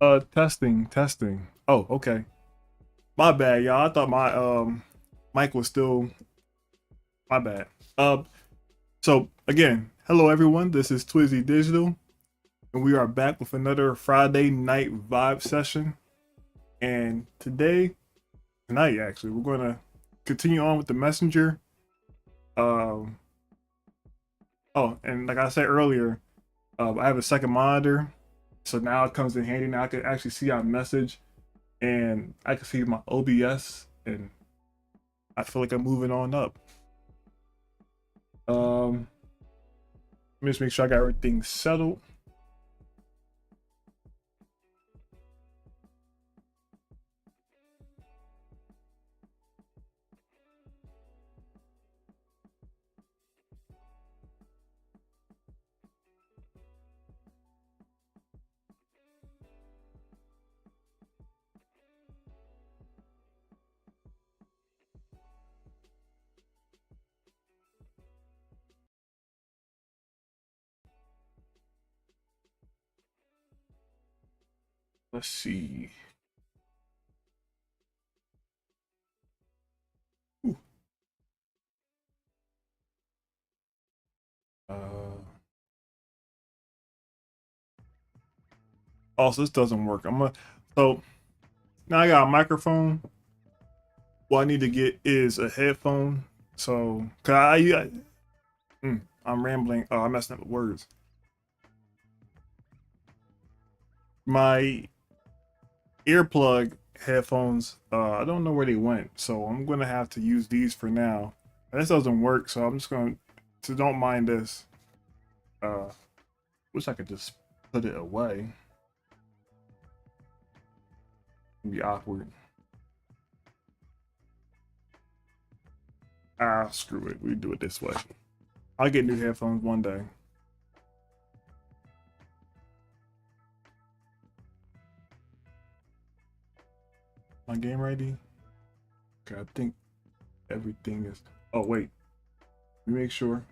Testing. Oh, okay. My bad, y'all. I thought my mic was still my bad. So again, hello everyone. This is Twizzy Digital, and we are back with another Friday night vibe session. And tonight actually, we're gonna continue on with the messenger. Um, oh, and like I said earlier, I have a second monitor, so now it comes in handy. Now I can actually see our message, and I can see my OBS, and I feel like I'm moving on up. Let me just make sure I got everything settled. Let's see. Ooh. Uh, also, this doesn't work. So now I got a microphone. What I need to get is a headphone. So, cause I'm rambling. Oh, I'm messing up with words. My earplug headphones. I don't know where they went, so I'm gonna have to use these for now. This doesn't work, so I'm just going to don't mind this. Uh, Wish I could just put it away. It'd be awkward. Ah, screw it. We do it this way. I'll get new headphones one day. My game ready? Okay, I think everything is. Oh wait, let me make sure.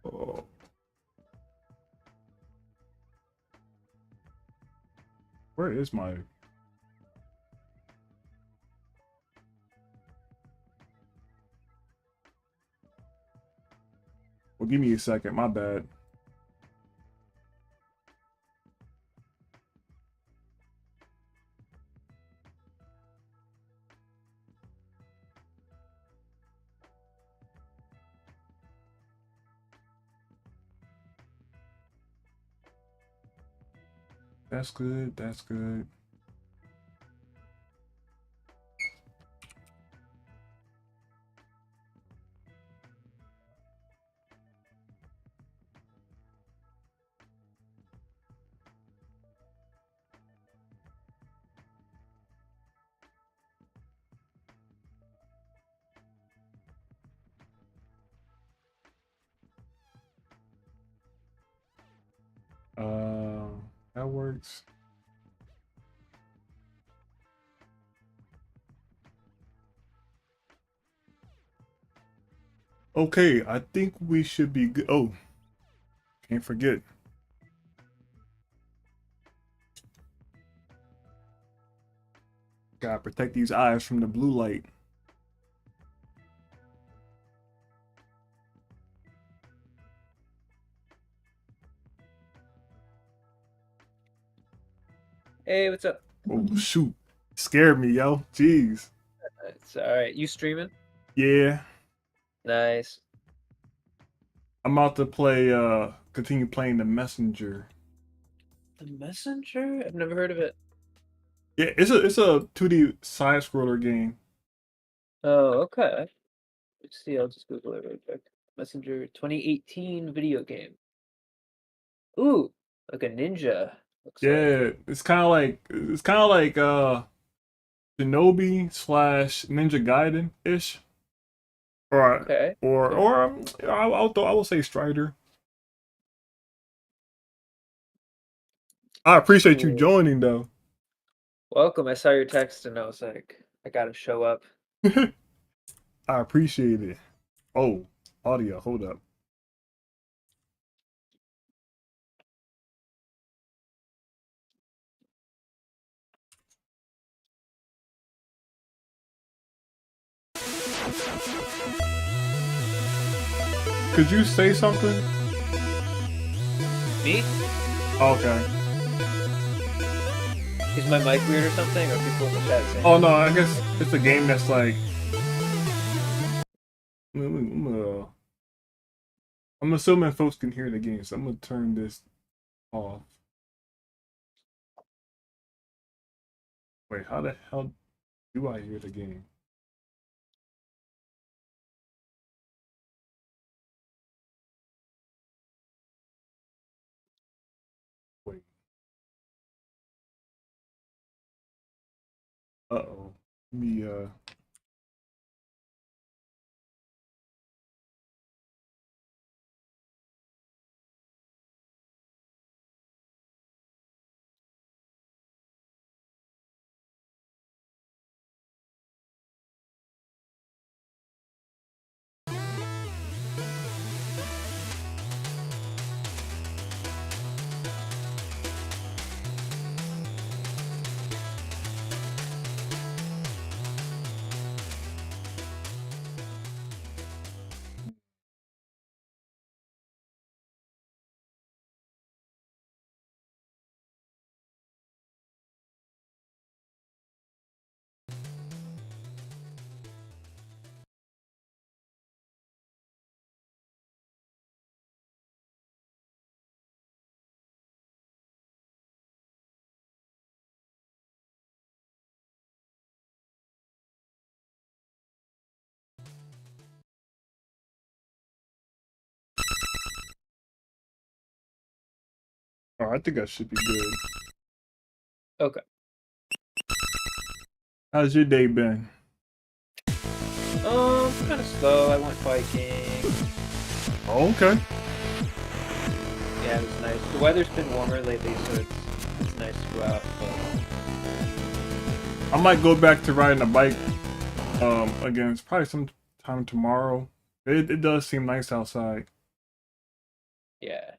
Oh, where is my? Well, give me a second. My bad. That's good. That's good. Uh, that works. Okay, I think we should be good. Oh, can't forget. Gotta protect these eyes from the blue light. Hey, what's up? Oh shoot, scared me, yo. Jeez. It's all right. You streaming? Yeah, Nice. I'm about to play. Continue playing the messenger. The Messenger? I've never heard of it. Yeah, it's a 2D side scroller game. Oh, okay. Let's see. I'll just Google it real quick. Messenger 2018 video game. Ooh, like a ninja. Looks like. Yeah, it's kind of like Shinobi slash Ninja Gaiden ish, or Okay. or Okay. or I will say Strider. I appreciate you Cool. joining though. Welcome. I saw your text and I was like, I gotta show up. I appreciate it. Oh, audio. Hold up. Could you say something? Me? Okay. Is my mic weird or something? Or people in the chat saying? Oh no, I guess it's a game that's like. I'm assuming folks can hear the game, so I'm gonna turn this off. Wait, how the hell do I hear the game? Wait. Uh-oh. Let me Oh, I think I should be good. Okay. How's your day been? Kind of slow. I went biking. Oh, okay. Yeah, it was nice. The weather's been warmer lately, so it's nice to go out. But I might go back to riding a bike again. It's probably sometime tomorrow. It does seem nice outside. yeah.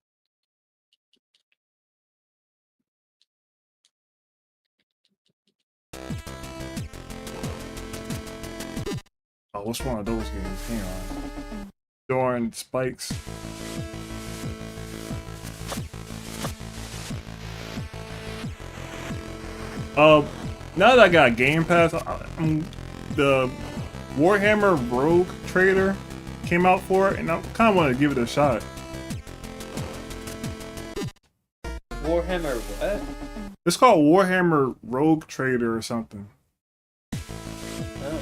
Oh, what's one of those games? Hang on. During spikes. Uh, now that I got Game Pass, the Warhammer Rogue Trader came out for it, and I kind of want to give it a shot. Warhammer what? It's called Warhammer Rogue Trader or something. Oh.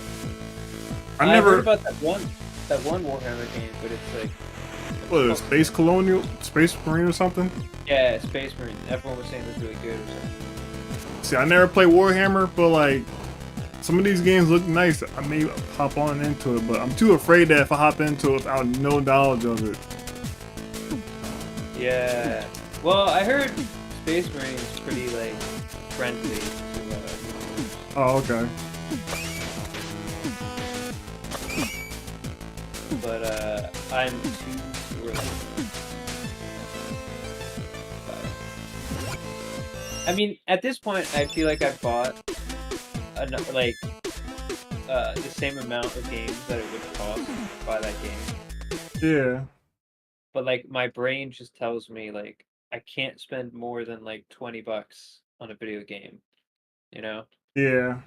I I never. heard about that one Warhammer game, but it's like What is it, Space Colonial, Space Marine or something? yeah, Space Marine. Everyone was saying it was really good or something. See, I never played Warhammer, but like some of these games look nice. I may hop on into it, but I'm too afraid that if I hop into it without no knowledge of it. Yeah. Well, I heard Space Marine's pretty like friendly to Oh, okay. but I'm too early. I mean, at this point, I feel like I've bought enough, like the same amount of games that it would cost to buy that game. Yeah. But like my brain just tells me like I can't spend more than like $20 on a video game, you know? Yeah.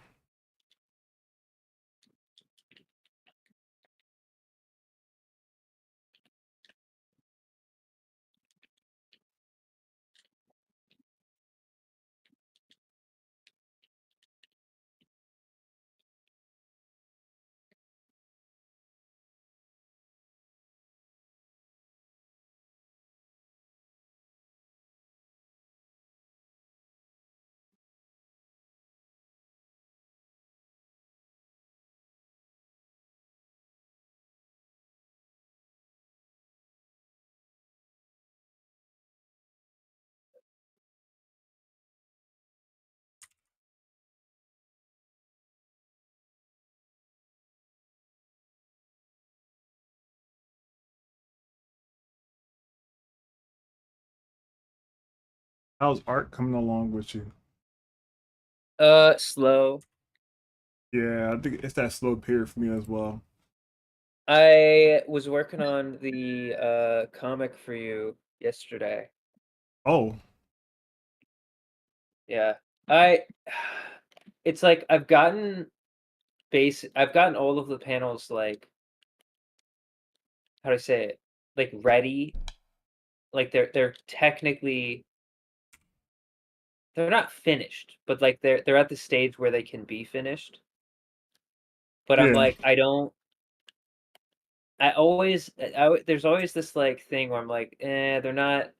How's art coming along with you? Slow. Yeah, I think it's that slow period for me as well. I was working on the comic for you yesterday. Oh, Yeah. I it's like I've gotten all of the panels like how do I say it? Like ready. Like they're technically they're not finished, but like they're at the stage where they can be finished. But I'm yeah. like there's always this like thing where I'm like, they're not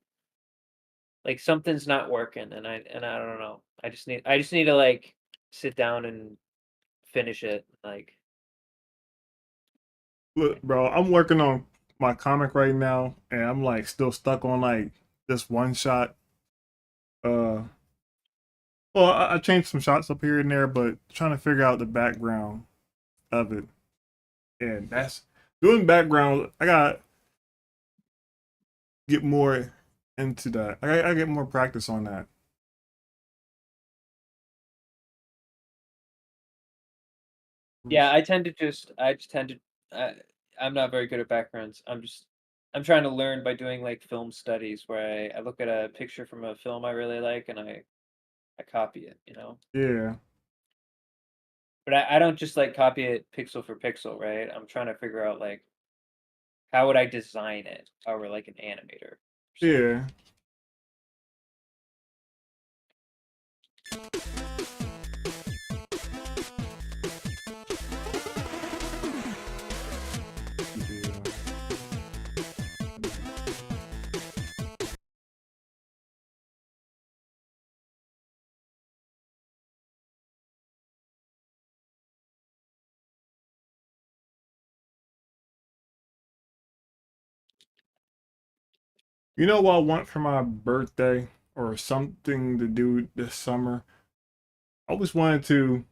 like something's not working and I don't know. I just need to like sit down and finish it. Like Look, bro, I'm working on my comic right now, and I'm like still stuck on like this one shot. Uh, well, I changed some shots up here and there, but trying to figure out the background of it, and that's doing background. I gotta get more into that. I get more practice on that. yeah, I just tend to I, I'm not very good at backgrounds. I'm trying to learn by doing like film studies where I look at a picture from a film I really like and I copy it, you know. Yeah, But I don't just like copy it pixel for pixel, right? I'm trying to figure out like how would I design it if I were like an animator or something. yeah. Yeah. You know what I want for my birthday or something to do this summer? I always wanted to,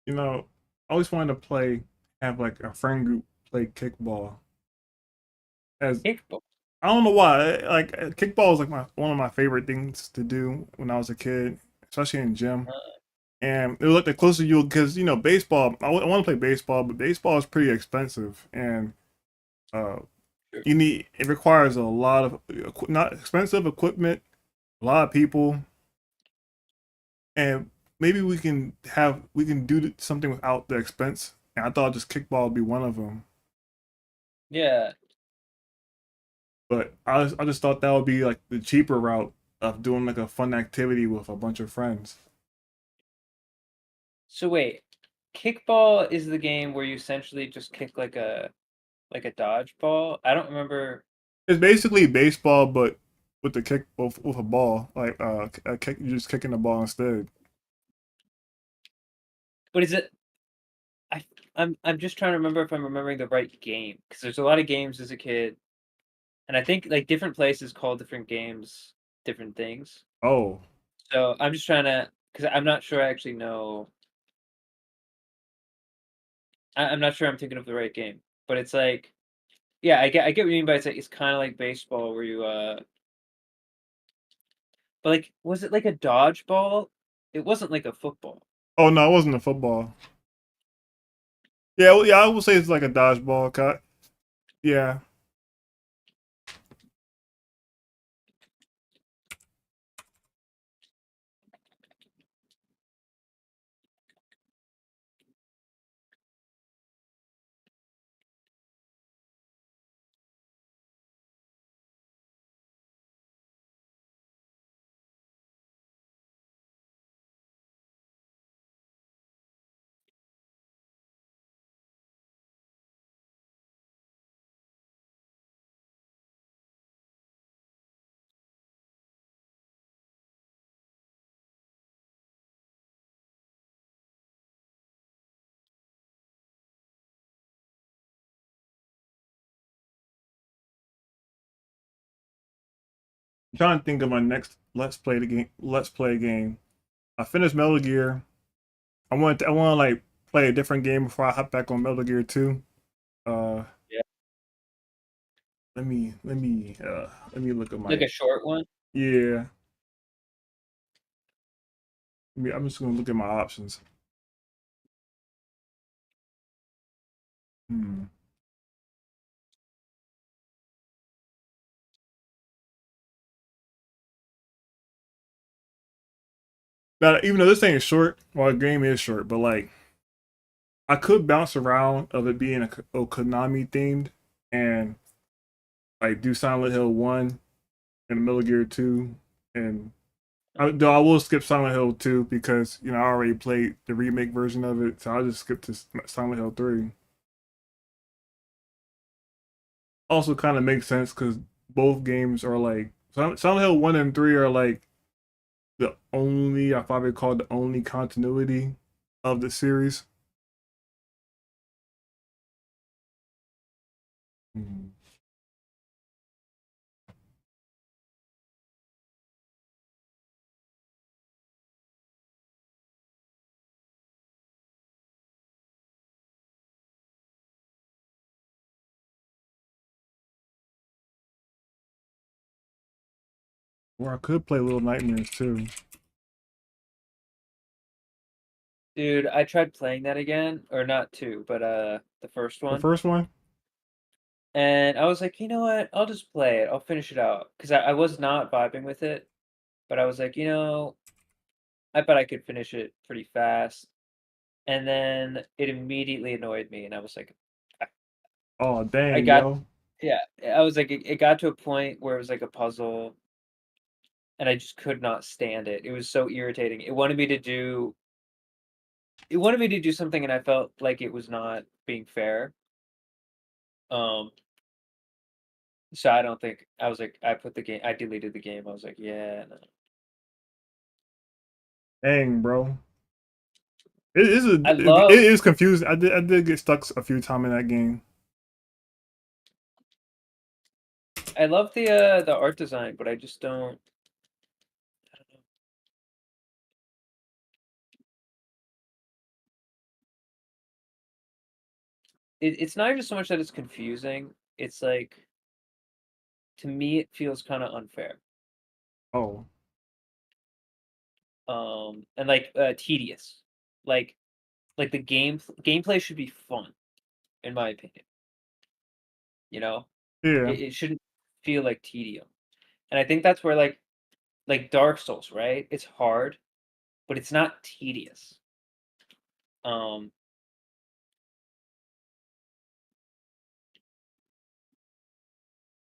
you know, I always wanted to have like a friend group play kickball. As Kickball. I don't know why, like kickball is like my one of my favorite things to do when I was a kid, especially in gym. And it was like the closer you, because baseball. I want to play baseball, but baseball is pretty expensive, and uh, Sure. it requires a lot of not expensive equipment, a lot of people, and maybe we can do something without the expense. And I thought just kickball would be one of them, Yeah. but I just thought that would be like the cheaper route of doing like a fun activity with a bunch of friends. So wait, kickball is the game where you essentially just kick like a dodgeball. I don't remember, It's basically baseball, but with the kick with a ball, like a kick, you're just kicking the ball instead. but is it? I I'm just trying to remember if I'm remembering the right game because there's a lot of games as a kid, and I think like different places call different games different things. Oh, So I'm just trying to because I'm not sure I actually know. I'm not sure I'm thinking of the right game, but it's like yeah, I get what you mean by it's kind of like baseball where you but like was it like a dodgeball? It wasn't like a football. oh no, it wasn't a football. Yeah, well, yeah, I would say it's like a dodgeball. Yeah, I'm trying to think of my next Let's play game. I finished Metal Gear. I want to like play a different game before I hop back on Metal Gear 2. Uh, Yeah. let me look at Like my a short one. Yeah. I'm just gonna look at my options. Hmm. Now, even though this thing is short, well, the game is short, but like I could bounce around of it being a Konami themed and like do Silent Hill 1 and Metal Gear 2 and though I will skip Silent Hill 2 because I already played the remake version of it, so I'll just skip to Silent Hill 3. Also, kind of makes sense because both games are like Silent Hill 1 and 3 are like the only, I probably call the only continuity of the series. Hmm. Or I could play Little Nightmares too. Dude, I tried playing that again, or not two, but the first The one. first one? And I was like, you know what? I'll just play it. I'll finish it out. Because I was not vibing with it, but I was like, I bet I could finish it pretty fast. And then it immediately annoyed me, and I was like, I, Oh, I dang, got, yo. yeah, I was like, it got to a point where it was like a puzzle, and I just could not stand it. It was so irritating. It wanted me to do something, and I felt like it was not being fair. Um, so I don't think I was like, I deleted the game. I was like, yeah, no. Dang, bro. It is I it love is confusing. I did get stuck a few times in that game. I love the art design, but I just don't. I don't know. It's not even so much that it's confusing. It's like to me, it feels kind of unfair. Oh, And like tedious. Like like the gameplay should be fun, in my opinion. You know, yeah, it shouldn't feel like tedium. And I think that's where like Dark Souls, right? It's hard, but it's not tedious. Um,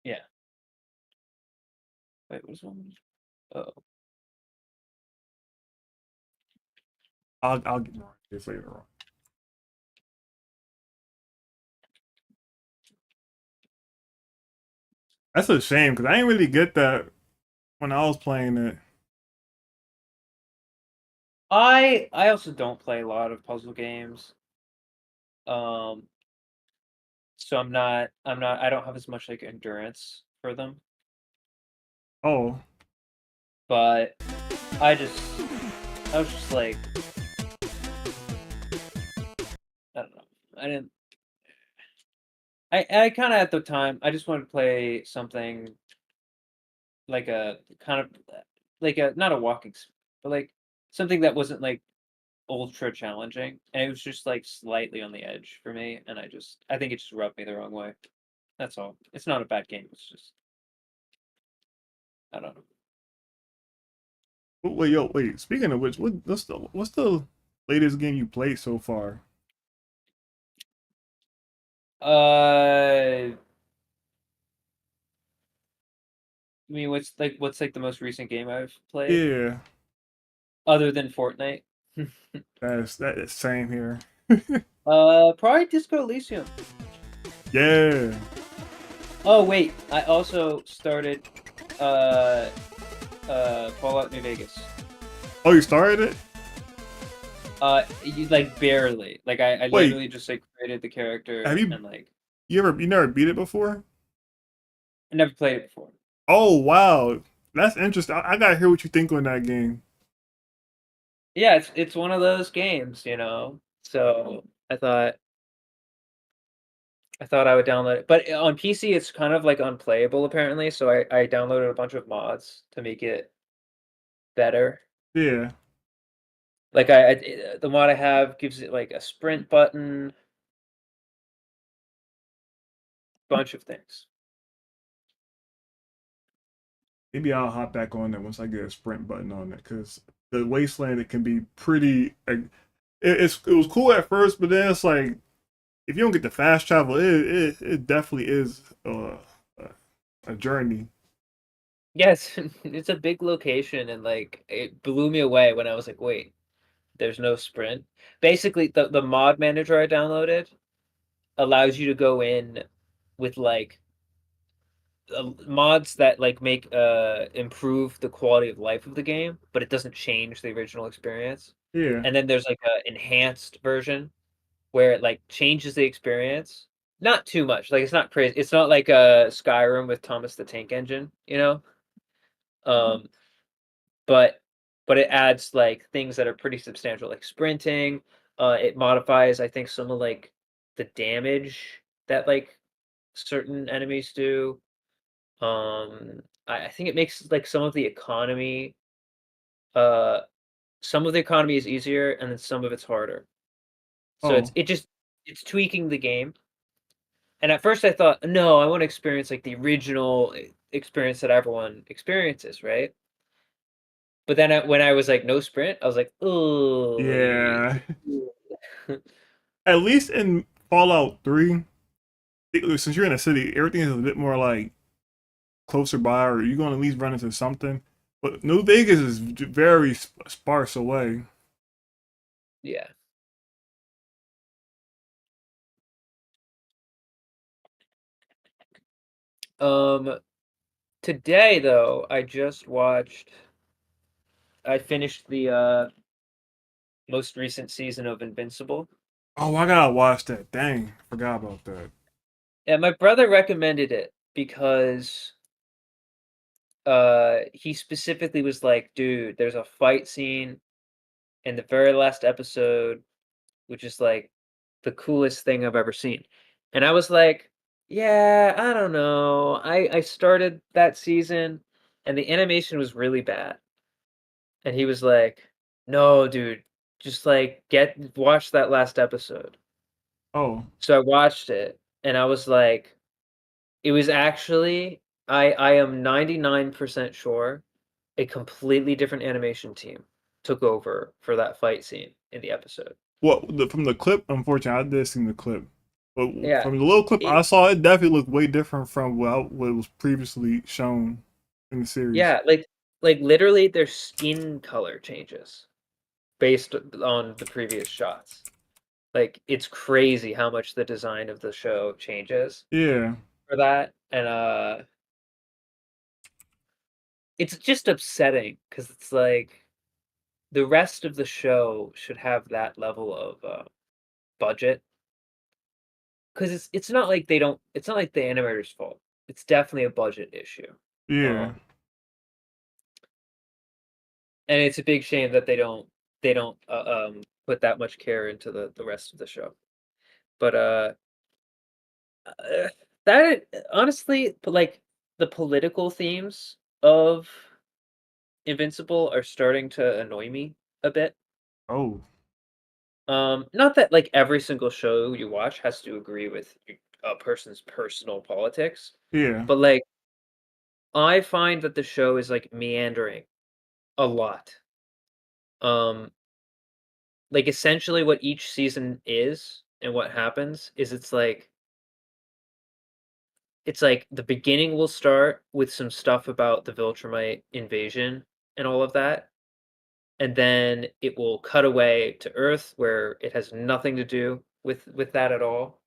yeah. Wait, what's one? Oh, I'll get more into this later on. That's a shame because I didn't really get that when I was playing it. I also don't play a lot of puzzle games. Um, so I don't have as much like endurance for them. Oh, But I just I was just like I don't know. I didn't I kind of at the time I just wanted to play something like a kind of like a not a walking but like something that wasn't like ultra challenging, and it was just like slightly on the edge for me, and I think it just rubbed me the wrong way. That's all. It's not a bad game. It's just I don't know. wait, yo, wait. Speaking of which, what's the latest game you played so far? I mean, what's like the most recent game I've played Yeah, other than Fortnite? that is same here. Probably Disco Elysium. Yeah. Oh wait, I also started uh Fallout New Vegas. Oh, you started it? You like barely. Like I Wait, literally just like created the have character you and like you never beat it before? I never played it before. Oh wow, that's interesting. I gotta hear what you think on that game. Yeah, it's one of those games. So I thought I thought I would download it, but on PC it's kind of like unplayable apparently. So I downloaded a bunch of mods to make it better. Yeah. Like the mod I have gives it like a sprint button, bunch of things. Maybe I'll hop back on there once I get a sprint button on it, because the Wasteland, it can be pretty. It was cool at first, but then it's like if you don't get the fast travel, it definitely is a journey. Yes, it's a big location and like it blew me away when I was like, wait, there's no sprint. Basically, the mod manager I downloaded allows you to go in with like mods that like make improve the quality of life of the game, but it doesn't change the original experience. Yeah, And then there's like a enhanced version where it like changes the experience. Not too much. Like it's not crazy. It's not like a Skyrim with Thomas the Tank Engine, you know? Um but it adds like things that are pretty substantial like sprinting. It modifies I think some of like the damage that like certain enemies do. I think it makes like uh some of the economy is easier and then some of it's harder. So oh it's tweaking the game. And at first I thought, no, I want to experience like the original experience that everyone experiences, right? But then when I was like no sprint, I was like, oh, yeah. At least in Fallout 3, since you're in a city, everything is a bit more like closer by, or you're going to at least run into something. But New Vegas is very sparse away. yeah. Um, Today though, I finished the most recent season of Invincible. Oh, I gotta watch that. Dang, forgot about that. And my brother recommended it because he specifically was like, dude, there's a fight scene in the very last episode, which is like the coolest thing I've ever seen. And I was like, yeah, I don't know. I started that season and the animation was really bad. And he was like, "No, dude, just like get watch that last episode." Oh, So I watched it and I was like, it was actually I am 99% sure a completely different animation team took over for that fight scene in the episode. from the clip? Unfortunately, I did see the clip, but Yeah. from the little clip It, I saw, it definitely looked way different from what was previously shown in the series. yeah, like literally their skin color changes based on the previous shots. Like it's crazy how much the design of the show changes Yeah, for that. And it's just upsetting because it's like the rest of the show should have that level of budget because it's not like it's not like the animator's fault. It's definitely a budget issue. yeah, Um, and it's a big shame that they don't put that much care into the rest of the show. But uh that honestly, but like the political themes of Invincible are starting to annoy me a bit. oh, Not that like every single show you watch has to agree with a person's personal politics, yeah, but like I find that the show is like meandering a lot. Um, like essentially what each season is and what happens is it's like the beginning will start with some stuff about the Viltrumite invasion and all of that, and then it will cut away to Earth where it has nothing to do with that at all.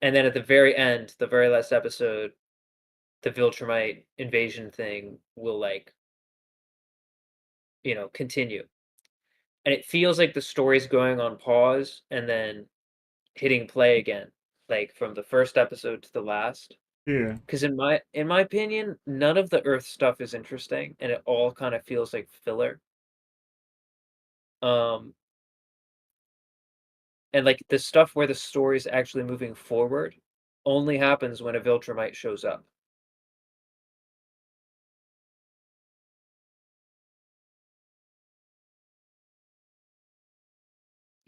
And then at the very end, the very last episode, the Viltrumite invasion thing will like, continue. And it feels like the story's going on pause and then hitting play again, like from the first episode to the last. yeah, Because in my opinion, none of the Earth stuff is interesting, and it all kind of feels like filler. Um, and like the stuff where the story's actually moving forward only happens when a Viltrumite shows up.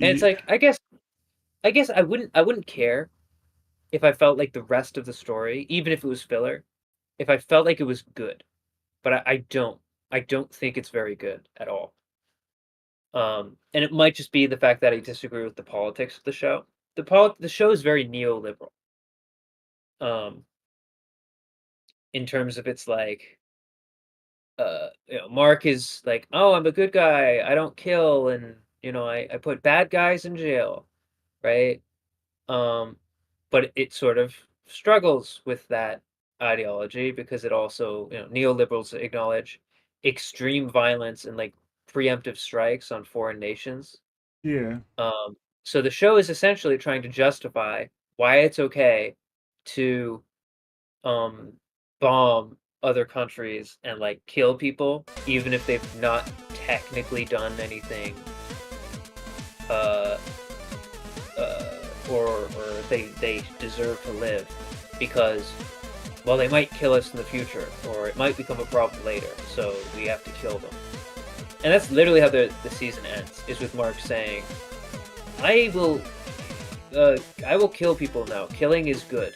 And it's Yeah, like, I guess I wouldn't care if I felt like the rest of the story, even if it was filler, if I felt like it was good. But I don't. I don't think it's very good at all. And it might just be the fact that I disagree with the politics of the show. The show is very neoliberal. Um, in terms of its like, Mark is like, oh, I'm a good guy. I don't kill, and I put bad guys in jail, right? Um, but it sort of struggles with that ideology because it also, neoliberals acknowledge extreme violence and like preemptive strikes on foreign nations. yeah, So the show is essentially trying to justify why it's okay to um bomb other countries and like kill people even if they've not technically done anything uh or they deserve to live because, well, they might kill us in the future or it might become a problem later, so we have to kill them. And that's literally how the season ends, is with Mark saying, I will I will kill people now. Killing is good.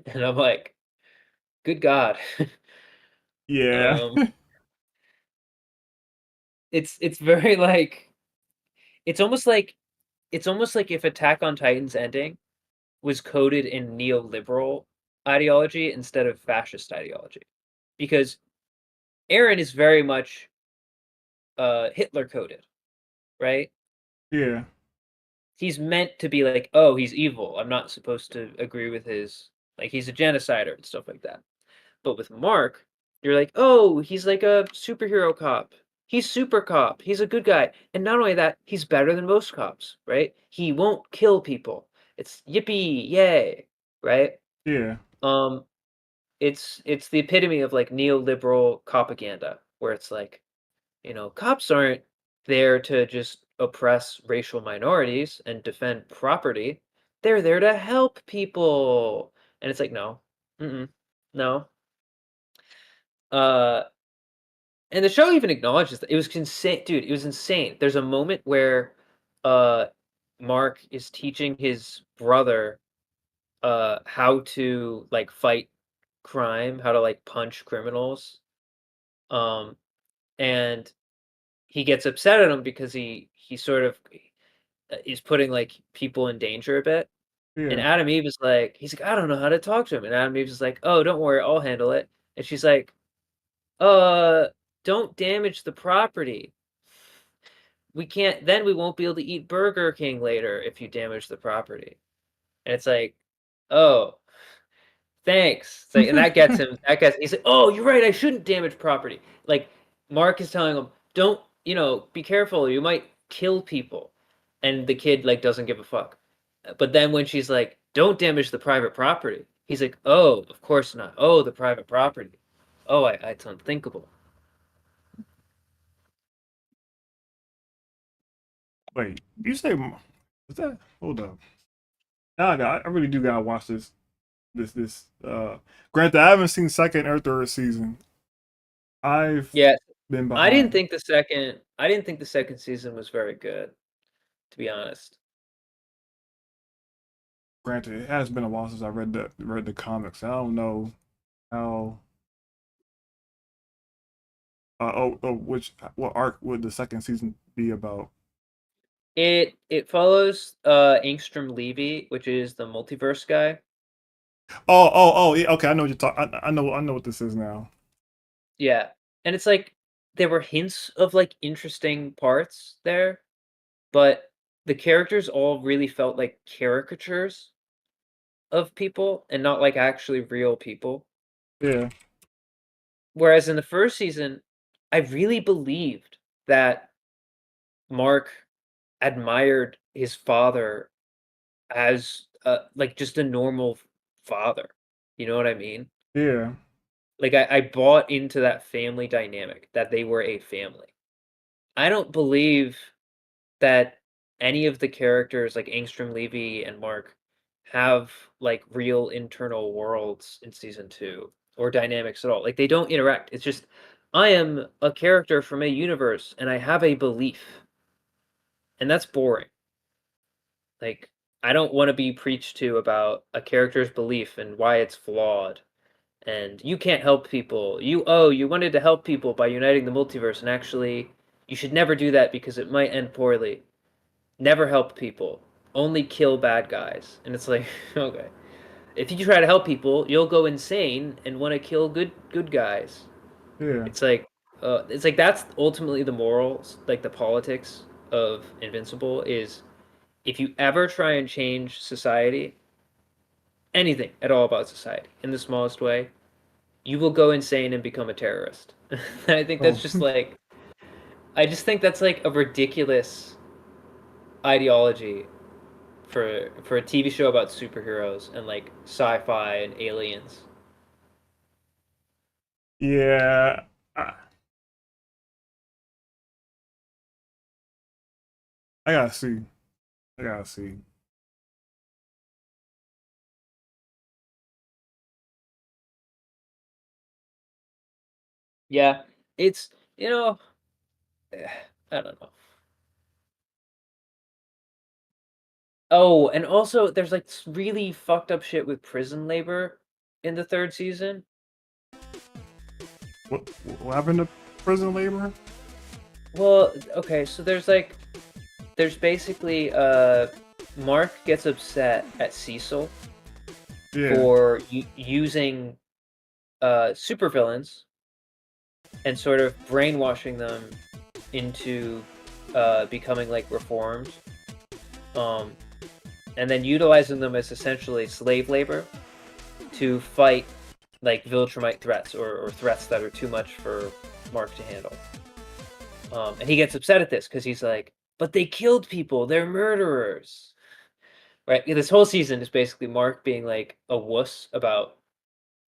And I'm like, good God. yeah, um it's very like it's almost like it's almost like if Attack on Titan's ending was coded in neoliberal ideology instead of fascist ideology. Because Aaron is very much Hitler coded, right? yeah, He's meant to be like, oh, he's evil. I'm not supposed to agree with his, like, he's a genocider and stuff like that. But with Mark, you're like, oh, he's like a superhero cop. He's super cop. He's a good guy. And not only that, he's better than most cops, right? He won't kill people. It's yippee, yay, right? yeah, Um, it's the epitome of like neoliberal propaganda, where it's like, cops aren't there to just oppress racial minorities and defend property. They're there to help people. And it's like, no, mm-mm, no. Uh, and the show even acknowledges that it was insane, dude. It was insane. There's a moment where, uh, Mark is teaching his brother, how to like fight crime, how to like punch criminals. Um, and he gets upset at him because he sort of is putting like people in danger a bit. And yeah, Adam Eve is like, he's like, I don't know how to talk to him. And Adam Eve is like, oh, don't worry, I'll handle it. And she's like, uh, don't damage the property. We can't, then we won't be able to eat Burger King later if you damage the property. And it's like, oh, thanks. It's like, and that gets him, he's like, oh, you're right, I shouldn't damage property. Like, Mark is telling him, don't, be careful, you might kill people. And the kid, like, doesn't give a fuck. But then when she's like, don't damage the private property, he's like, oh, of course not. Oh, the private property. Oh, it's unthinkable. Wait, you say is that? Hold up. Now I really do gotta watch this. Granted, I haven't seen second or third season. I've Yeah, been behind. I didn't think the second season was very good, to be honest. Granted, it has been a while since I read the comics. I don't know how. Which what arc would the second season be about? It follows Angstrom Levy, which is the multiverse guy. Oh, yeah. Okay, I know what you're talking. I know what this is now. Yeah. And it's like there were hints of like interesting parts there, but the characters all really felt like caricatures of people and not like actually real people. Yeah, Whereas in the first season, I really believed that Mark admired his father as like just a normal father. You know what I mean? yeah, Like I bought into that family dynamic, that they were a family. I don't believe that any of the characters like Angstrom Levy and Mark have like real internal worlds in season 2 or dynamics at all. Like they don't interact. It's just I am a character from a universe and I have a belief. And that's boring. Like I don't want to be preached to about a character's belief and why it's flawed. And you can't help people. You wanted to help people by uniting the multiverse and actually you should never do that because it might end poorly. Never help people. Only kill bad guys. And it's like, okay. If you try to help people, you'll go insane and want to kill good guys. Yeah. It's like that's ultimately the morals, like the politics of Invincible is if you ever try and change society, anything at all about society in the smallest way, you will go insane and become a terrorist. I think Oh, that's just like I just think that's like a ridiculous ideology for a TV show about superheroes and like sci-fi and aliens. yeah. I, I gotta see. I gotta see. Yeah, it's you know, I don't know. Oh, and also there's like really fucked up shit with prison labor in the third season. What happened to prison labor? Well, okay, so there's basically Mark gets upset at Cecil Yeah. for using supervillains and sort of brainwashing them into becoming like reformed, um, and then utilizing them as essentially slave labor to fight like Viltrumite threats or threats that are too much for Mark to handle. And he gets upset at this because he's like, "But they killed people. They're murderers." Right? This whole season is basically Mark being like a wuss about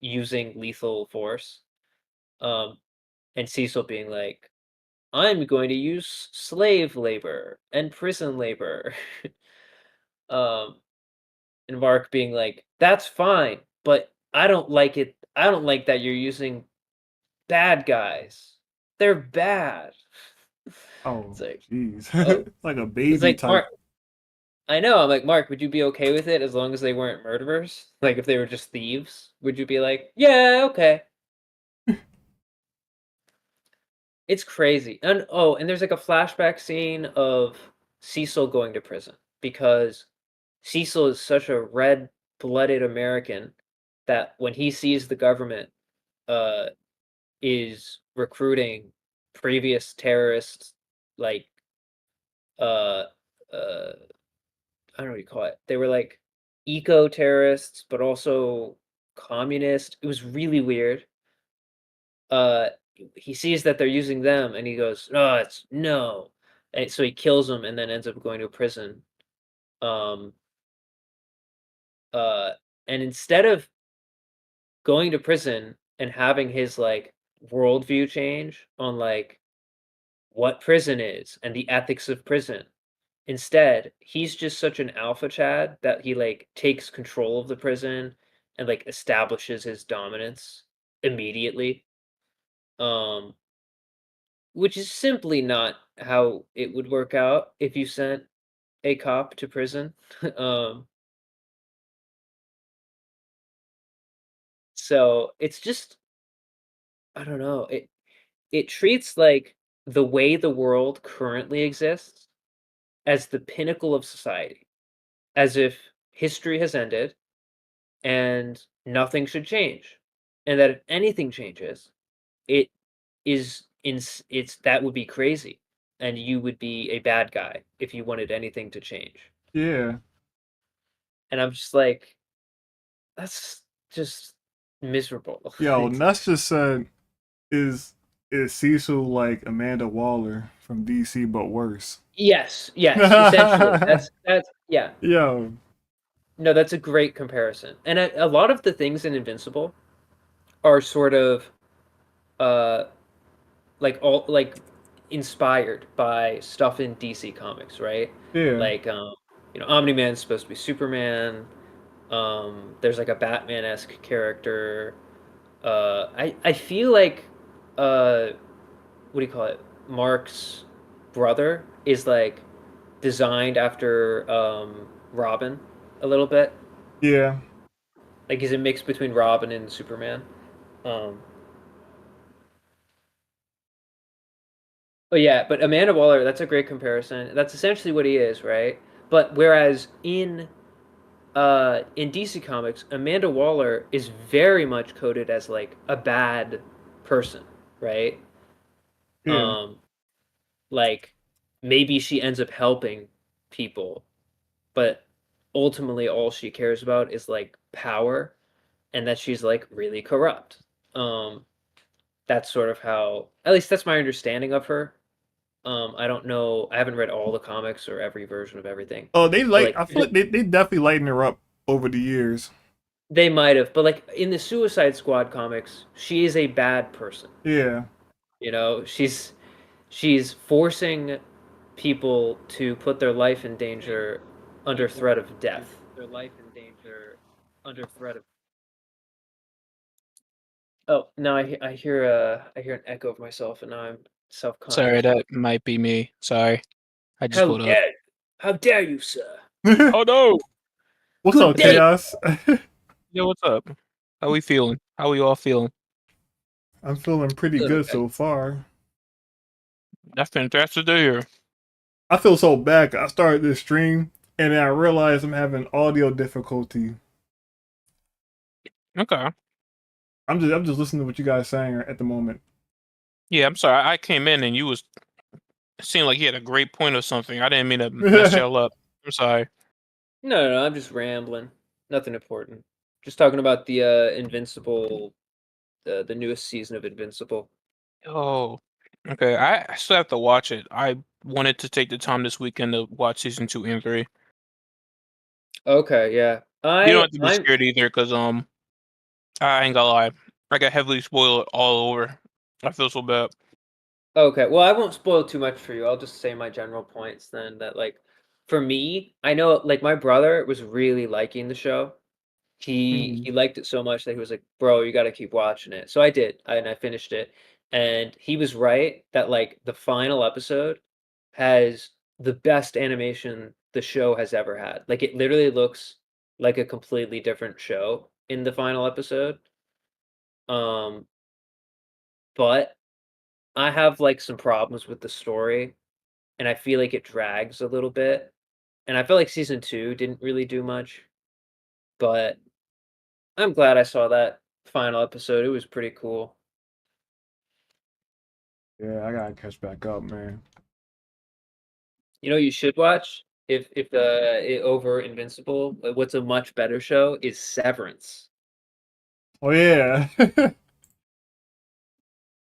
using lethal force, um, and Cecil being like, "I'm going to use slave labor and prison labor," um, and Mark being like, "That's fine, but I don't like it. I don't like that you're using bad guys. They're bad." Oh, It's like, jeez. oh, It's like a it's baby like type. Mark. I know. I'm like, Mark, would you be okay with it as long as they weren't murderers? Like, if they were just thieves, would you be like, yeah, okay? It's crazy. And oh, and there's like a flashback scene of Cecil going to prison because Cecil is such a red-blooded American that when he sees the government uh is recruiting previous terrorists like uh uh I don't know what you call it. They were like eco terrorists, but also communist. It was really weird. Uh, he sees that they're using them, and he goes, "No, it's no," and so he kills them, and then ends up going to prison. Um, uh, and instead of going to prison and having his like worldview change on like what prison is and the ethics of prison, instead, he's just such an alpha Chad that he like takes control of the prison and like establishes his dominance immediately. Um, which is simply not how it would work out if you sent a cop to prison. um, so it's just I don't know. It treats like the way the world currently exists as the pinnacle of society, as if history has ended and nothing should change. And that if anything changes, it it's that would be crazy. And you would be a bad guy if you wanted anything to change. Yeah. And I'm just like, that's just miserable. Yo, It's Nuss just said, is is Cecil like Amanda Waller from DC but worse? yes, yes, essentially. That's yeah. Yo, No, that's a great comparison. And a lot of the things in Invincible are sort of uh like all like inspired by stuff in DC Comics, right? yeah. Like Omni-Man's supposed to be Superman. There's like a Batman-esque character. I feel like uh, what do you call it? Mark's brother is like designed after Robin a little bit. Yeah. Like he's a mix between Robin and Superman. Um, but yeah, but Amanda Waller, that's a great comparison. That's essentially what he is, right? But whereas in DC Comics, Amanda Waller is very much coded as like a bad person, right? Yeah. Um, like maybe she ends up helping people, but ultimately all she cares about is like power and that she's like really corrupt. Um, that's sort of how, at least that's my understanding of her. I don't know, I haven't read all the comics or every version of everything, Oh, they but like. I feel like they definitely lighten her up over the years. they might have, but like in the Suicide Squad comics, she is a bad person. Yeah. You know, she's forcing people to put their life in danger under threat of death. Their life in danger under threat of. Oh, now I hear an echo of myself, and now I'm Sorry, self-conscious. that might be me. Sorry. I just How pulled up. dare how dare you, sir? Oh no! What's Good up, day. Chaos? Yo, what's up? How we feeling? How we all feeling? I'm feeling pretty Good, good okay. so far. That's fantastic to hear. I feel so bad. I started this stream and then I realized I'm having audio difficulty. Okay. I'm just listening to what you guys saying at the moment. Yeah, I'm sorry. I came in and you was seemed like you had a great point or something. I didn't mean to mess y'all up. I'm sorry. No, I'm just rambling. Nothing important. Just talking about the Invincible, the newest season of Invincible. Oh, okay. I still have to watch it. I wanted to take the time this weekend to watch season 2 and 3. Okay, yeah. You don't have to be I'm scared either, cause I ain't gonna lie. I got heavily spoiled all over. I feel so bad. okay. Well, I won't spoil too much for you. I'll just say my general points then that like for me, I know like my brother was really liking the show. Hmm. He liked it so much that he was like, "Bro, you got to keep watching it." So I did, and I finished it. And he was right that like the final episode has the best animation the show has ever had. Like it literally looks like a completely different show in the final episode. Um, but I have like some problems with the story, and I feel like it drags a little bit. And I feel like season 2 didn't really do much, but I'm glad I saw that final episode. It was pretty cool. Yeah, I gotta catch back up, man. You know, you should watch if over Invincible. What's a much better show is Severance. Oh yeah.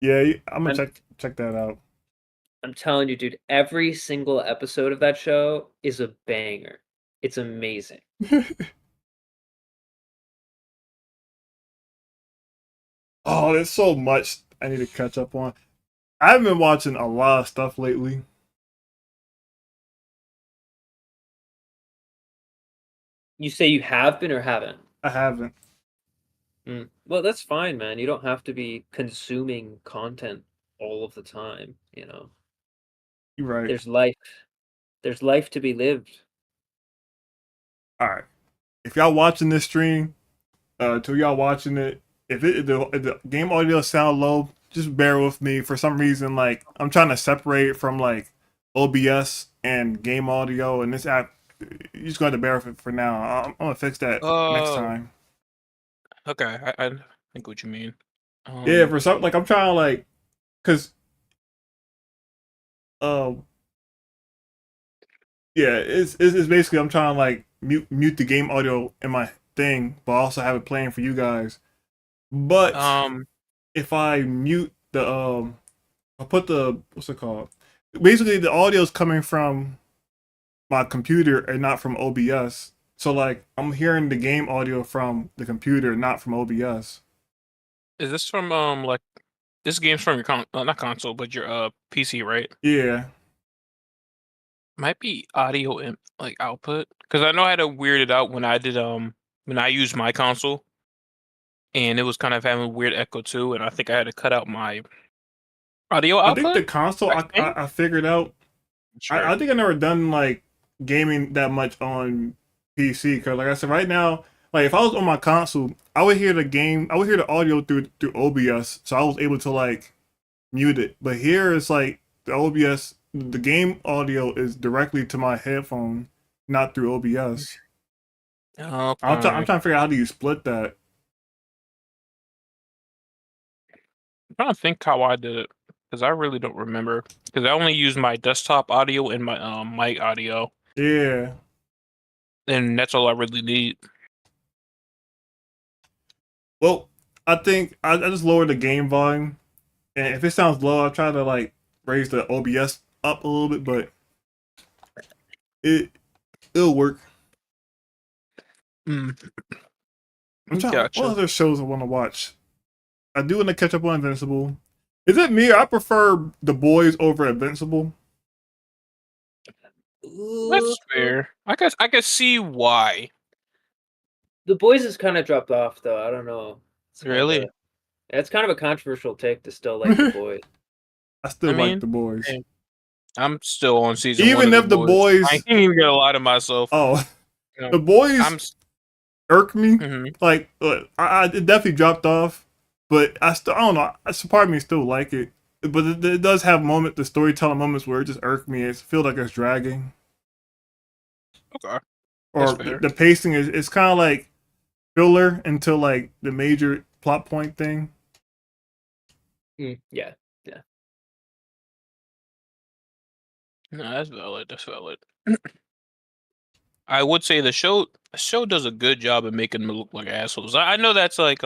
Yeah, I'm gonna I'm check that out. I'm telling you, dude. Every single episode of that show is a banger. It's amazing. Oh, there's so much I need to catch up on. I've been watching a lot of stuff lately. You say you have been or haven't? I haven't. Well, that's fine, man. You don't have to be consuming content all of the time. You know, You're right. there's life. There's life to be lived. All right. If y'all watching this stream, to y'all watching it, if the game audio sound low, just bear with me. For some reason, like I'm trying to separate it from like OBS and game audio, and this app, you just got to bear with it for now. I'm gonna fix that next Oh, time. okay. I think what you mean. Yeah, Um, for some like I'm trying to like, cause uh yeah, it's basically I'm trying to like mute the game audio in my thing, but also have it playing for you guys. But um, if I mute the I put the what's it called? Basically, the audio is coming from my computer and not from OBS. So like I'm hearing the game audio from the computer, not from OBS. is this from like this game's from your not console, but your PC, right? Yeah, Might be audio in like output because I know I had to weird it out when I did when I used my console, and it was kind of having a weird echo too, and I think I had to cut out my audio I think the output. console I think. I figured out. Sure. I think I never done like gaming that much on PC because, like I said, right now, like if I was on my console, I would hear the game, I would hear the audio through OBS, so I was able to like mute it. But here it's like the OBS, the game audio is directly to my headphone, not through OBS. I'm Okay. trying to figure out how do you split that. I'm trying to think how I did it because I really don't remember. Because I only use my desktop audio and my mic audio, Yeah. and that's all I really need. Well, I think I just lowered the game volume, and if it sounds low, I'll try to like raise the OBS up a little bit, but it it'll work. Mm, I'm trying. What gotcha. other shows I want to watch? I do want to catch up on Invincible. Is it me? I prefer The Boys over Invincible. That's fair. I can see why. The Boys has kind of dropped off, though. I don't know. Really? It's kind of a controversial take to still like The Boys. I still I like mean, The Boys. hey, I'm still on season 1 Even of if The The Boys. I Boys, can't even get a lot of myself. oh, You know, The Boys I'm. irk me. Mhm. Like, it definitely dropped off, but I don't know. Part of me still like it, but it does have the storytelling moments where it just irk me. It feels like it's dragging, Okay, that's or fair. the pacing is it's kind of like filler until like the major plot point thing. Yeah. No, that's valid. That's valid. I would say the show does a good job of making them look like assholes. I know that's like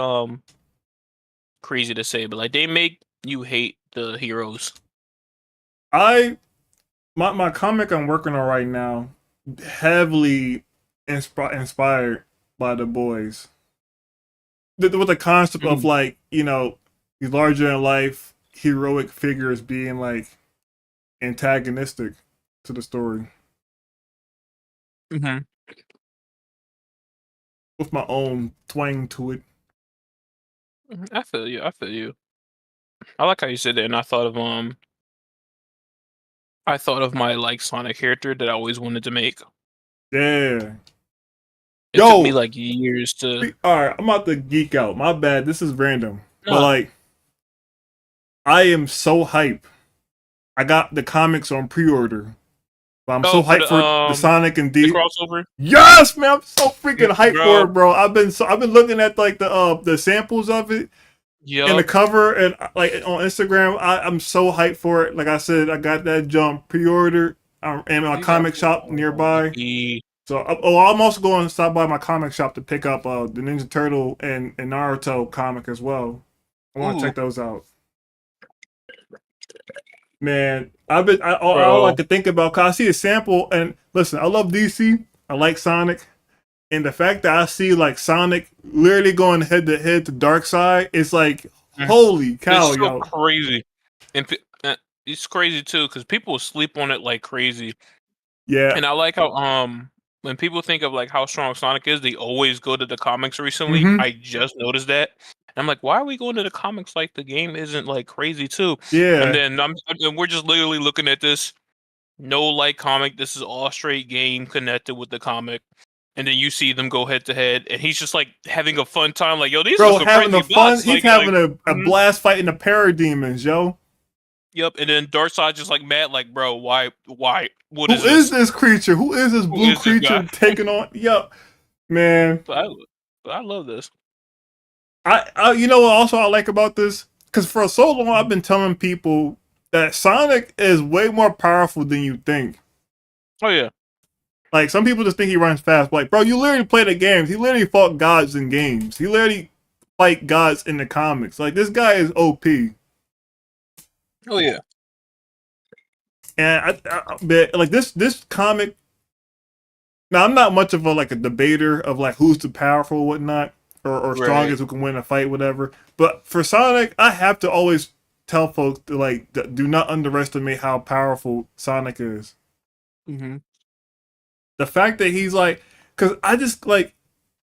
crazy to say, but like they make you hate the heroes. My comic I'm working on right now heavily inspired by The Boys. With the concept of like these larger than life heroic figures being like antagonistic to the story Mm-hmm. with my own twang to it. I feel you. I feel you. I like how you said that, and I thought of my like Sonic character that I always wanted to make. Yeah. It took me Yo, like years to. all right, I'm about to geek out. My bad. This is random, but No, like, I am so hype. I got the comics on pre-order. But I'm so oh, for hyped for the Sonic and the D. crossover. Yes, man, I'm so freaking hyped for it, Bro. bro. I've been looking at like the samples of it and the Yup. cover and like on Instagram. I'm so hyped for it. Like I said, I got that jump pre-ordered in my comic shop nearby. So I'm also going to stop by my comic shop to pick up the Ninja Turtle and Naruto comic as well. I want to Ooh, check those out. Man, all I bro. could think about, cause I see a sample and listen, I love DC. I like Sonic. And the fact that I see like Sonic literally going head to head to Darkseid, it's like, Mm. holy cow, It's so yo. crazy, and it's crazy too because people sleep on it like crazy. Yeah. And I like how when people think of like how strong Sonic is, they always go to the comics recently. Mm-hmm. I just noticed that. And I'm like, why are we going to the comics like the game isn't like crazy too? And Yeah. then and we're just literally looking at this no like comic. This is all straight game connected with the comic. And then you see them go head to head, and he's just like having a fun time. Like, yo, these are Bro, some having crazy a fun. bots. He's Like, having a mhm. blast fighting the parademons, yo. Yep. And then Darkseid just like mad, like, bro, why, what Who is is this? this creature? Who is this Who blue is this creature guy? taking on? Yo, man. But I love this. I you know what also I like about this? Because for so long I've been telling people that Sonic is way more powerful than you think. Oh yeah. Like some people just think he runs fast. But like, bro, you literally play the games. He literally fought gods in games. He literally fight gods in the comics. Like this guy is OP. Oh yeah. And but like this comic. Now I'm not much of a like a debater of like who's the powerful, whatnot, or Right. strongest who can win a fight, whatever. But for Sonic, I have to always tell folks to like do not underestimate how powerful Sonic is. Mm-hmm. The fact that he's like, because I just like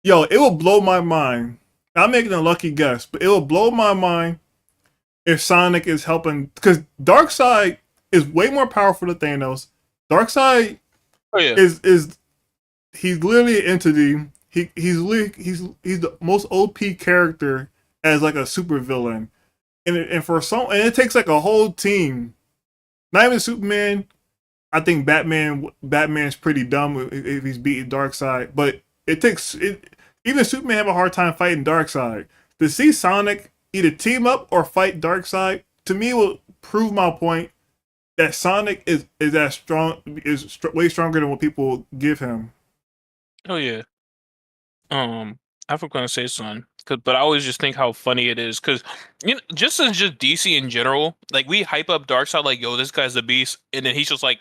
Yo, it will blow my mind. I'm making a lucky guess, but it will blow my mind if Sonic is helping, because Darkseid is way more powerful than Thanos. Darkseid Oh yeah. is he's literally an entity. He's the most OP character as like a supervillain, and for some, and it takes like a whole team. Not even Superman. I think Batman's pretty dumb if he's beating Darkseid, but it takes it. Even Superman have a hard time fighting Darkseid. To see Sonic either team up or fight Darkseid, to me will prove my point that Sonic is as strong, way stronger than what people give him. Oh yeah. I forgot to say something, but I always just think how funny it is, because just as just DC in general, like we hype up Darkseid like, yo, this guy's the beast, and then he's just like,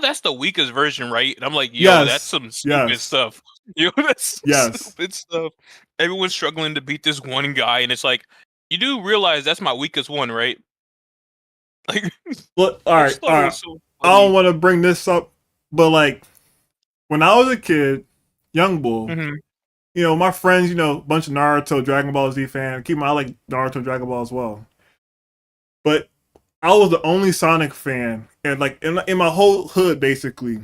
that's the weakest version, right? And I'm like, yo, that's some stupid stuff. That's some stupid stuff. Everyone's struggling to beat this one guy, and it's like, you do realize that's my weakest one, right? Like, all right. So I don't want to bring this up, but like when I was a kid, young bull. Mm-hmm. My friends, a bunch of Naruto, Dragon Ball Z fan. I like Naruto, Dragon Ball as well. But I was the only Sonic fan, and like in my whole hood, basically.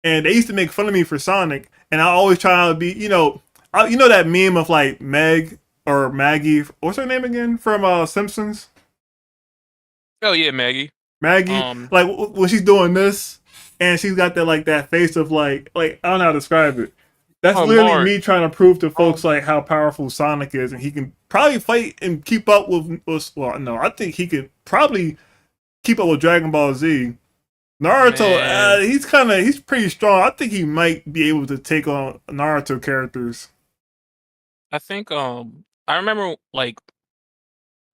And they used to make fun of me for Sonic, and I always try to be, that meme of like Meg or Maggie. What's her name again from Simpsons? Oh yeah, Maggie. Maggie, like when she's doing this, and she's got that face of like I don't know how to describe it. That's literally me trying to prove to folks like how powerful Sonic is, and he can probably fight and keep up with. Well, no, I think he could probably keep up with Dragon Ball Z. Naruto, he's pretty strong. I think he might be able to take on Naruto characters. I think I remember like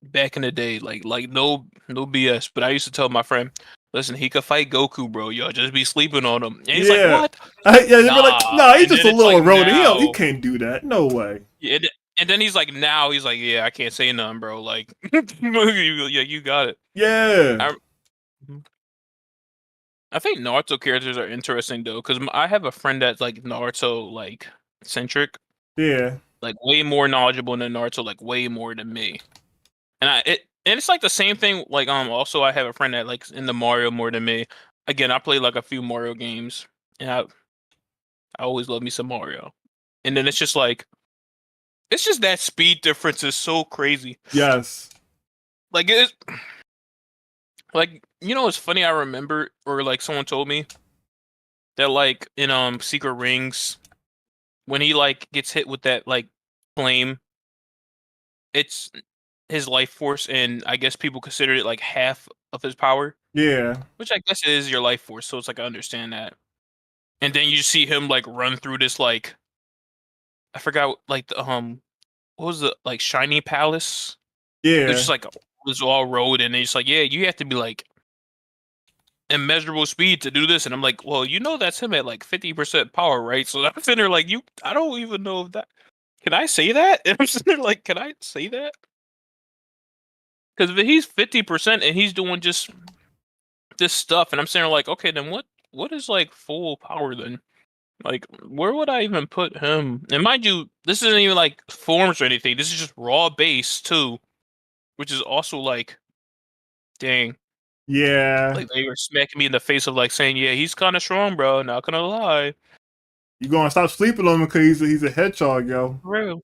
back in the day, like no BS, but I used to tell my friend, listen, he could fight Goku, bro. Y'all just be sleeping on him. And he's like, what? They'd be like, nah, he's just a little rodent. He can't do that. No way. Yeah, and then he's like, yeah, I can't say nothing, bro. Like, you got it. Yeah. I think Naruto characters are interesting though, because I have a friend that's like Naruto like centric. Yeah. Like way more knowledgeable than Naruto, like way more than me. And it's like the same thing. Like also I have a friend that likes into Mario more than me. Again, I play like a few Mario games, and I always love me some Mario. And then it's just that speed difference is so crazy. Yes. Like it's like it's funny. I remember, or like someone told me that like in Secret Rings, when he like gets hit with that like flame, it's his life force, and I guess people consider it like half of his power. Yeah. Which I guess is your life force, so it's like I understand that. And then you see him like run through this like I forgot like the what was the like shiny palace? Yeah. It's just like this all road, and it's like, yeah, you have to be like immeasurable speed to do this. And I'm like, well, that's him at like 50% power, right? So I'm sitting there like, I don't even know if that can I say that? And I'm sitting there like, can I say that? Because if he's 50% and he's doing just this stuff, and I'm saying like, okay, then what is like full power then? Like, where would I even put him? And mind you, this isn't even like forms or anything. This is just raw base too, which is also like, dang. Yeah. Like they were smacking me in the face of like saying, yeah, he's kind of strong, bro. Not gonna lie. You gonna stop sleeping on him because he's a hedgehog, yo. Real.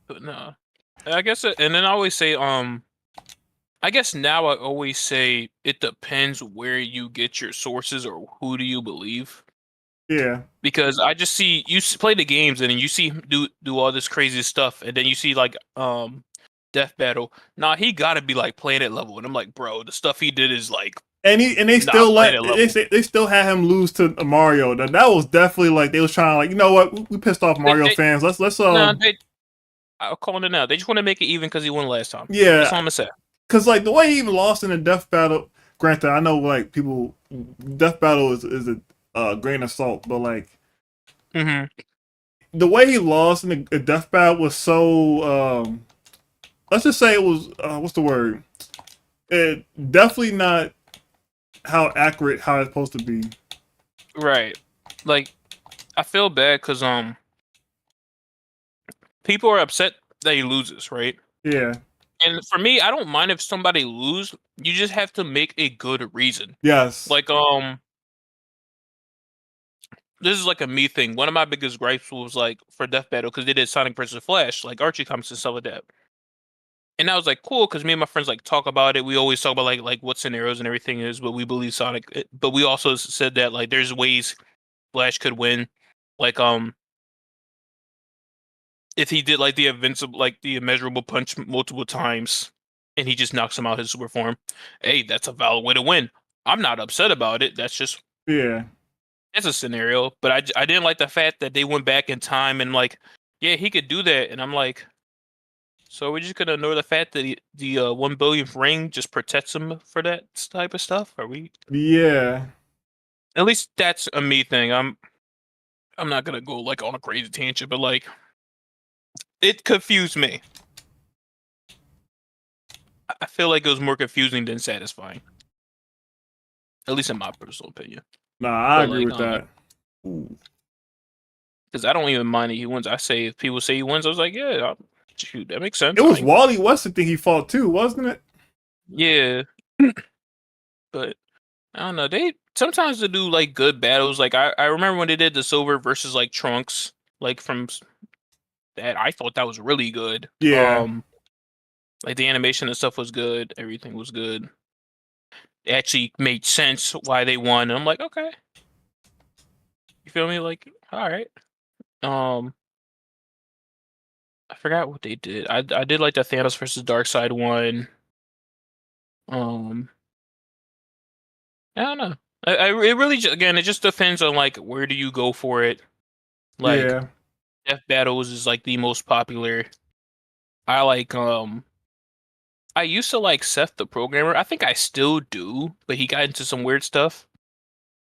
But no, I guess, and then I always say, I guess now I always say it depends where you get your sources or who do you believe. Yeah. Because I just see you play the games and then you see him do all this crazy stuff, and then you see like Death Battle. Nah, he gotta be like planet level, and I'm like, bro, the stuff he did is like. And they still they still had him lose to Mario. That was definitely like they was trying to like, you know what, we pissed off Mario fans. Let's I'll call it now. They just want to make it even because he won last time. Yeah, that's all I'm gonna say. Because like the way he even lost in the Death Battle. Granted, I know like people, Death Battle is a grain of salt, but like, the way he lost in the Death Battle was so. Let's just say it was what's the word? It definitely not how accurate how it's supposed to be. Right. Like, I feel bad because people are upset that he loses, right? Yeah. And for me, I don't mind if somebody lose. You just have to make a good reason. Yes. Like this is like a me thing. One of my biggest gripes was like for Death Battle because they did Sonic versus Flash, like Archie comics and stuff like that. And I was like, cool, because me and my friends like talk about it. We always talk about like what scenarios and everything is, but we believe Sonic. But we also said that like there's ways Flash could win, like if he did like the invincible, like the immeasurable punch multiple times, and he just knocks him out his super form. Hey, that's a valid way to win. I'm not upset about it. That's just Yeah. it's a scenario, but I didn't like the fact that they went back in time and like, yeah, he could do that, and I'm like, so we're just gonna ignore the fact that the 1 billionth ring just protects him for that type of stuff? Are we? Yeah. At least that's a me thing. I'm not gonna go like on a crazy tangent, but like, it confused me. I feel like it was more confusing than satisfying. At least in my personal opinion. Nah, I But, agree like, with that. Ooh. Because I don't even mind if he wins. I say if people say he wins, I was like, yeah, shoot, that makes sense. It was Wally West the thing he fought too, wasn't it? Yeah. But I don't know. They sometimes they do like good battles. Like I remember when they did the Silver versus like Trunks, like from that. I thought that was really good. Yeah. Like the animation and stuff was good. Everything was good. It actually made sense why they won. And I'm like, okay. You feel me? Like, all right. I forgot what they did. I did like the Thanos versus Darkseid one. I don't know. It really again it just depends on like where do you go for it. Like Yeah. Death Battles is like the most popular. I like I used to like Seth the Programmer. I think I still do, but he got into some weird stuff.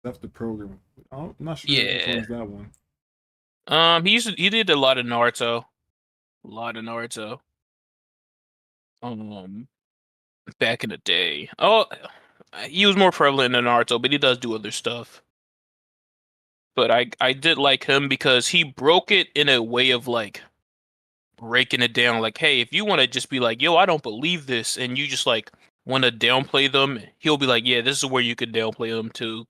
That's the program. I'm not sure which Yeah. one's that one. He did a lot of Naruto. Back in the day. Oh, he was more prevalent in Naruto, but he does do other stuff. But I did like him because he broke it in a way of like breaking it down. Like, hey, if you want to just be like, yo, I don't believe this, and you just like want to downplay them, he'll be like, yeah, this is where you could downplay them too.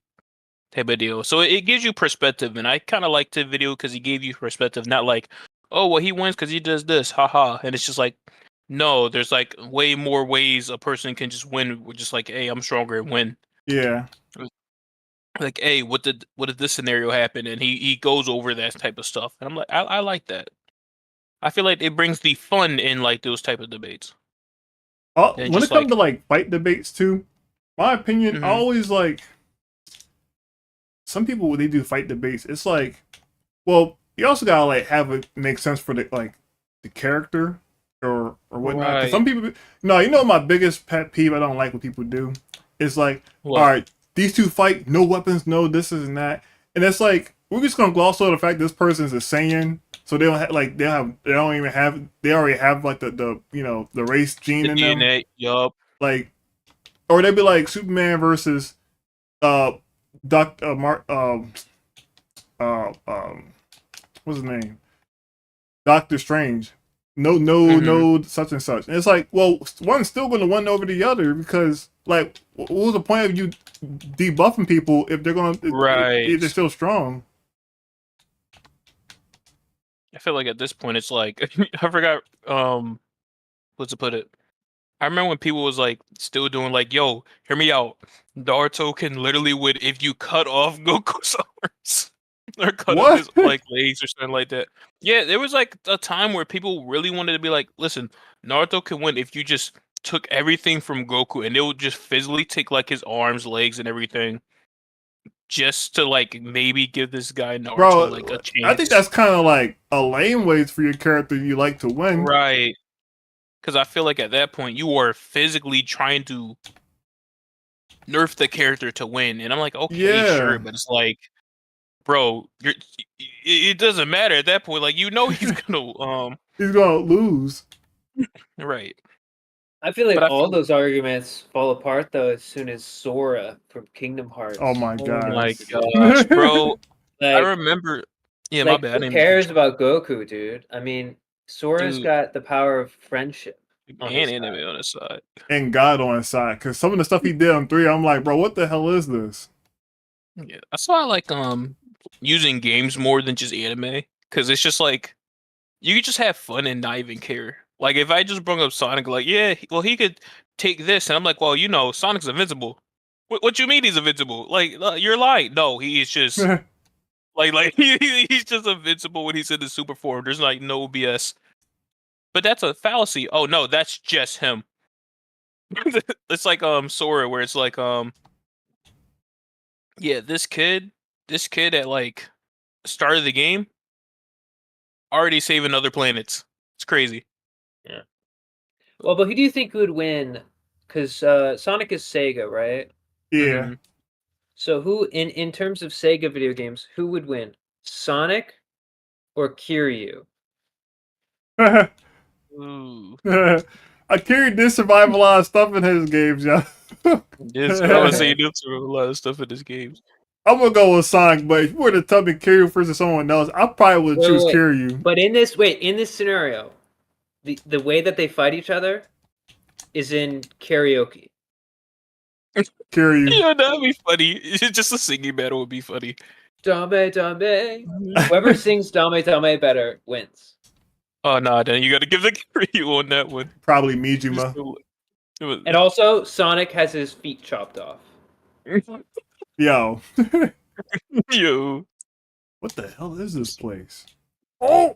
Type of deal. So it gives you perspective, and I kind of liked the video because he gave you perspective, not like, oh, well, he wins because he does this, haha. And it's just like, no, there's like way more ways a person can just win. We're just like, hey, I'm stronger and win. Yeah. Like, hey, what did this scenario happen? And he goes over that type of stuff, and I'm like, I like that. I feel like it brings the fun in like those type of debates. And When it just comes like, to like fight debates too, my opinion, I Mhm. always like some people when they do fight debates, it's like, well, you also gotta like have it make sense for the character or whatnot. 'Cause Right. some people, no, you know my biggest pet peeve I don't like what people do is like, What? all right, these two fight, no weapons, no this is and that, and it's like we're just gonna gloss over the fact this person's a Saiyan, so they don't have like they don't even have they already have like the you know the race gene The in them, DNA, yup. like, or they'd be like Superman versus uh Doctor Mark what's his name? Doctor Strange. No, such and such. And it's like, well, one's still going to win over the other because, like, what was the point of you debuffing people if they're going to, Right. if they're still strong? I feel like at this point it's like I forgot what's to put it. I remember when people was like still doing like, yo, hear me out. Naruto can literally win if you cut off Goku's arms. Or cut off his What? like legs or something like that. Yeah, there was like a time where people really wanted to be like, listen, Naruto can win if you just took everything from Goku and they would just physically take like his arms, legs, and everything. Just to like maybe give this guy Naruto Bro, like a I think chance. that's kind of like a lame way for your character you like to win. Right. Because I feel like at that point you are physically trying to nerf the character to win, and I'm like, okay, Yeah. sure, but it's like, bro, it doesn't matter at that point. Like, you know, he's gonna He's going to lose. right. I feel like But I all feel- those arguments fall apart though as soon as Sora from Kingdom Hearts. Oh my Oh god. my gosh, bro! I Like, remember. Yeah, my like bad. I who didn't mean to cares cut about Goku, dude? I mean, Sora's Dude. got the power of friendship. On his And anime side. on his side. And God on his side, because some of the stuff he did on 3, I'm like, bro, what the hell is this? Yeah, that's why I like using games more than just anime, because it's just like you could just have fun and not even care. Like if I just bring up Sonic, like yeah, well he could take this, and I'm like, well, Sonic's invincible. What you mean he's invincible? Like you're lying. No, he is just like he's just invincible when he's in the super form. There's like no BS. But that's a fallacy. Oh no, that's just him. It's like Sora, where it's like yeah, this kid at like start of the game already saving other planets. It's crazy. Yeah. Well, but who do you think would win? Because Sonic is Sega, right? Yeah. Mhm. So who, in terms of Sega video games, who would win? Sonic or Kiryu? Ooh. Akira did survive a lot of stuff in his games, yeah. Yes, I would say he does a lot of stuff in his games. I'm gonna go with Sonic, but if you were to tell me Kiryu versus someone else, I probably would choose Wait. Kiryu. But in this scenario, the way that they fight each other is in karaoke. Kiryu. Yeah, that'd be funny. Just a singing battle would be funny. Dame Dame. Whoever sings Dame Dame better wins. Oh no, then you got to give the Kiryu on that one. Probably Mijima. And also, Sonic has his feet chopped off. Yo. Yo. What the hell is this place? Oh!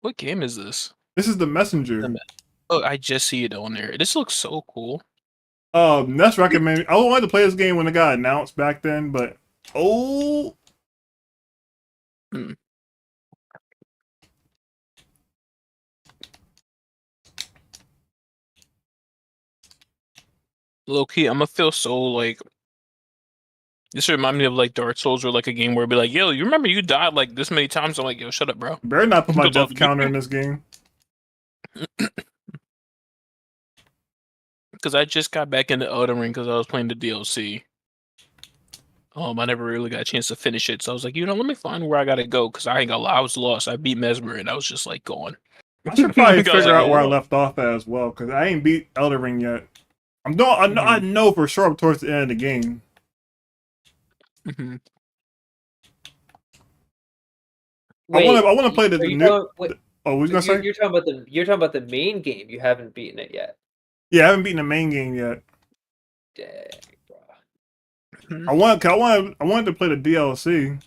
What game is this? This is the Messenger. Oh, I just see it on there. This looks so cool. That's recommended. I wanted to play this game when it got announced back then, but oh. Low key, I'm gonna feel so like. This remind me of like Dark Souls or like a game where it'd be like, yo, you remember you died like this many times? I'm like, yo, shut up, bro. Better not put my Don't talk death to me. counter in this game. Because I just got back into Elden Ring because I was playing the DLC. I never really got a chance to finish it, so I was like, let me find where I gotta go because I ain't gonna lie, I was lost. I beat Mesmer and I was just like going. I should probably I was figure like, out where I oh. left off at as well, because I ain't beat Elden Ring yet. I know for sure I'm towards the end of the game. Mhm. Wait, I want to play the are you new. going- wait, Oh, what was you gonna say? you're talking about the main game. You haven't beaten it yet. Yeah, I haven't beaten the main game yet. Dang, bro. I wanted to play the DLC.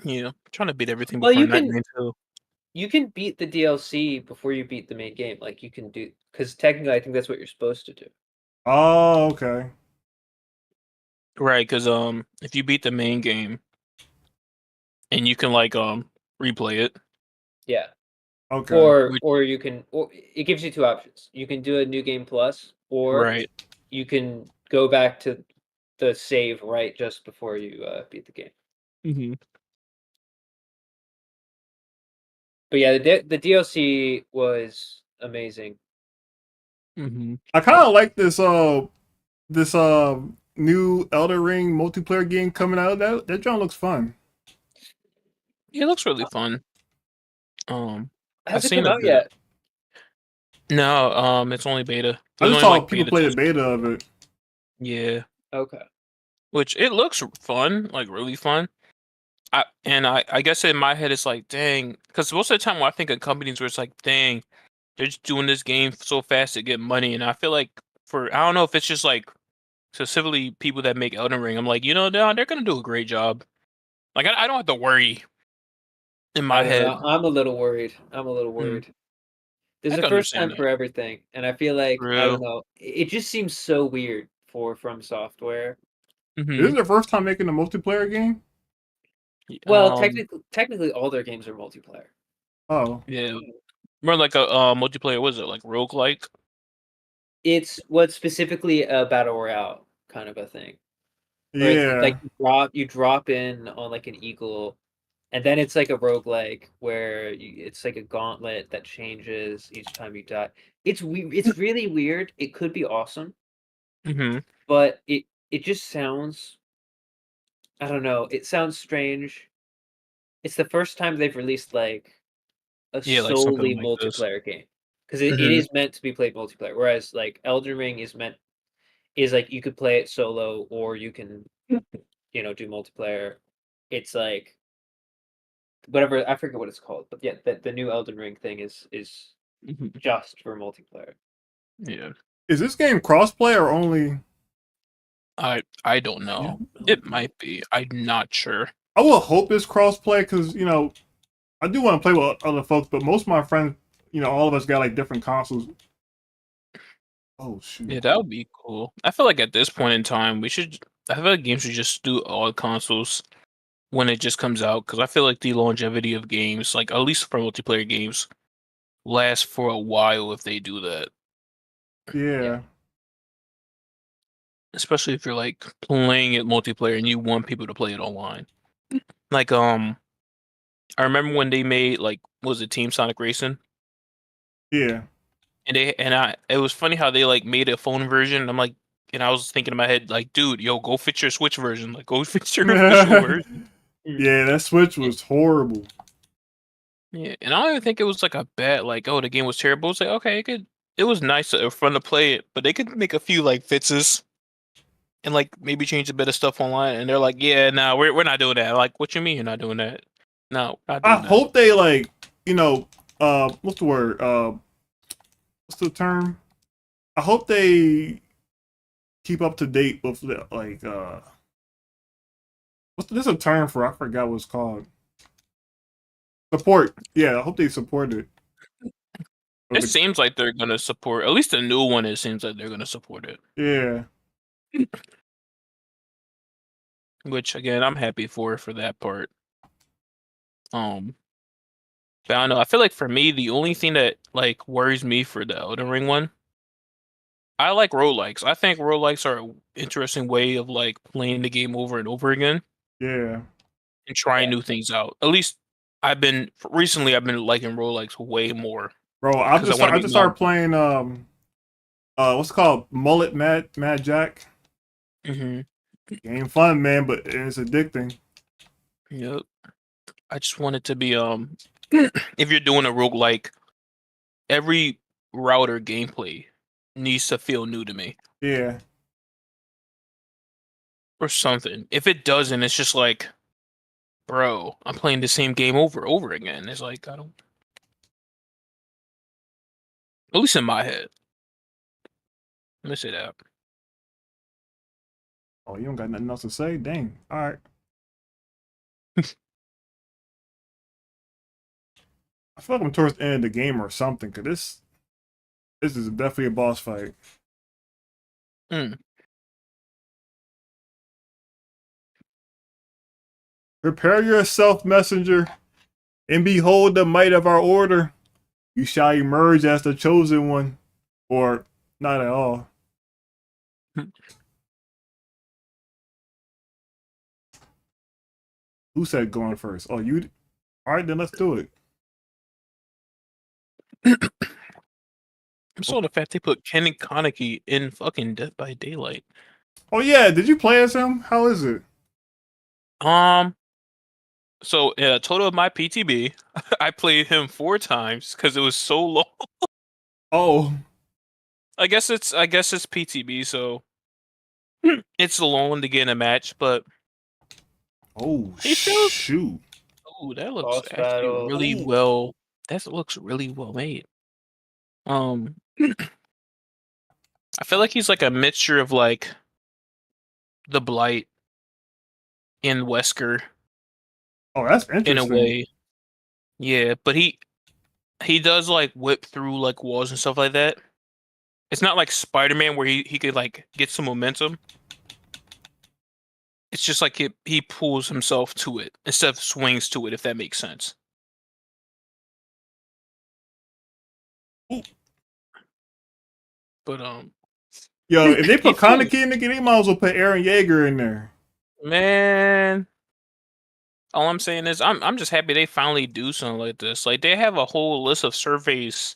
Yeah, I'm trying to beat everything Well, before you Night can- Rain 2. You can beat the DLC before you beat the main game. Like you can do, because technically, I think that's what you're supposed to do. Oh, okay. Right, because if you beat the main game and you can like replay it. Yeah. Okay. Or you can, or it gives you two options. You can do a new game plus, or Right. you can go back to the save right just before you beat the game. Mm-hmm. But yeah, the DLC was amazing. Mm-hmm. I kind of like this new Elden Ring multiplayer game coming out. That John looks fun. It looks really fun. Has it seen come a out bit. yet? No, it's only beta. I There's just only, saw people play the beta of it. Yeah, Okay. which it looks fun, like really fun. I guess in my head it's like, dang, because most of the time when I think of companies where it's like, dang, they're just doing this game so fast to get money, and I feel like I don't know if it's just like specifically people that make Elden Ring. I'm like, they're gonna do a great job. Like I don't have to worry in my I don't head. know. I'm a little worried. There's I a can first time understand for everything, and I feel like I True. don't know. It just seems so weird for From Software. This Mm-hmm. is their first time making a multiplayer game. Well, technically, all their games are multiplayer. Oh, yeah, more like a multiplayer. Was it like roguelike? It's what's specifically a battle royale kind of a thing. Where it's yeah. like you drop in on like an eagle, and then it's like a roguelike where it's like a gauntlet that changes each time you die. It's really weird. It could be awesome, Mm-hmm. but it just sounds. I don't know. It sounds strange. It's the first time they've released like a Yeah, like something solely like this. multiplayer game because it Mhm. is meant to be played multiplayer. Whereas like Elden Ring is like you could play it solo or you can do multiplayer. It's like whatever I forget what it's called, but yeah, the new Elden Ring thing is Mhm. just for multiplayer. Yeah. Is this game crossplay or only? I don't know. It might be. I'm not sure. I will hope it's crossplay because I do want to play with other folks, but most of my friends, all of us got like different consoles. Oh shoot! Yeah, that would be cool. I feel like at this point in time, I feel like games should just do all consoles when it just comes out because I feel like the longevity of games, like at least for multiplayer games, last for a while if they do that. Yeah, Especially if you're like playing it multiplayer and you want people to play it online. Like I remember when they made like was it Team Sonic Racing? yeah. And it was funny how they like made a phone version. I'm like, and I was thinking in my head like, dude, yo, go fix your Switch version. Like, go fix your official version. Yeah, that Switch was horrible. Yeah, and I don't even think it was like a bad like, oh, the game was terrible. It's like, okay, it was nice or fun to play it, but they could make a few like fixes and like maybe change a bit of stuff online. And they're like, yeah, no, we're not doing that. Like, what you mean you're not doing that? No, not I doing that. hope they like, what's the word? What's the term? I hope they keep up to date with like there's a term for I forgot what it's called. Support. Yeah, I hope they support it. It seems like they're gonna support at least the new one. It seems like they're gonna support it, Yeah. which again, I'm happy for that part. But I don't know. I feel like for me, the only thing that like worries me for the Elden Ring one, I like roguelikes. I think roguelikes are an interesting way of like playing the game over and over again Yeah. and trying Yeah. new things out. At least I've been liking roguelikes way more Bro, I because I just want to I be just more. started playing what's it called Mullet Mad Jack. Mm-hmm. Game fun, man, but it's addicting. Yep. I just want it to be if you're doing a roguelike, every route or gameplay needs to feel new to me Yeah. or something. If it doesn't, it's just like, bro, I'm playing the same game over again. It's like I don't, at least in my head. Let me say that. Oh, you don't got nothing else to say? Dang. All right. I feel like I'm towards the end of the game or something, cause this is definitely a boss fight. Mm. Prepare yourself, messenger, and behold the might of our order. You shall emerge as the chosen one, or not at all. Who said going first? Oh, you. All right, then let's do it. I'm so the fact they put Kenny Koniki in fucking Dead by Daylight. Oh yeah, did you play as him? How is it? So yeah, total of my PTB, I played him 4 times because it was so long. Oh, I guess it's PTB, so it's long to get in a match, but oh he feels. shoot. Oh, that looks Boss actually battle. really Ooh. well. That looks really well made. I feel like he's like a mixture of like the Blight and Wesker Oh, that's in a interesting. way. Yeah, but he does like whip through like walls and stuff like that. It's not like Spider-Man where he could like get some momentum. It's just like he pulls himself to it instead of swings to it, if that makes sense. Ooh. But Yo, if they he put feels, Kaneki in the game, they might as well put Aaron Yeager in there. man. All I'm saying is I'm just happy they finally do something like this. Like they have a whole list of surveys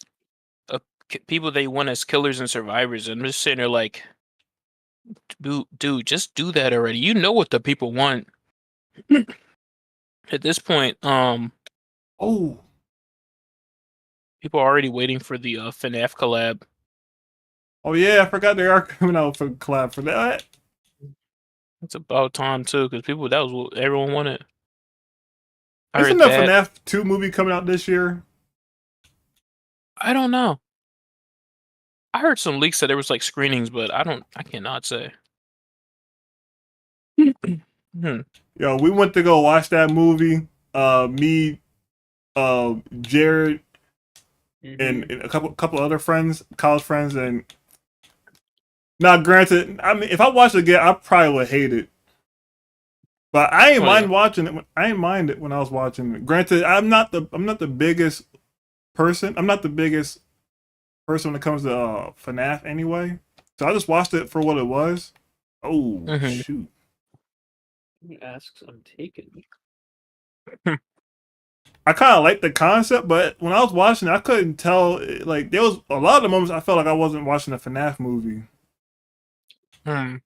of people they want as killers and survivors, and I'm just sitting there like, dude, just do that already. You know what the people want. At this point, Oh, people are already waiting for the FNAF collab. oh yeah, I forgot they are coming out for collab for that. It's about time too, because that was what everyone wanted. I Isn't heard the that. FNAF 2 movie coming out this year? I don't know. I heard some leaks that there was like screenings, but I cannot say. Hmm. Yo, we went to go watch that movie. Me, Jared, and a couple other friends, college friends, and now granted, I mean, if I watched it again, I probably would hate it. But I ain't Oh, mind yeah. watching it. I ain't mind it when I was watching it. Granted, I'm not the biggest person. I'm not the biggest person when it comes to FNAF anyway. So I just watched it for what it was. Oh Mhm. shoot! Asks, I'm taken. I kind of like the concept, but when I was watching it, I couldn't tell. Like there was a lot of the moments I felt like I wasn't watching a FNAF movie. Hmm.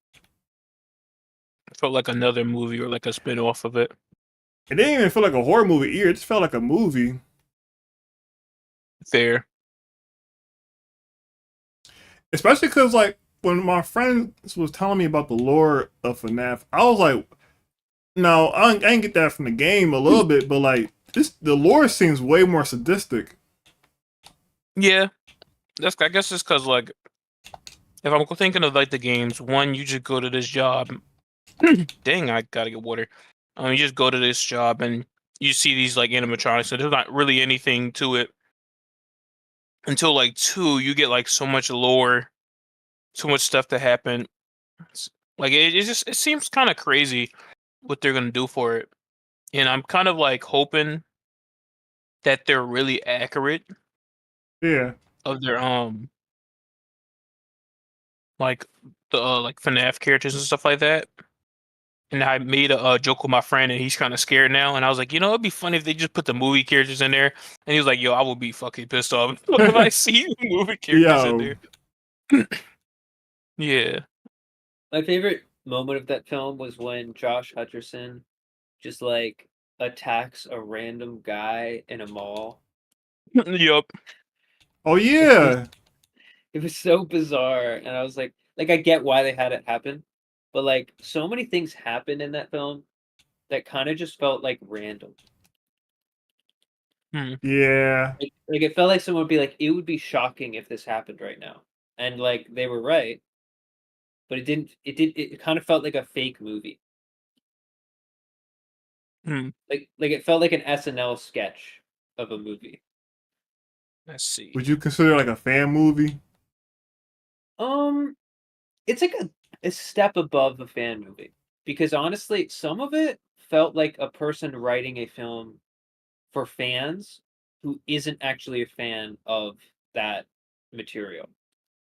Felt like another movie or like a spin off of it. It didn't even feel like a horror movie either. It just felt like a movie. Fair. Especially because like when my friends was telling me about the lore of FNAF, I was like, no, I didn't get that from the game a little bit, but like the lore seems way more sadistic. Yeah. I guess it's because like if I'm thinking of like the games, one, you just go to this job. Dang, I gotta get water. You just go to this job and you see these like animatronics, and there's not really anything to it. Until like 2, you get like so much lore, so much stuff to happen. Like it seems kind of crazy what they're gonna do for it, and I'm kind of like hoping that they're really accurate Yeah, of their like the like FNAF characters and stuff like that. And I made a joke with my friend, and he's kind of scared now. And I was like, it'd be funny if they just put the movie characters in there. And he was like, "Yo, I will be fucking pissed off if I see movie characters in yo, there." Yeah. My favorite moment of that film was when Josh Hutcherson just like attacks a random guy in a mall. Yup. oh It was, yeah, it was so bizarre, and I was like I get why they had it happen, but like so many things happened in that film that kind of just felt like random. Hmm. yeah, Like it felt like someone would be like, it would be shocking if this happened right now, and like they were right, but it didn't. It kind of felt like a fake movie. Hmm. Like it felt like an SNL sketch of a movie. Let's see. Would you consider it like a fan movie? Um, it's like a step above a fan movie because honestly, some of it felt like a person writing a film for fans who isn't actually a fan of that material.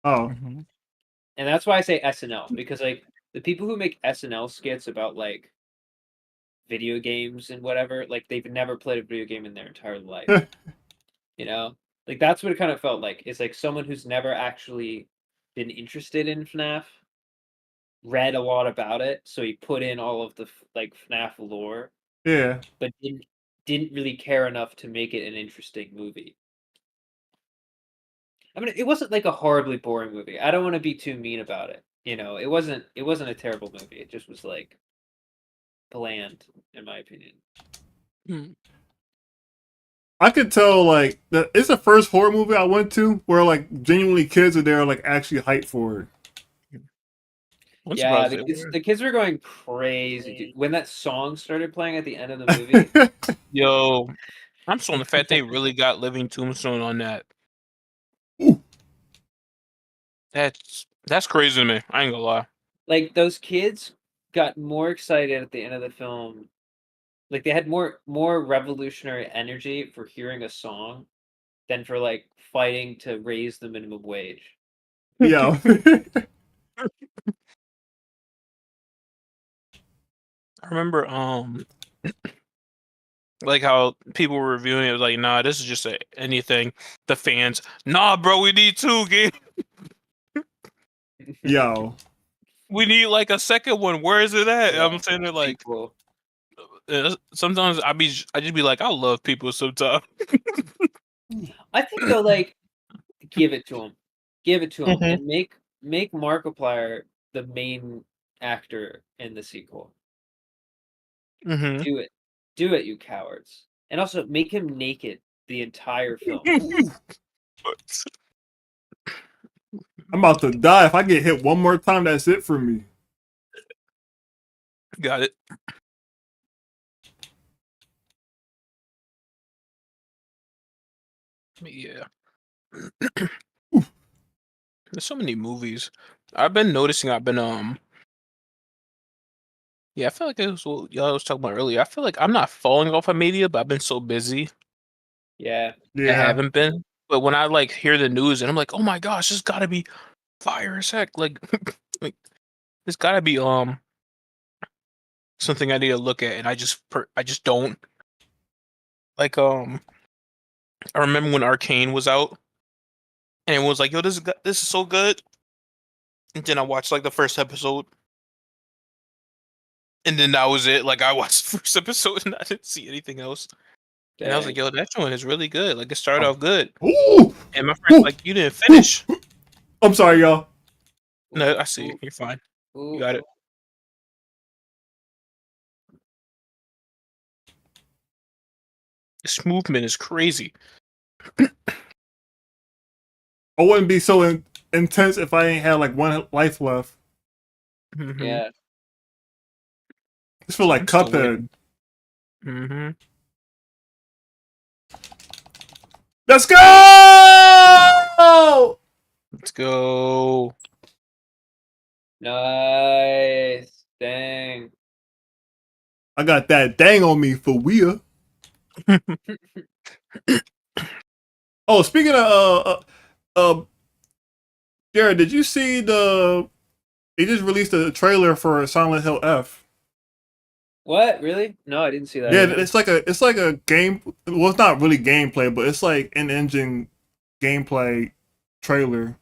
Oh, Mhm. And that's why I say SNL because like the people who make SNL skits about like video games and whatever, like they've never played a video game in their entire life. You know? Like that's what it kind of felt like. It's like someone who's never actually been interested in FNAF read a lot about it, so he put in all of the like FNAF lore, yeah. but didn't really care enough to make it an interesting movie. I mean, it wasn't like a horribly boring movie. I don't want to be too mean about it. It wasn't a terrible movie. It just was like bland, in my opinion. Hmm. I could tell like that it's the first horror movie I went to where like genuinely kids are there like actually hyped for it. I'm Yeah, surprised they were. the kids were going crazy, dude. When that song started playing at the end of the movie, Yo, I'm so on the fact they really got Living Tombstone on that. Ooh. That's crazy to me. I ain't gonna lie. like those kids got more excited at the end of the film. Like they had more revolutionary energy for hearing a song than for like fighting to raise the minimum wage. Yo. I remember like how people were reviewing it, was like, nah, this is just anything. The fans, nah, bro, we need 2 game. Yo. We need like a second one. Where is it at? Yeah, I'm saying it like sequel. sometimes I just be like, I love people sometimes. I think though, like, give it to him, Mhm. and make Markiplier the main actor in the sequel. Mm-hmm. Do it, you cowards, and also make him naked the entire film. I'm about to die. If I get hit one more time, that's it for me. Got it. Yeah. There's so many movies. I've been noticing. Yeah, I feel like it was what y'all was talking about earlier. I feel like I'm not falling off of media, but I've been so busy. Yeah, I Yeah. haven't been. But when I like hear the news and I'm like, oh my gosh, this gotta be fire as heck. Like, like this gotta be something I need to look at, and I just don't. Like I remember when Arcane was out, and it was like, yo, this is so good. And then I watched like the first episode, and then that was it. Like I watched the first episode, and I didn't see anything else. And I was like, dang. yo, that one is really good. Like it started off good. Ooh, And my friend's like, you didn't finish. I'm sorry, y'all. No, I see. Ooh, You're fine. ooh, You got it. This movement is crazy. I wouldn't be so intense if I ain't had like one life left. Mm-hmm. Yeah, This feel like I'm still Cuphead. Mm-hmm. Let's go! Let's go. nice. Dang. I got that dang on me for Wea. Oh, speaking of Jared, did you see they just released a trailer for Silent Hill F? What? Really? No, I didn't see that. Yeah, it's like a game. Well, it's not really gameplay, but it's like an engine gameplay trailer.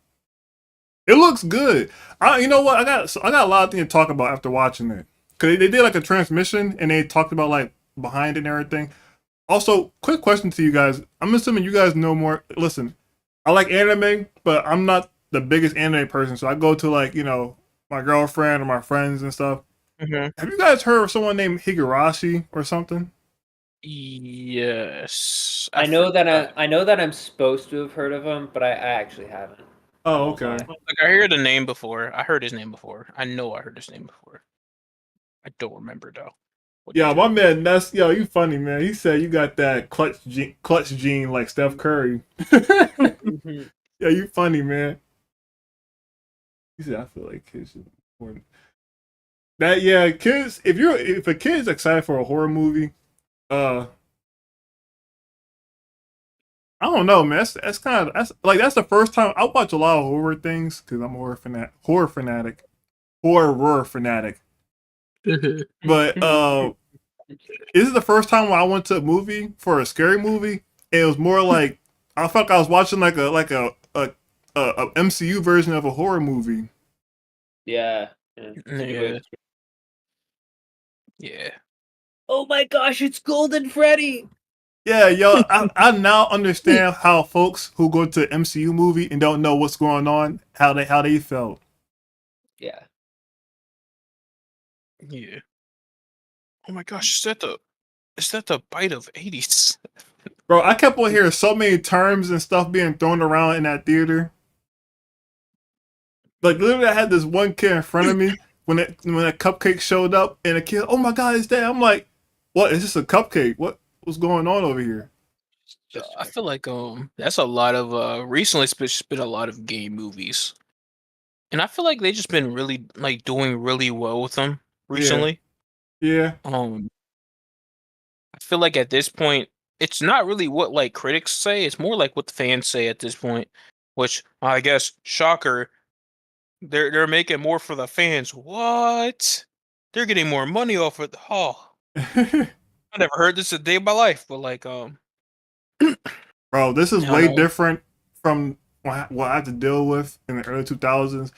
It looks good. You know what? I got a lot of things to talk about after watching it, because they did like a transmission and they talked about like behind it and everything. Also, quick question to you guys. I'm assuming you guys know more. Listen, I like anime, but I'm not the biggest anime person. So I go to like my girlfriend or my friends and stuff. Mm-hmm. Have you guys heard of someone named Higurashi or something? Yes. I know that forgot. I know that I'm supposed to have heard of him, but I actually haven't. Oh, okay. Like I heard the name before. I heard his name before. I know I heard his name before. I don't remember though. What Yeah, did my you- man, you funny, man. He said you got that clutch gene like Steph Curry. Mhm. Yeah, you funny, man. He said I feel like kids should be important. That yeah, kids. If a kid's excited for a horror movie, I don't know, man. That's kind of that's the first time I watch a lot of horror things because I'm a horror fanatic. Horror fanatic. But this is the first time when I went to a movie for a scary movie. And it was more like I felt like I was watching like a MCU version of a horror movie. Yeah. Yeah. That's a good way Yeah. to- Yeah. Oh my gosh, it's Golden Freddy. Yeah, yo, I now understand how folks who go to MCU movie and don't know what's going on, how they felt. Yeah. Yeah. Oh my gosh, is that the bite of 80s? Bro, I kept on hearing so many terms and stuff being thrown around in that theater. Like literally, I had this one kid in front of me when that cupcake showed up, and the kid, oh my god, it's that. I'm like, what? Is this a cupcake? What's going on over here? Just I feel like that's a lot of recently it's been a lot of game movies. And I feel like they just been really like doing really well with them recently. Yeah, I feel like at this point it's not really what like critics say, it's more like what the fans say at this point, which I guess shocker, they're making more for the fans. What? They're getting more money off of oh, I never heard this a day of my life, but like bro, this is I way don't know. different from what I had to deal with in the early 2000s.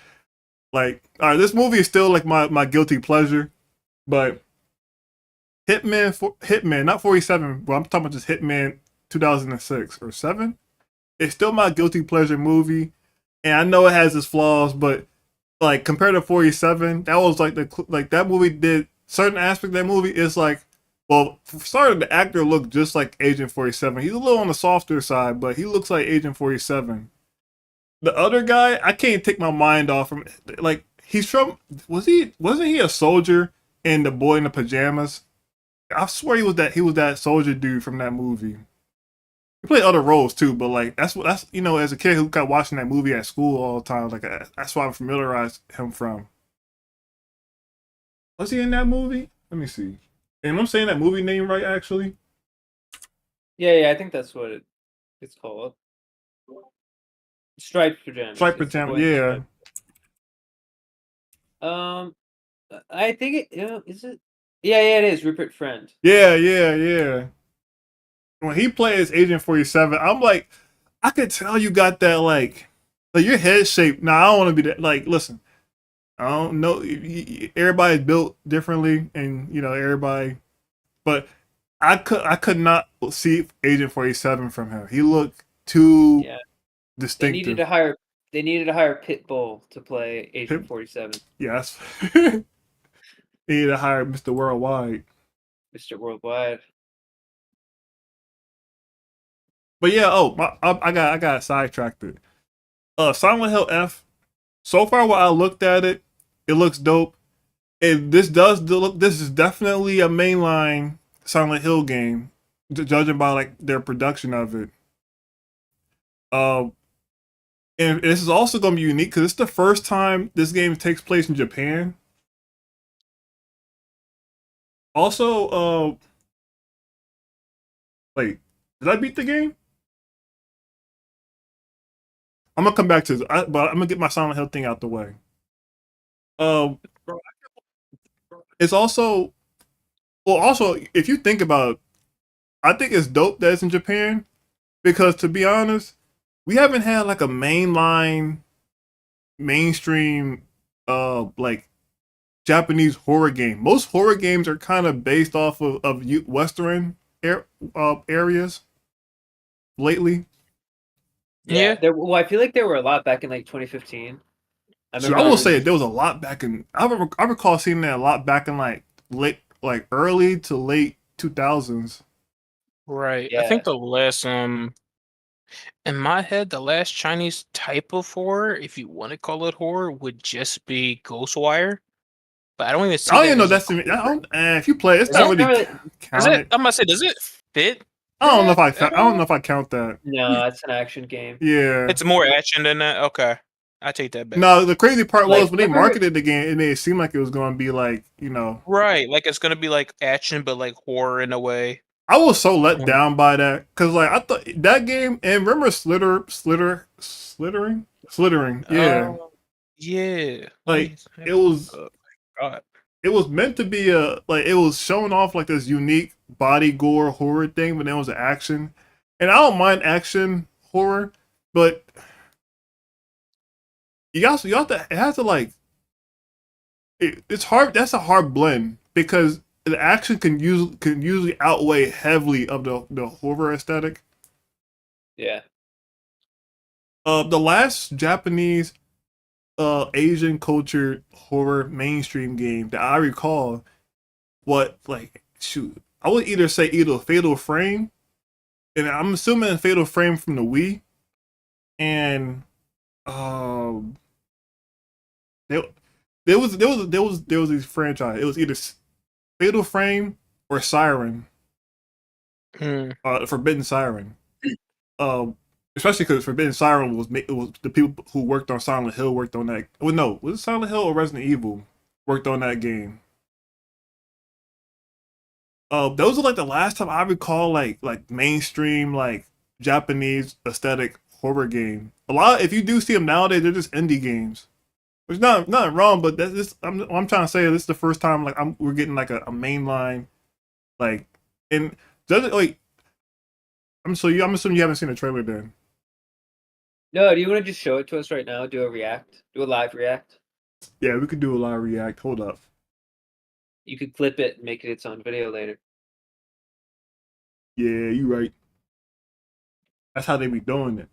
Like, all right, this movie is still like my guilty pleasure, but Hitman, not 47, but I'm talking about just Hitman 2006 or 7. It's still my guilty pleasure movie, and I know it has its flaws, but like compared to 47, that was like that movie did certain aspect of that movie is like, well, for starting, the actor looked just like Agent 47. He's a little on the softer side, but he looks like Agent 47. The other guy, I can't take my mind off him. Like he's from, wasn't he a soldier in The Boy in the Pajamas? I swear he was that soldier dude from that movie. He played other roles too, but like that's as a kid who got watching that movie at school all the time, like that's why I'm familiarized him from. Was he in that movie? Let me see. And I'm saying that movie name right, actually. Yeah, I think that's what it's called. Striped pajamas. Striped It's the pajamas, boy in the yeah. striped- I think is it? Yeah, it is Rupert Friend. Yeah. When he plays Agent 47, I'm like, I could tell you got that like your head shape. Now I don't want to be that. Like, listen, I don't know. Everybody's built differently, and everybody. But I could not see Agent 47 from him. He looked too distinctive. They needed to hire Pitbull to play Agent 47. Yes. They needed to hire Mr. Worldwide. Mr. Worldwide. But yeah, I got sidetracked. Silent Hill F. So far, while I looked at it, it looks dope. And this is definitely a mainline Silent Hill game, judging by like their production of it. And this is also going to be unique because it's the first time this game takes place in Japan. Also, wait, did I beat the game? I'm gonna come back to this, but I'm gonna get my Silent Hill thing out the way. It's also, if you think about it, I think it's dope that it's in Japan because, to be honest, we haven't had like a mainstream, like Japanese horror game. Most horror games are kind of based off of Western areas lately. Yeah. Well, I feel like there were a lot back in like 2015. So I will say there was a lot back in. I recall seeing that a lot back in like early to late 2000s. Right. I think the last in my head, the last Chinese type of horror, if you want to call it horror, would just be Ghostwire. But I don't even see. I don't even know that's. If you play, it's not really counted. I'm gonna say, does it fit? I don't know if I count that. No, it's an action game. Yeah, it's more action than that. Okay, I take that back. No, the crazy part was when they marketed the game, it made it seem like it was going to be like right, like it's going to be like action, but like horror in a way. I was so let down by that because like I thought that game, and remember Slithering, yeah, yeah, like it was. God. It was meant to be it was showing off like this unique body gore horror thing, but then it was an action, and I don't mind action horror, but you have to it has to like it's hard. That's a hard blend because the action can usually outweigh heavily of the horror aesthetic. Yeah. The last Japanese Asian culture horror mainstream game that I recall, I would either say Fatal Frame, and I'm assuming Fatal Frame from the Wii, and there was these franchise. It was either Fatal Frame or Siren, Forbidden Siren. Especially because Forbidden Siren was the people who worked on Silent Hill worked on that. Well, no, was it Silent Hill or Resident Evil worked on that game? Those are like the last time I recall like mainstream like Japanese aesthetic horror game. A lot, if you do see them nowadays, they're just indie games. Which nothing wrong, but that's just I'm trying to say this is the first time like we're getting like a mainline like, and does it like I'm assuming you haven't seen the trailer then. No, do you want to just show it to us right now? Do a live react? Yeah, we could do a live react. Hold up. You could clip it and make it its own video later. Yeah, you right. That's how they be doing it.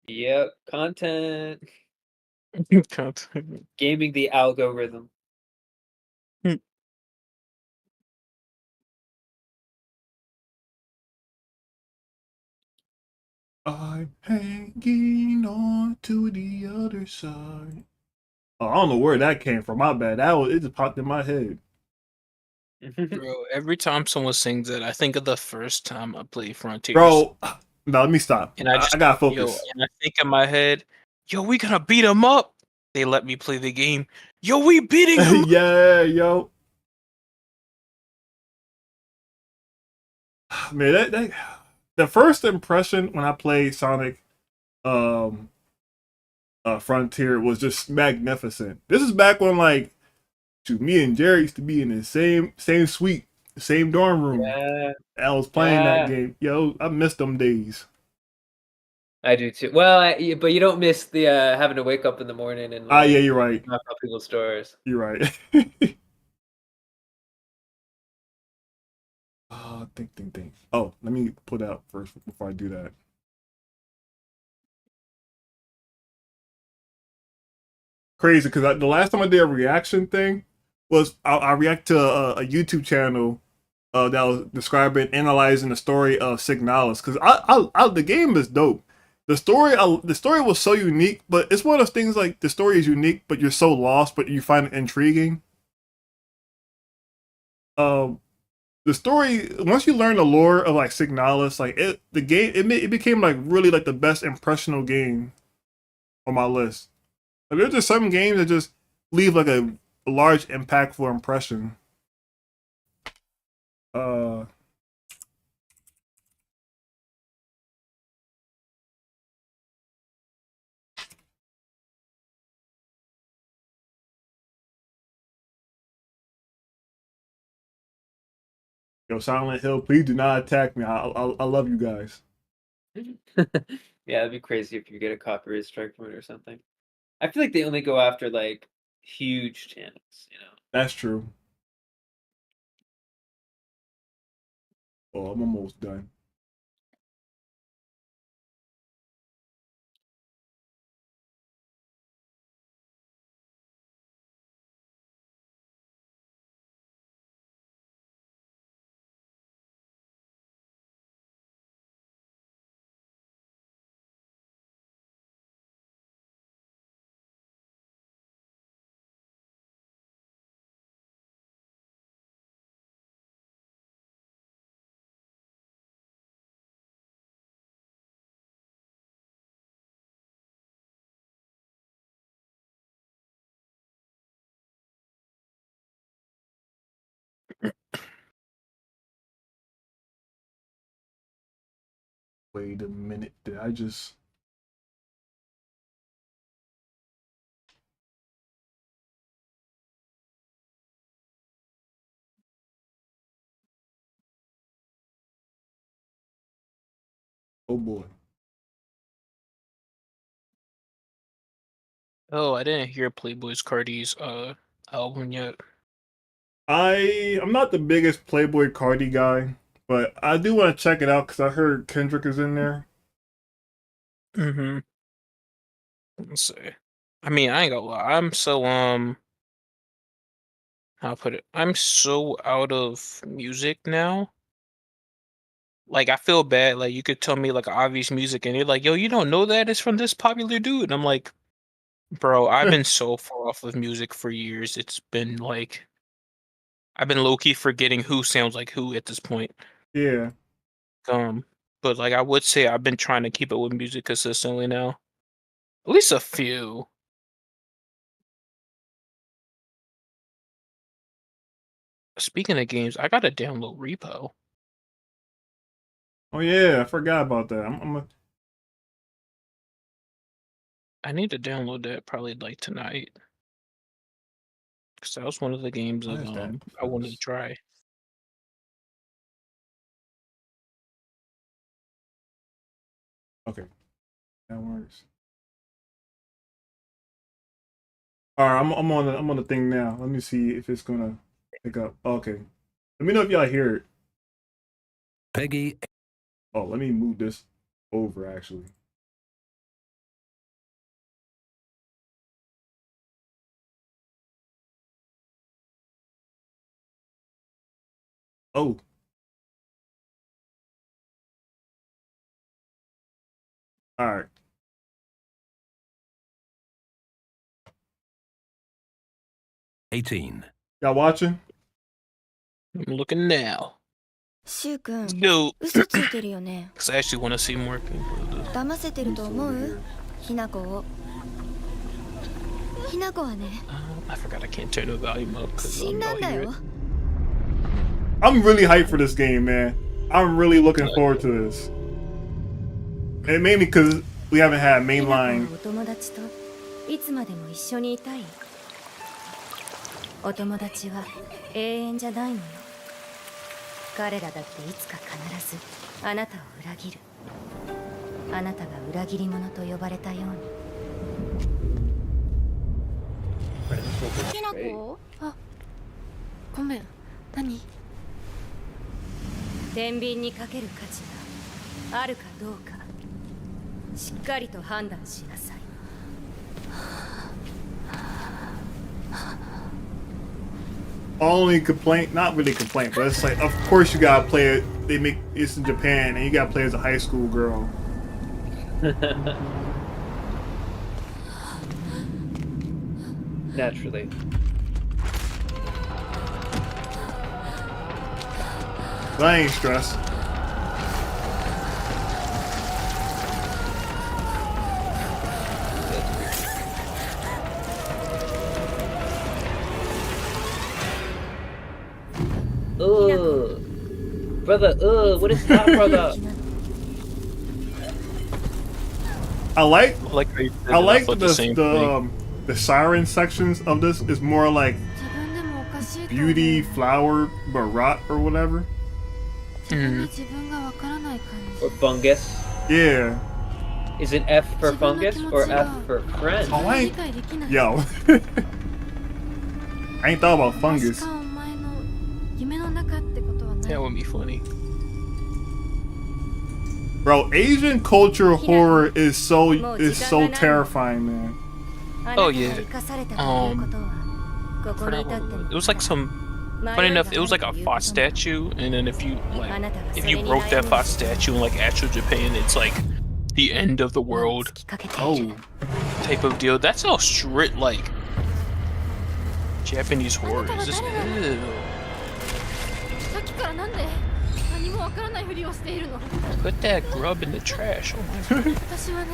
Yep, content. Content. Gaming the algorithm. I'm hanging on to the other side. Oh, I don't know where that came from. My bad. It just popped in my head. Bro, every time someone sings it, I think of the first time I played Frontiers. Bro, no, let me stop. And I gotta focus. and I think in my head, yo, we gonna beat him up. They let me play the game. Yo, we beating him up. Yeah, yo. Man, that the first impression when I played Sonic Frontier was just magnificent. This is back when like me and Jerry used to be in the same suite, the same dorm room. Yeah, I was playing that yeah. game. Yo, I missed them days. I do too. Well, but you don't miss the having to wake up in the morning and Ah, yeah, like you're right. knock on people's doors. You're right. Think. Oh, let me put out first before I do that. Crazy, because the last time I did a reaction thing was I react to a YouTube channel that was describing, analyzing the story of Signalis. Because the game is dope. The story was so unique, but it's one of those things like the story is unique, but you're so lost, but you find it intriguing. Um, the story once you learn the lore of like Signalis, like it became like really like the best impressional game on my list. Like, there's just some games that just leave like a large impactful impression. Uh, yo, Silent Hill, please do not attack me. I love you guys. Yeah, it'd be crazy if you get a copyright strike from it or something. I feel like they only go after like huge channels, you know. That's true. Oh, I'm almost done. Wait a minute. Did I just? Oh boy. Oh, I didn't hear Playboy's Cardi's album yet. I'm not the biggest Playboy Cardi guy, but I do want to check it out because I heard Kendrick is in there. Mm-hmm. Let's see. I mean, I ain't gonna lie. I'm so how put it? I'm so out of music now. Like I feel bad. Like you could tell me like obvious music, and you're like, "Yo, you don't know that it's from this popular dude." And I'm like, "Bro, I've been so far off of music for years. It's been like I've been low key forgetting who sounds like who at this point." Yeah. Um, but like I would say I've been trying to keep up with music consistently now. At least a few. Speaking of games, I gotta download Repo. Oh yeah, I forgot about that. I need to download that probably like tonight. Because that was one of the games Why of is that I wanted to first? try. Okay, that works. All right, I'm on the thing now. Let me see if it's gonna Pick up. Okay. Let me know if y'all hear it. Peggy. Oh, let me move this over actually. Oh. All right. $18. Y'all watching? I'm looking now. シュウ君 No, 嘘ついてるよね because I actually want to see more gameplay of this. 騙せてると思 Over う here. ひなこをひなこはね I forgot I can't turn the volume up because 死んだ I'll んだ hear よ it. I'm really hyped for this game, man. I'm really looking forward to this. And mainly because we haven't had ひなこ mainline. はお友達といつまでも一緒にいたいお友達は永遠じゃないのよ彼らだっていつか必ずあなたを裏切るあなたが裏切り者と呼ばれたようにひなこあごめん何天秤にかける価値があるかどうかしっかりと判断しなさい Only complaint, not really complaint, but it's like, of course you gotta play it. They make it's in Japan, and you gotta play as a high school girl. Naturally. But I ain't stressed. Ugh. Brother, what is that, brother? I like I like how you said I it, like thought the same thing. the siren sections of this is more like 自分でもおかしいと思う beauty flower barot or whatever. 自分が自分がわからない感 Or じ fungus? Yeah. Is it F for fungus or F for friend? Oh, I 理 ain't 解できない yo. I ain't thought about もし fungus. かお前の夢の中ってことはない That would be funny. Bro, Asian culture horror is so terrifying, man. あなたが yeah. 生かされたということはここ I に forgot 至って what it was. も It was like some. Funny enough, it was like a fox statue, and then if you broke that fox statue in like actual Japan, it's like the end of the world 突きかけている Oh. type of deal. That's how strict like Japanese horror is. Just, ew. さっきからなんで何もわからないふりをしているの Put that grub in the trash. Oh my god. 私はね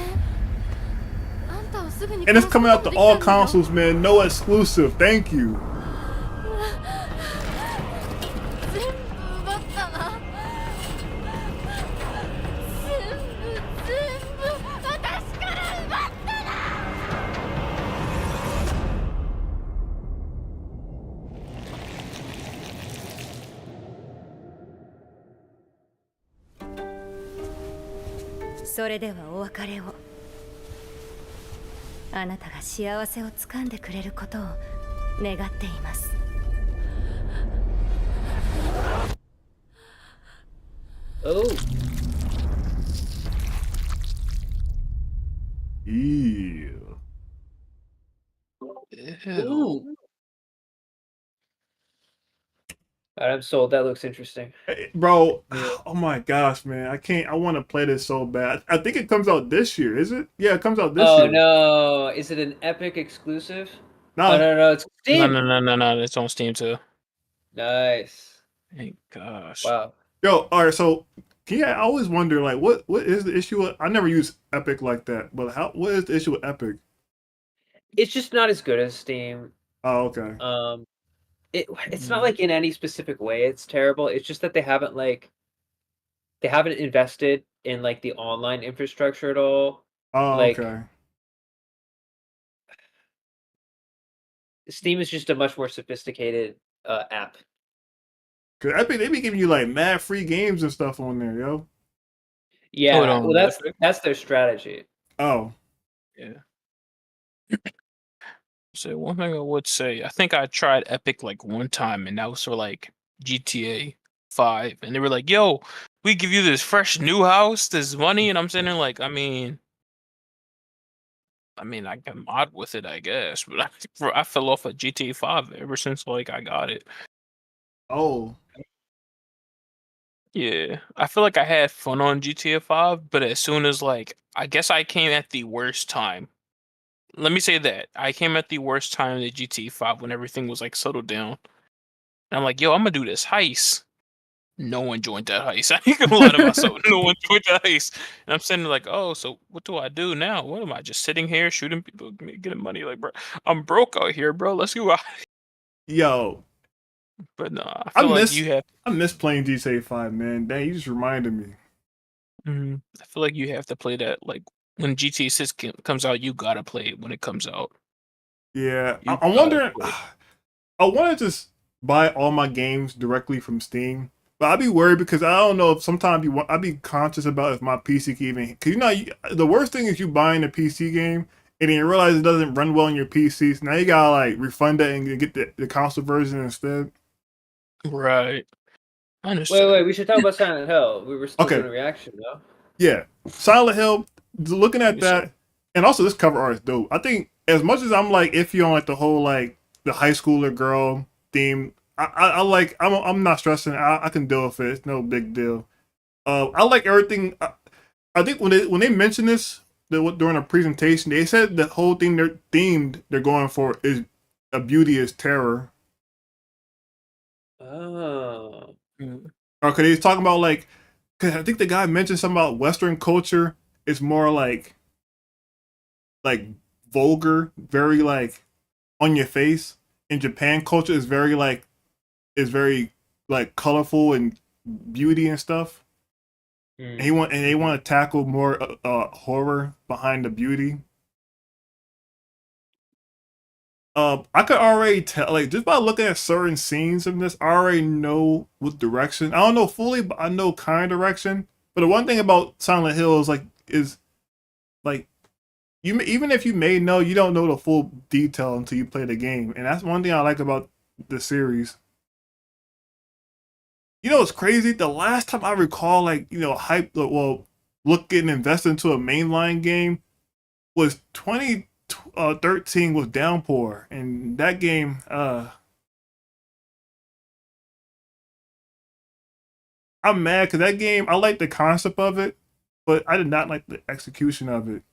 あんたをすぐに And it's coming out to all 殺すこと consoles, ができたんだよ man. No exclusive. Thank you. 全部奪ったな全部私から奪ったなそれではお別れをあなたが幸せをつかんでくれることを願っています Oh. Ew. Ew. Ooh. Alright, I'm sold. That looks interesting. Hey, bro, oh my gosh, man. I can't. I want to play this so bad. I think it comes out this year, is it? Yeah, it comes out this Oh year. no. Is it an Epic exclusive? No, Oh no, it's Steam. No. It's on Steam too. Nice. Thank gosh. Wow. Yo, all right. So, yeah, I always wonder, like, what is the issue with? I never use Epic like that, but what is the issue with Epic? It's just not as good as Steam. Oh, okay. It's not like in any specific way it's terrible. It's just that they haven't invested in like the online infrastructure at all. Oh, like- okay. Steam is just a much more sophisticated app. Cause Epic, they be giving you like mad free games and stuff on there, yo. Yeah, Hold on, well Epic? that's their strategy. Oh, Yeah. So one thing I would say, I think I tried Epic like one time, and that was for like GTA 5, and they were like, "Yo, we give you this fresh new house, this money," and I'm sitting there like, I can mod with it, I guess, but I fell off of GTA 5 ever since like I got it. Oh, Yeah, I feel like I had fun on GTA 5, but as soon as like I guess I came at the worst time. Let me say that I came at the worst time in GTA 5 when everything was like settled down. And I'm like, yo, I'm gonna do this heist. No one joined that heist. I ain't gonna lie to myself. No one joined that heist. And I'm sitting there like, oh, so what do I do now? What am I just sitting here shooting people, getting money? Like, bro, I'm broke out here, bro. Let's go out. yo, But no, I I feel like miss you have. I miss playing GTA 5, man. Dang, you just reminded me. I feel like you have to play that. Like when GTA 6 comes out, you gotta play it when it comes out. Yeah, You I'm gotta wondering. play it. I want to just buy all my games directly from Steam, but I'd be worried because I don't know if sometimes I'd be conscious about if my PC can even. Cause the worst thing is you buying a PC game and then you realize it doesn't run well on your PC. So now you gotta like refund it and get the console version instead. Right. I understand. Wait. We should talk about Silent Hill. We were still Okay. doing a reaction, though. Yeah, Silent Hill. Looking Let at me see. that, and also this cover art is dope. I think as much as I'm like iffy on like the whole like the high schooler girl theme, I like. I'm not stressing. I can deal with it. It's no big deal. I like everything. I think when they mentioned this during a presentation, they said the whole thing they're going for is a beauty is terror. Oh. Mm. Or could they talking about like? Cause I think the guy mentioned something about Western culture. It's more like vulgar, very like on your face. In Japan, culture is very like colorful and beauty and stuff. And they want to tackle more horror behind the beauty. I could already tell, like just by looking at certain scenes in this, I already know what direction. I don't know fully, but I know kind of direction. But the one thing about Silent Hill is like you even if you may know, you don't know the full detail until you play the game, and that's one thing I like about the series. You know, it's crazy. The last time I recall, like hype, getting invested into a mainline game was 2013 with Downpour, and that game, I'm mad because that game, I like the concept of it, but I did not like the execution of it.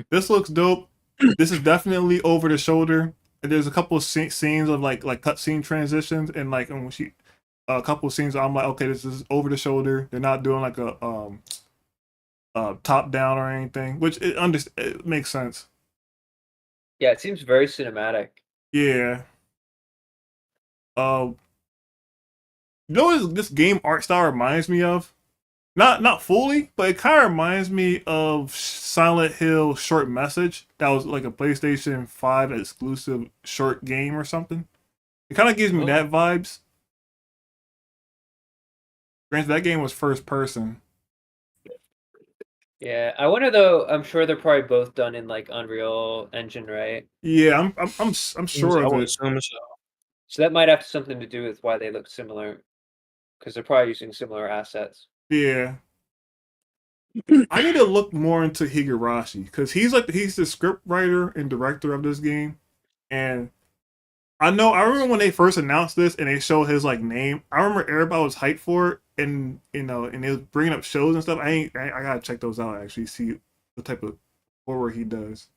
This looks dope. This is definitely over the shoulder. And there's a couple of scenes of like cutscene transitions, and like when a couple of scenes, I'm like, okay, this is over the shoulder. They're not doing like a top down or anything, which it makes sense. Yeah, it seems very cinematic. Yeah. You know what this game art style reminds me of? Not fully, but it kind of reminds me of Silent Hill Short Message. That was like a PlayStation 5 exclusive short game or something. It kind of gives me that vibes. Granted, that game was first person. Yeah, I wonder though. I'm sure they're probably both done in like Unreal Engine, right? Yeah, I'm sure I of would it. assume so. So that might have something to do with why they look similar, because they're probably using similar assets. Yeah. I need to look more into Higurashi because he's the script writer and director of this game, and I remember when they first announced this and they showed his like name. I remember everybody was hyped for it, and and they was bringing up shows and stuff. I gotta check those out actually, see the type of horror he does.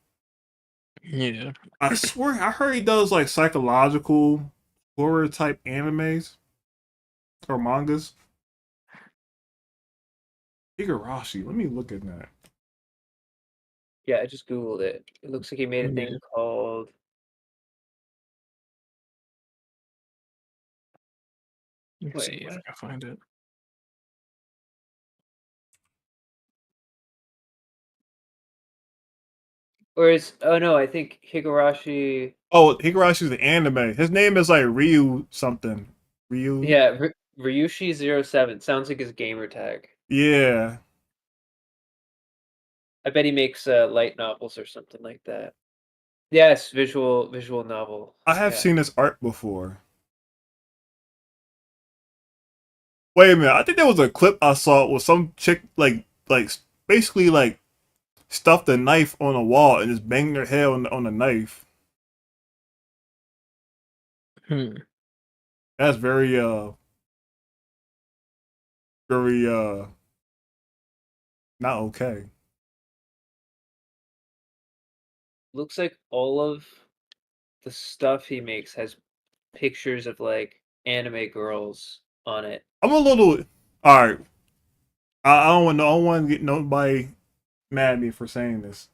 Yeah. I swear I heard he does like psychological horror type animes or mangas. Higurashi, let me look at that. Yeah, I just googled it. It looks like he made a thing called. Let's Wait, see if what? I can find it. Or is oh no, I think Higurashi. Oh, Higurashi's the anime. His name is like Ryu something. Ryu. Yeah, Ryushi07 sounds like his gamer tag. Yeah. I bet he makes light novels or something like that. Yes, visual novel. I have Yeah. seen this art before. Wait a minute, I think there was a clip I saw with some chick like basically like stuffed a knife on a wall and just banged their head on the knife. Hmm. That's very very not okay. Looks like all of the stuff he makes has pictures of like anime girls on it. I'm a little all right. I don't want to get nobody mad at me for saying this,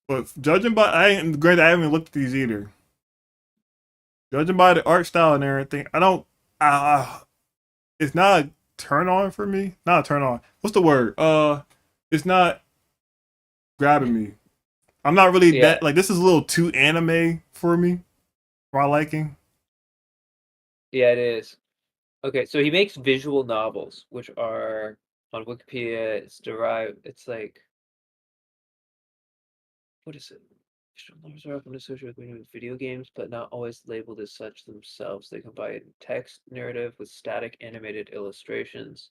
but judging by I ain't granted I haven't looked at these either. Judging by the art style and everything, I don't. It's not a turn on for me. Not a turn on. What's the word? It's not grabbing me. I'm not really Yeah. that like. This is a little too anime for me, for my liking. Yeah, it is. Okay, so he makes visual novels, which are on Wikipedia. It's derived. It's like what is it? Visual novels are often associated with video games, but not always labeled as such themselves. They combine text narrative with static animated illustrations.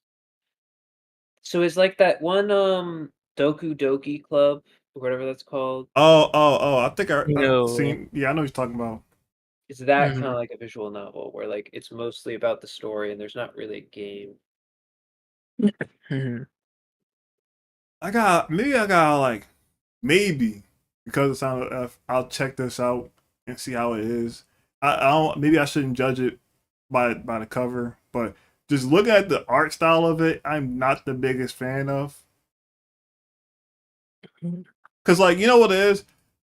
So it's like that one Doku Doki Club or whatever that's called. Oh! I think I No. seen. Yeah, I know what you're talking about. It's that kind Mhm. of like a visual novel where like it's mostly about the story and there's not really a game. Mhm. I got like maybe because it sounded. I'll check this out and see how it is. I don't. Maybe I shouldn't judge it by the cover, but just looking at the art style of it, I'm not the biggest fan of. Cause like you know what it is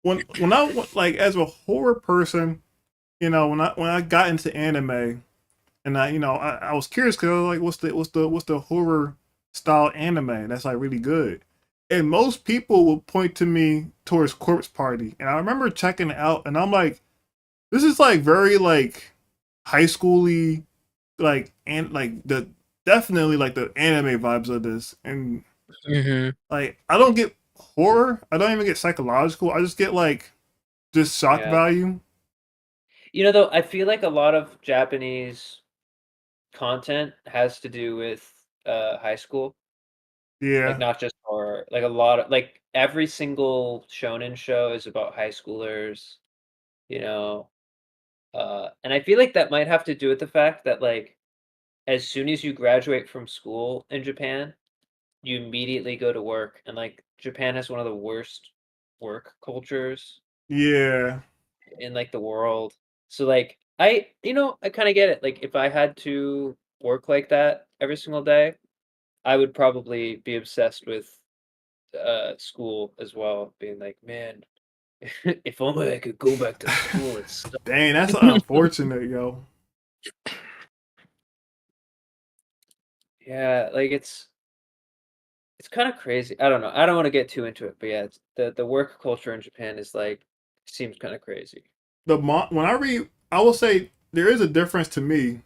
when I like as a horror person, you know when I got into anime and I was curious because I was like what's the horror style anime that's like really good, and most people will point to me towards Corpse Party, and I remember checking it out and I'm like this is like very like high schooly like and like the definitely like the anime vibes of this and Mhm. like I don't get horror, I don't even get psychological, I just get like just shock Yeah. value. You know, though, I feel like a lot of Japanese content has to do with high school. Like Yeah. not just horror. Like a lot of like every single shonen show is about high schoolers, you know. And I feel like that might have to do with the fact that like as soon as you graduate from school in Japan, you immediately go to work and like Japan has one of the worst work cultures Yeah. in like the world. So like I kind of get it. Like if I had to work like that every single day, I would probably be obsessed with school as well, being like, man, if only I could go back to school and stuff. Dang, that's unfortunate, yo. Yeah, like it's kind of crazy. I don't know. I don't want to get too into it, but yeah, it's, the work culture in Japan is like seems kind of crazy. When I read, I will say there is a difference to me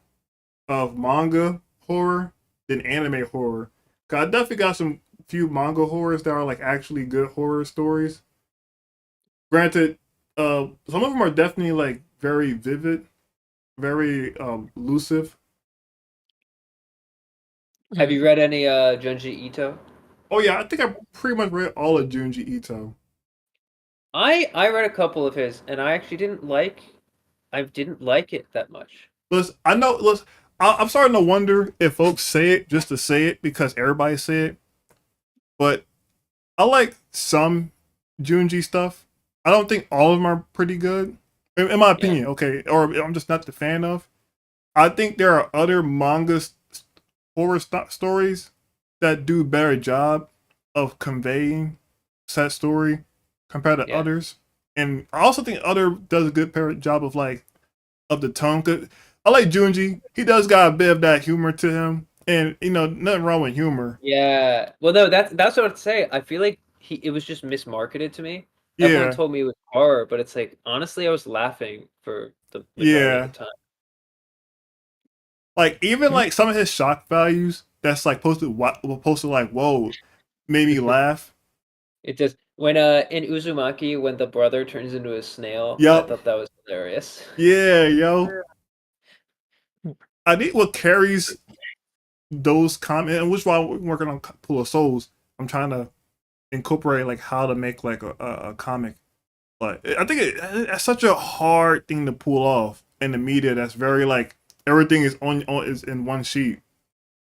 of manga horror than anime horror. 'Cause I definitely got some few manga horrors that are like actually good horror stories. Granted, some of them are definitely like very vivid, very elusive. Have you read any Junji Ito? Oh yeah, I think I pretty much read all of Junji Ito. I read a couple of his, and I didn't like it that much. Listen, I know. Listen, I'm starting to wonder if folks say it just to say it because everybody say it. But I like some Junji stuff. I don't think all of them are pretty good, in my Yeah, opinion. Okay, or I'm just not the fan of. I think there are other manga horror stories that do a better job of conveying said story compared to yeah, others. And I also think other does a good job of like of the tone. Cause I like Junji. He does got a bit of that humor to him, and nothing wrong with humor. yeah. Well, no, that's what I'd say. I feel like it was just mismarketed to me. Everyone Yeah, told me it was horror, but it's like honestly, I was laughing for the majority of the yeah. time. Like even Mhm. like some of his shock values that's like posted like whoa made me laugh. It just when in Uzumaki when the brother turns into a snail, I Yup. thought that was hilarious. Yeah, yo. I think what carries those comments, and which is why we're working on Pool of Souls. I'm trying to incorporate like how to make like a comic, but I think it's such a hard thing to pull off in the media. That's very like everything is on is in one sheet.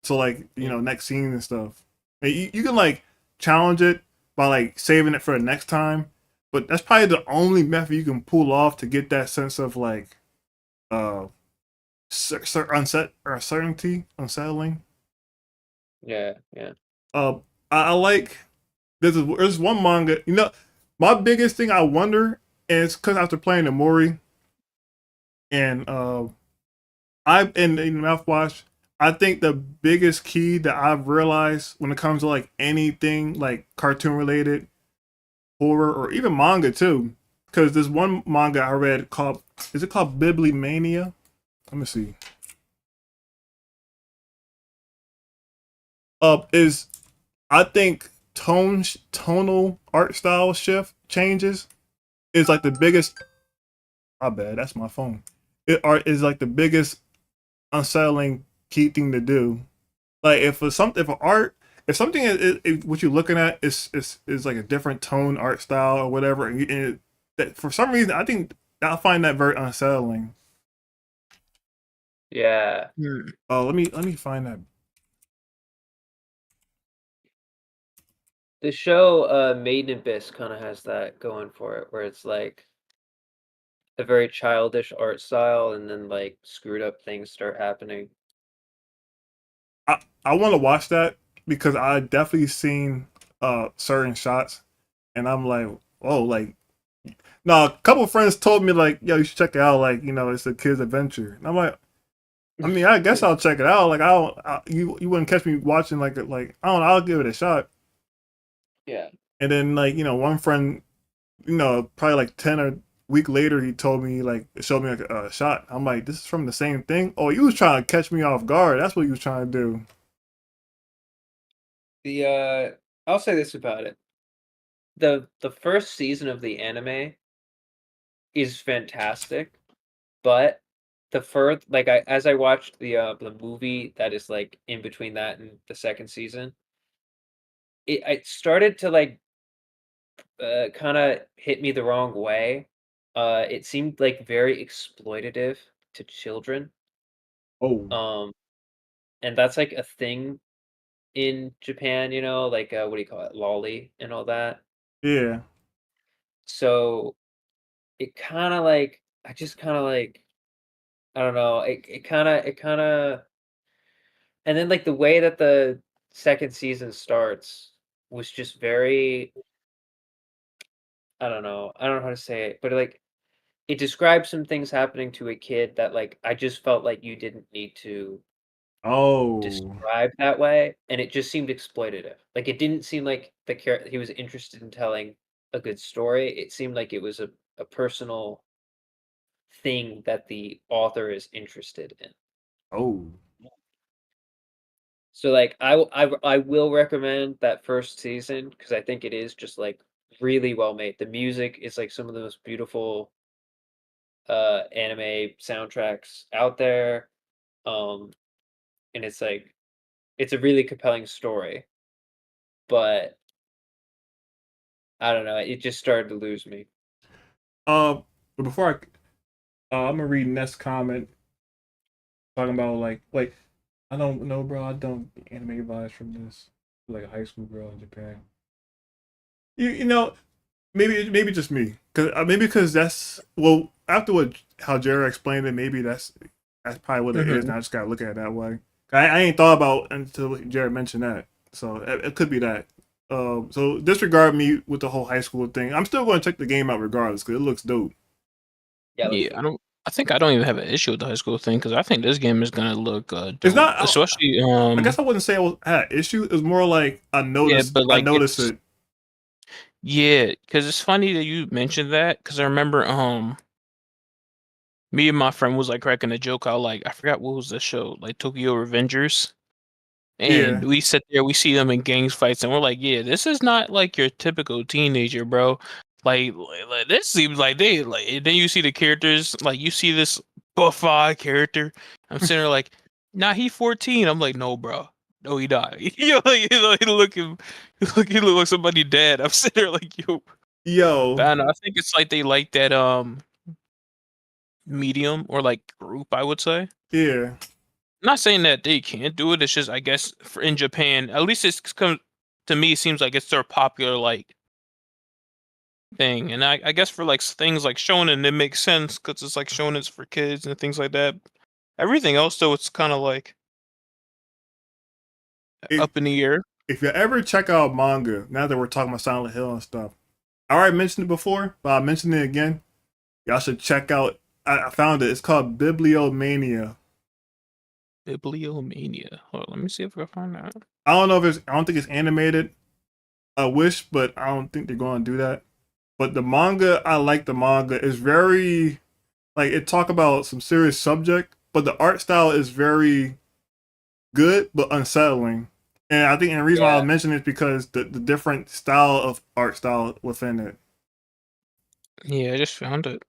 So like next scene and stuff. And you can like challenge it by like saving it for the next time, but that's probably the only method you can pull off to get that sense of like unsettling. Yeah, yeah. I like there's one manga. My biggest thing I wonder, and it's because after playing the Mori and I in Mouthwash, I think the biggest key that I've realized when it comes to like anything like cartoon related, horror, or even manga too, because there's one manga I read called Bibliomania? Let me see. Is I think tonal art style shift changes is like the biggest. My bad, that's my phone. It art is like the biggest unsettling key thing to do. Like if something is what you're looking at is like a different tone art style or whatever, and that for some reason I think I find that very unsettling. Yeah. Oh, let me find that. The show Made in Abyss kind of has that going for it, where it's like a very childish art style, and then like screwed up things start happening. I want to watch that because I definitely seen certain shots, and I'm like, oh, like, no, a couple of friends told me like, yo, you should check it out. Like, it's a kid's adventure. And I'm like, I mean, I guess I'll check it out. Like, you wouldn't catch me watching like I don't know, I'll give it a shot. Yeah. And then like one friend, probably like 10 or week later, he told me like showed me like a shot. I'm like, this is from the same thing. Oh, he was trying to catch me off guard. That's what he was trying to do. I'll say this about it. The first season of the anime is fantastic, but as I watched the movie that is like in between that and the second season, it started to like kind of hit me the wrong way. It seemed like very exploitative to children. Oh, And that's like a thing in Japan, like what do you call it, lolly and all that. yeah. So it kind of like I just kind of like I don't know. It kind of and then like the way that the second season starts was just very I don't know. I don't know how to say it, but like it describes some things happening to a kid that like I just felt like you didn't need to Oh, describe that way, and it just seemed exploitative. Like it didn't seem like he was interested in telling a good story. It seemed like it was a personal thing that the author is interested in. oh. So like I will recommend that first season because I think it is just like really well made. The music is like some of the most beautiful anime soundtracks out there. Um and it's like it's a really compelling story. But I don't know, it just started to lose me. But before I'm gonna read Ness comment talking about like I don't know, bro. I don't get anime vibes from this. Like a high school girl in Japan. You know, maybe just me, maybe because that's after how Jared explained it, maybe that's probably what it is. And I just gotta look at it that way. I ain't thought about until Jared mentioned that, so it could be that. So disregard me with the whole high school thing. I'm still going to check the game out regardless because it looks dope. Yeah, Yeah, I think I don't even have an issue with the high school thing because I think this game is gonna look dope. It's not. Especially I guess I wouldn't say I had an issue. It was more like I noticed. but like I noticed it. Yeah, because it's funny that you mentioned that because I remember me and my friend was like cracking a joke out like I forgot what was the show like Tokyo Revengers. And Yeah. we sit there, we see them in gangs fights, and we're like, yeah, this is not like your typical teenager, bro. Like this seems like they like. And then you see the characters, like you see this buff-eyed character. I'm sitting there like, nah, he 14. I'm like, no, bro, no, he not. He looking, he look like somebody dead. I'm sitting there like, yo, Yo. I don't know. I think it's like they like that medium or like group, I would say. Yeah. Not saying that they can't do it. It's just I guess for in Japan, at least it's come to me. It seems like it's their popular like thing, and I guess for like things like shonen, it makes sense because it's like shonen's for kids and things like that. Everything else though, it's kind of like If, up in the air. if you ever check out manga, now that we're talking about Silent Hill and stuff, I already mentioned it before, but I'll mention it again. Y'all should check out. I found it. It's called Bibliomania. Bibliomania. Hold on, let me see if I can find that. I don't know if it's. I don't think it's animated. I wish, but I don't think they're going to do that. But the manga, I like the manga. It's very like it talk about some serious subject, but the art style is very good but unsettling. And I think the reason why I Yeah. mention it is because the different style of art style within it. Yeah, I just found it.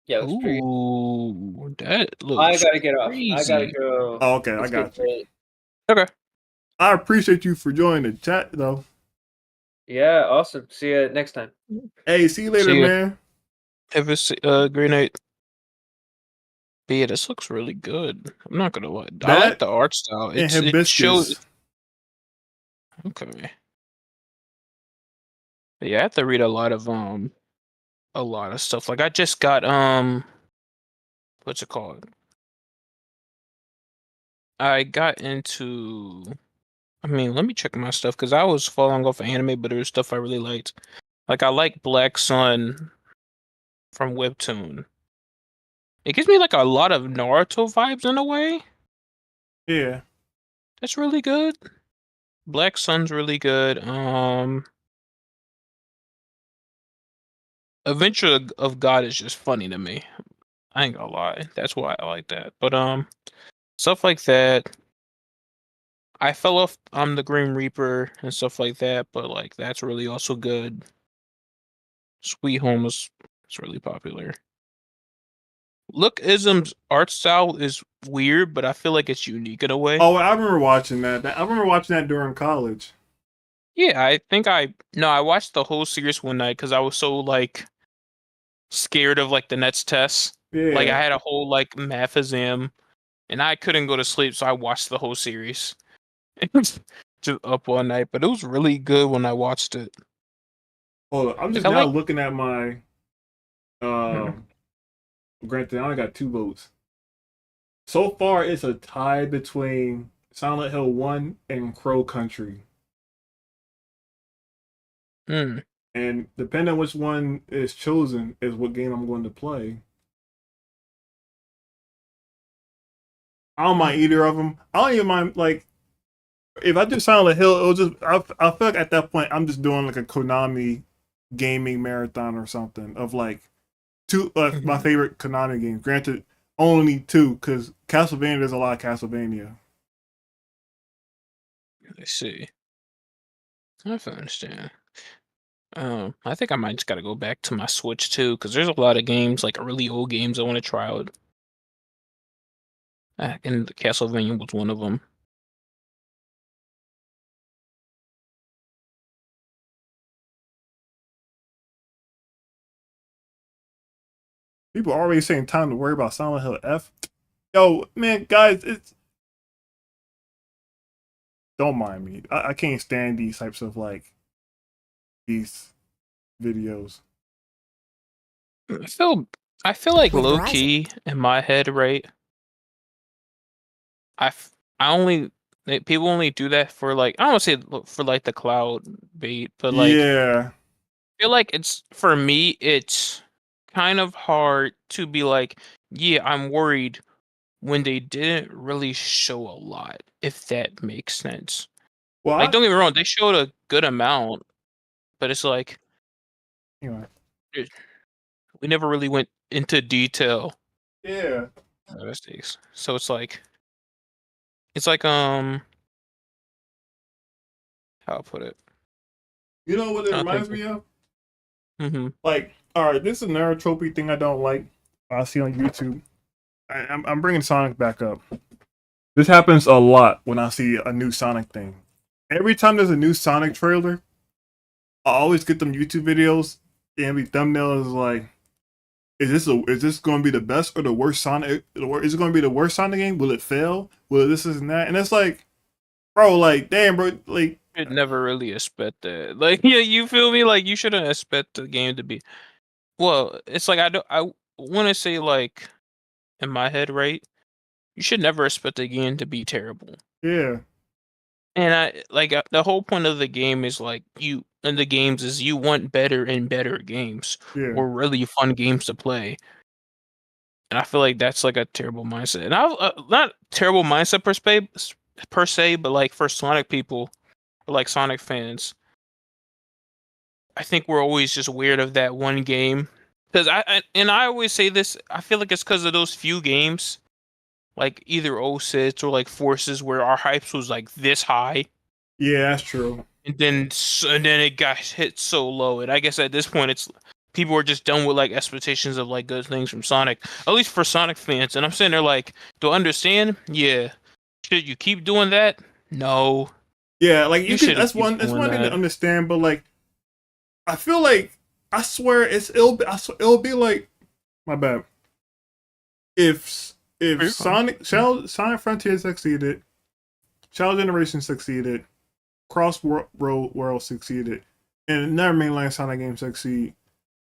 Yeah, it was pretty. Ooh, that I looks gotta get off. I gotta crazy. go. Oh, okay, I It's got getting you. late. Okay. I appreciate you for joining the chat though. Yeah, awesome. See you next time. Hey, see you later, See ya. man. Have a great night. But yeah, this looks really good. I'm not gonna lie. I like That the art style. and It shows. hibiscus. Okay. But yeah, I have to read a lot of stuff. Like I just got what's it called? I got into. I mean, let me check my stuff because I was falling off of anime, but there was stuff I really liked. Like I like Black Sun from Webtoon. It gives me like a lot of Naruto vibes in a way. Yeah. That's really good. Black Sun's really good. Adventure of God is just funny to me. I ain't gonna lie. That's why I like that. But stuff like that. I fell off on the Grim Reaper and stuff like that, but like that's really also good. Sweet Home is really popular. Lookism's art style is weird, but I feel like it's unique in a way. Oh, I remember watching that. I remember watching that during college. Yeah, I think I watched the whole series one night because I was so like scared of like the next test. Yeah. Like I had a whole like math exam and I couldn't go to sleep, so I watched the whole series. Just up all night, but it was really good when I watched it. Hold on. I'm Like just I now like looking at my granted, I only got 2 votes. So far it's a tie between Silent Hill 1 and Crow Country. mm, And depending on which one is chosen is what game I'm going to play. I don't mind either of them. I don't even mind like if I do Silent Hill, it'll just I feel like at that point I'm just doing like a Konami gaming marathon or something of like two my favorite Konami games. Granted, only 2 because Castlevania. There's a lot of Castlevania. I see. I have to understand. I think I might just gotta go back to my Switch too, because there's a lot of games, like really old games, I want to try out. And the Castlevania was one of them. People are already saying time to worry about Silent Hill F. Yo, man, guys, it's don't mind me. I can't stand these types of like these videos. I feel like With low Verizon. key in my head, right? People only do that for like I don't want to say for like the cloud bait, but like Yeah. I feel like it's for me it's kind of hard to be like, yeah, I'm worried when they didn't really show a lot, if that makes sense. Well, Like don't get me wrong, they showed a good amount, but it's like anyway. we never really went into detail. Yeah. Mistakes. So it's like it's like how I put it. You know what it I reminds think. me of? Mm-hmm. Like, all right, this is a neurotropy thing I don't like. I see on YouTube. I'm bringing Sonic back up. This happens a lot when I see a new Sonic thing. Every time there's a new Sonic trailer, I always get them YouTube videos and the thumbnail is like, is this going to be the best or the worst Sonic? Is it going to be the worst Sonic game? Will it fail? Will this and that? And it's like, bro, like, damn, bro, like, Should never really expect that. Like, yeah, you feel me? Like, you shouldn't expect the game to be. Well, it's like I want to say like in my head, right? You should never expect the game to be terrible. yeah, And I like the whole point of the game is like you and the games is you want better and better games yeah, or really fun games to play. And I feel like that's like a terrible mindset. And I not terrible mindset per se, but like for Sonic people, or like Sonic fans, I think we're always just weird of that one game. Because I always say this, I feel like it's because of those few games, like either 06 or like Forces, where our hypes was like this high, yeah, that's true. and then it got hit so low. And I guess at this point, it's people are just done with like expectations of like good things from Sonic, at least for Sonic fans. And I'm sitting there like, do I understand? Yeah. Should you keep doing that? No. Yeah, like You you could. shouldn't keep That's doing one thing to that. understand, but like, I feel like I swear it'll be like my bad. If You're fine. Sonic Frontier succeeded, Shadow Generation succeeded, Cross World succeeded, and another mainline Sonic game succeed,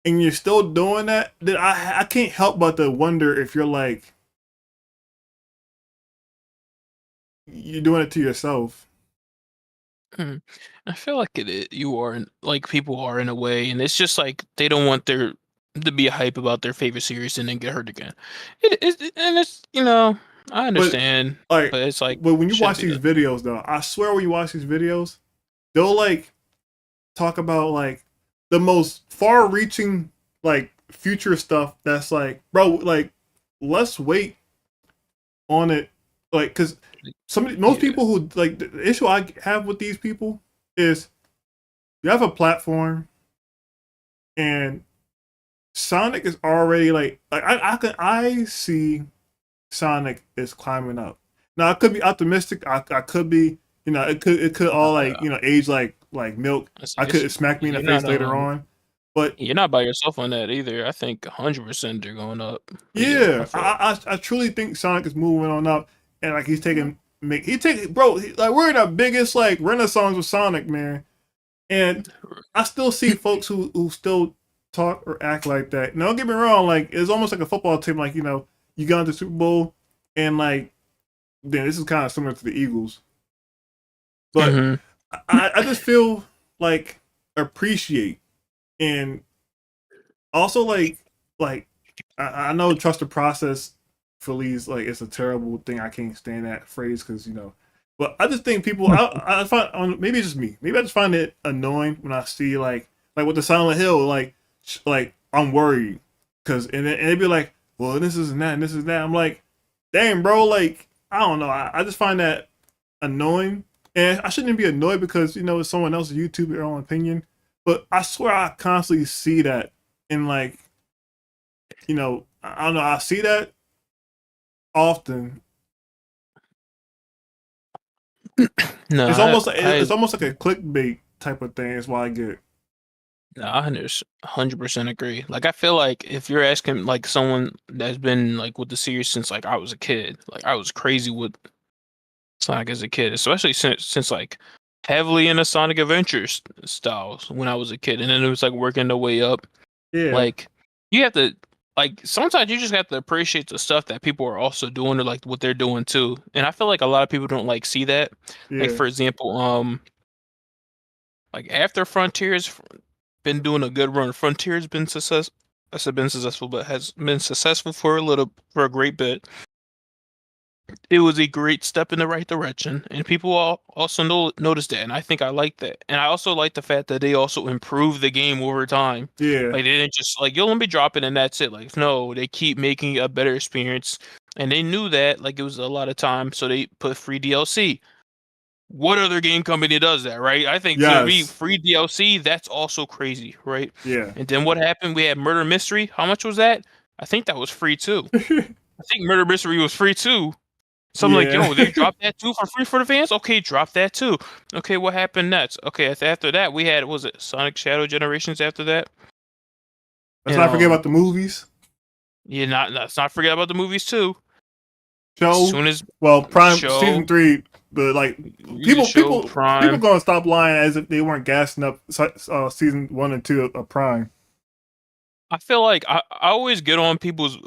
and you're still doing that, then I can't help but to wonder if you're like you're doing it to yourself. Hmm. I feel like you are like people are in a way, and it's just like they don't want their to be hype about their favorite series and then get hurt again. And it's I But understand, like, but it's like but when you shouldn't watch be these that. videos, though, I swear when you watch these videos, they'll like talk about like the most far-reaching like future stuff. That's like, bro, like let's wait on it, like because most Yeah, people who like the issue I have with these people is you have a platform and Sonic is already like I see Sonic is climbing up. Now I could be optimistic. I could be, it could all like, age like milk. I it's, could smack me in the you're face not later on. But you're not by yourself on that either. I think 100% they're going up. But yeah, I yeah, feel it. I truly think Sonic is moving on up, and like he's taking bro. Like we're in the biggest like renaissance with Sonic, man. And I still see folks who still talk or act like that. Now, don't get me wrong, like it's almost like a football team. Like you got into the Super Bowl, and like then this is kind of similar to the Eagles, but Hmm. I just feel like appreciate and also like I know trust the process for these like it's a terrible thing. I can't stand that phrase because but I just think people I find maybe it's just me. Maybe I just find it annoying when I see like with the Silent Hill like I'm worried because and it'd be like well this is that and this is that. I'm like damn bro like I don't know. I just find that annoying and I shouldn't be annoyed because it's someone else's YouTube their own opinion. But I swear I constantly see that in like I don't know. I see that often. No, It's almost like a clickbait type of thing. Is why I get. no, I 100% agree. Like, I feel like if you're asking like someone that's been like with the series since like I was a kid, like I was crazy with Sonic as a kid, especially since like heavily into Sonic Adventures styles when I was a kid, and then it was like working the way up. Yeah, Like, you have to like sometimes you just have to appreciate the stuff that people are also doing or like what they're doing too. And I feel like a lot of people don't like see that. Like yeah, for example, like after Frontiers been doing a good run. Frontier's been I said been successful, but has been successful for a great bit. It was a great step in the right direction, and people all also noticed that, and I think I like that. And I also like the fact that they also improved the game over time. yeah, Like they didn't just like, yo, let me drop it and that's it. Like no, they keep making a better experience, and they knew that like it was a lot of time, so they put free DLC. What other game company does that, right? I think to be Yes. free DLC, that's also crazy, right? Yeah. And then what happened? We had Murder Mystery. How much was that? I think that was free too. I think Murder Mystery was free too. So I'm like, Yeah. yo, they dropped that too for free for the fans? Okay, drop that too. Okay, what happened next? Okay, after that, we had, was it Sonic Shadow Generations after that? Let's And, not forget about the movies. Yeah, let's not forget about the movies too. Show. As soon as Well, Prime Show. season 3, but like Show, people Prime. gonna stop lying as if they weren't gassing up season 1 and 2 of Prime. I feel like I always get on people's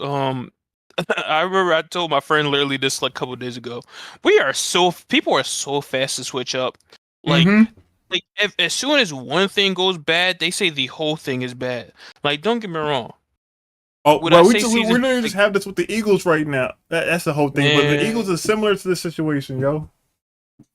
I remember I told my friend literally this like a couple days ago. People are so fast to switch up. Like Mhm. like if as soon as one thing goes bad, they say the whole thing is bad. Like don't get me wrong. Oh, Would bro, I we say just, season we're gonna just have this with the Eagles right now. That's the whole thing. But the Man. Eagles is similar to this situation, yo.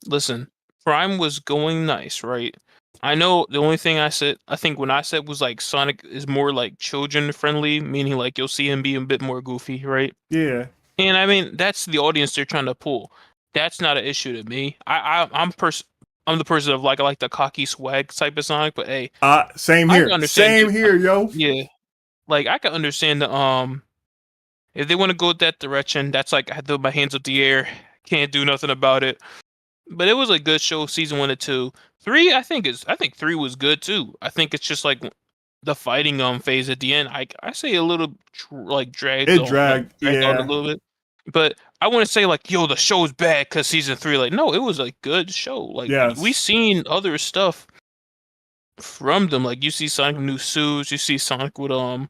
Listen, Prime was going nice, right? I know the only thing I think when I said was like Sonic is more like children friendly, meaning like you'll see him be a bit more goofy, right? Yeah. And I mean that's the audience they're trying to pull. That's not an issue to me. I'm the person of like I like the cocky swag type of Sonic, but hey, Same I here. can understand Same here, yo. yeah, like I can understand the if they want to go that direction, that's like I had to put my hands up the air, can't do nothing about it. But it was a good show, season 1 and 2. 3, I think 3 was good too. I think it's just like the fighting phase at the end. I say a little like dragged It on, dragged, on yeah. a little bit. But I want to say like, yo, the show's bad because season 3. Like, no, it was a good show. Like Yes. we seen other stuff from them. Like you see Sonic with new suits, you see Sonic with a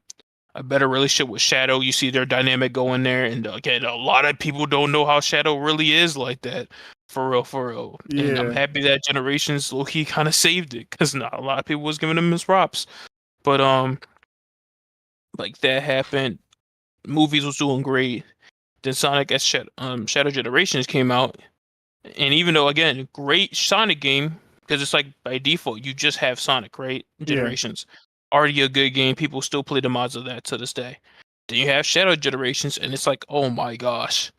better relationship with Shadow. You see their dynamic going there, and again, a lot of people don't know how Shadow really is like that, for real, for real. And I'm Yeah. happy that Generations low-key kind of saved it, because not a lot of people was giving him his props. But like that happened. Movies was doing great. Then Sonic S Shadow Generations came out, and even though again, great Sonic game, because it's like by default you just have Sonic, right? Generations. Already a good game. People still play the mods of that to this day. Then you have Shadow Generations, and it's like, oh my gosh,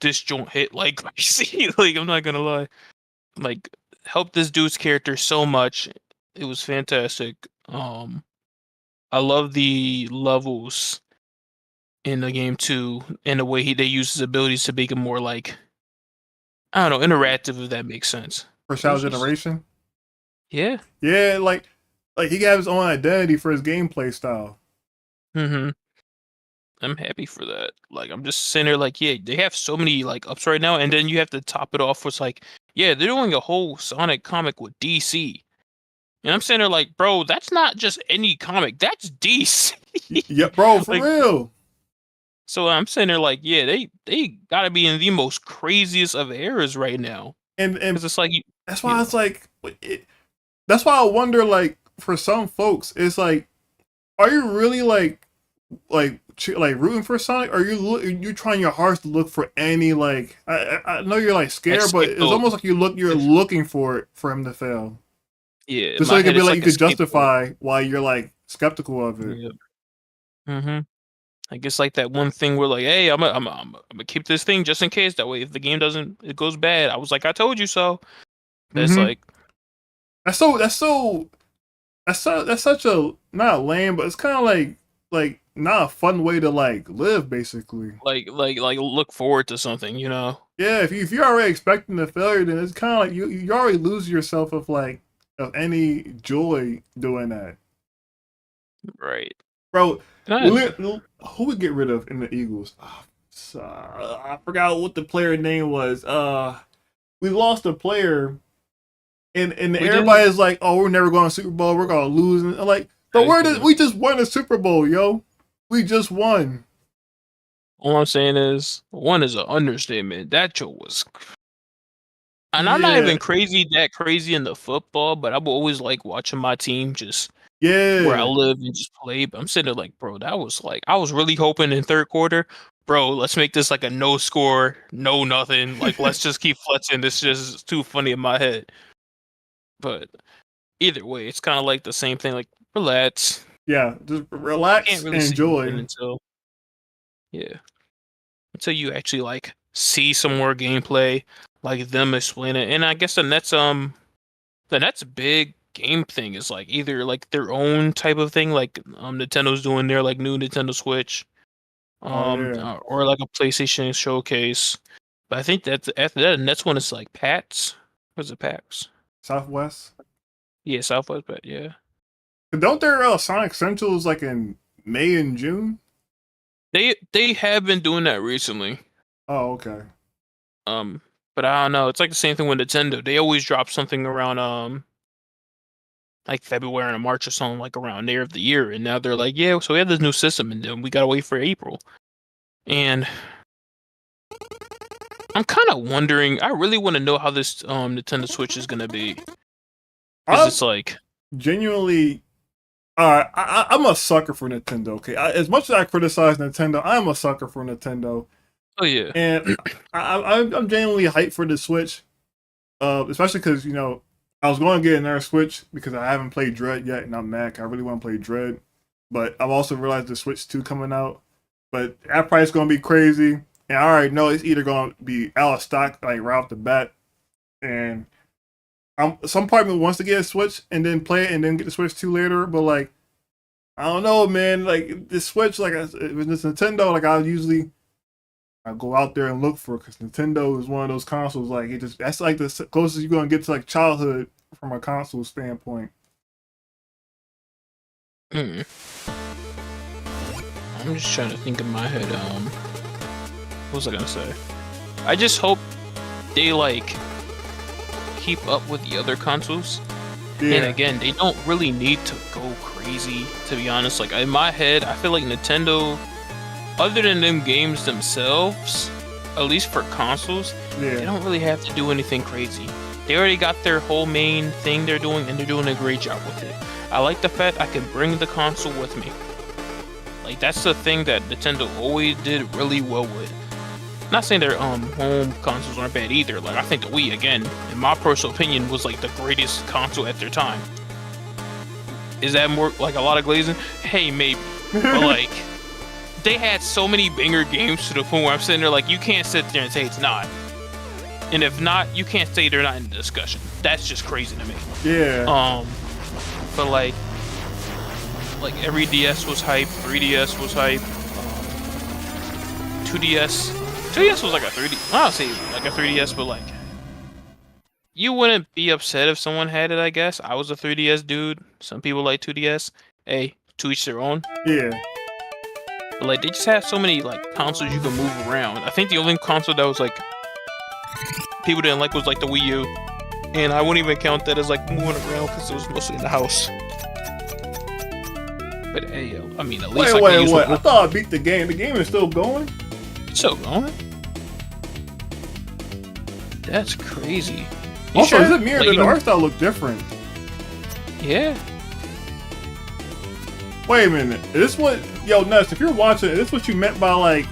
this joint hit like crazy. Like I'm not gonna lie, like helped this dude's character so much. It was fantastic. I love the levels in the game too, and the way they use his abilities to make him more like, I don't know, interactive, if that makes sense. For Shadow It's just- Generation. Yeah. Yeah, like he got his own identity for his gameplay style. Mm-hmm. I'm happy for that. Like I'm just sitting there like, yeah, they have so many like ups right now, and then you have to top it off with like, yeah, they're doing a whole Sonic comic with DC. And I'm sitting there like, bro, that's not just any comic, that's DC. Yeah, bro, for Like- real. So I'm sitting there like, yeah, they gotta be in the most craziest of eras right now. And Because it's like that's why it's like that's why I wonder, like, for some folks, it's like, are you really like rooting for Sonic? Or you trying your hardest to look for any like I know you're like scared, but it's almost like you're looking for it for him to fail. yeah, Just so you can be like you could justify why you're like skeptical of it. Yeah. Mm-hmm. I guess like that one thing where like, hey, I'm gonna keep this thing just in case. That way, if the game it goes bad, I was like, I told you so. That's Mhm. like, That's such a not lame, but it's kind of like not a fun way to like live, basically. like look forward to something, you know? Yeah, if you're already expecting the failure, then it's kind of like you already lose yourself of any joy doing that, Right. bro. Nice. Who would get rid of in the Eagles? I forgot what the player name was. We lost a player, and everybody's like, "Oh, we're never going to Super Bowl. We're going to lose." And I'm like, but we just won a Super Bowl, yo. We just won. All I'm saying is, one is an understatement. That joke was, and I'm not Yeah. even that crazy in the football, but I will always like watching my team just Yeah. where I live and just play. But I'm sitting there like, bro, that was like, I was really hoping in third quarter, bro, let's make this like a no score, no nothing. Like, let's just keep flexing. This is just too funny in my head. But either way, it's kind of like the same thing. Like, relax. Yeah, just relax Can't really and see enjoy. nothing until, yeah. until you actually like see some more gameplay, like them explain it. And I guess the Net's big game thing is like either like their own type of thing, like Nintendo's doing their like new Nintendo Switch, Yeah. or like a PlayStation showcase. But I think that after that, the next one is like PAX. Was it PAX? Southwest. Yeah, Southwest, but yeah. Don't their Sonic Centrals like in May and June? They have been doing that recently. Oh, okay. But I don't know. It's like the same thing with Nintendo. They always drop something around like February or March or something like around there of the year, and now they're like, yeah, so we have this new system, and then we gotta wait for April. And I'm kind of wondering. I really want to know how this Nintendo Switch is gonna be. Because it's like genuinely. Alright, I'm a sucker for Nintendo. Okay, as much as I criticize Nintendo, I'm a sucker for Nintendo. Oh yeah, and I'm genuinely hyped for the Switch, especially because I was going to get another Switch because I haven't played Dread yet, and I'm mad. I really want to play Dread, but I've also realized the Switch 2 coming out, but that price is going to be crazy, and I already know it's either going to be out of stock like right off the bat, and some part of me wants to get a Switch and then play it and then get the Switch 2 later, but like I don't know, man. Like the Switch, like with this Nintendo, like I go out there and look for, because Nintendo is one of those consoles, like that's like the closest you're gonna get to like childhood from a console standpoint. I'm just trying to think in my head. What was I gonna say? I just hope they like keep up with the other consoles. Yeah. And again, they don't really need to go crazy, to be honest. Like in my head, I feel like Nintendo, other than them games themselves, at least for consoles, they don't really have to do anything crazy. They already got their whole main thing they're doing, and they're doing a great job with it. I like the fact I can bring the console with me. Like that's the thing that Nintendo always did really well with. Not saying their home consoles aren't bad either. Like I think the Wii, again, in my personal opinion, was like the greatest console at their time. Is that more like a lot of glazing? Hey, maybe. But like they had so many banger games to the point where I'm sitting there like you can't sit there and say it's not. And if not, you can't say they're not in the discussion. That's just crazy to me. Yeah. But like every DS was hype, 3DS was hype, 2DS. 2DS was like a 3D. I don't say like a 3DS, but like you wouldn't be upset if someone had it. I guess I was a 3DS dude. Some people like 2DS. Hey, to each their own. Yeah. But like they just have so many like consoles you can move around. I think the only console that was like people didn't like was like the Wii U, and I wouldn't even count that as like moving around because it was mostly in the house. But hey, yo, I mean at least wait. I thought I beat the game. The game is still going. It's still going. That's crazy. You Also, sure? is it mirrored? Like, The art style look different. Yeah. Wait a minute. Is this what? Yo, Nuts, if you're watching, is this what you meant by like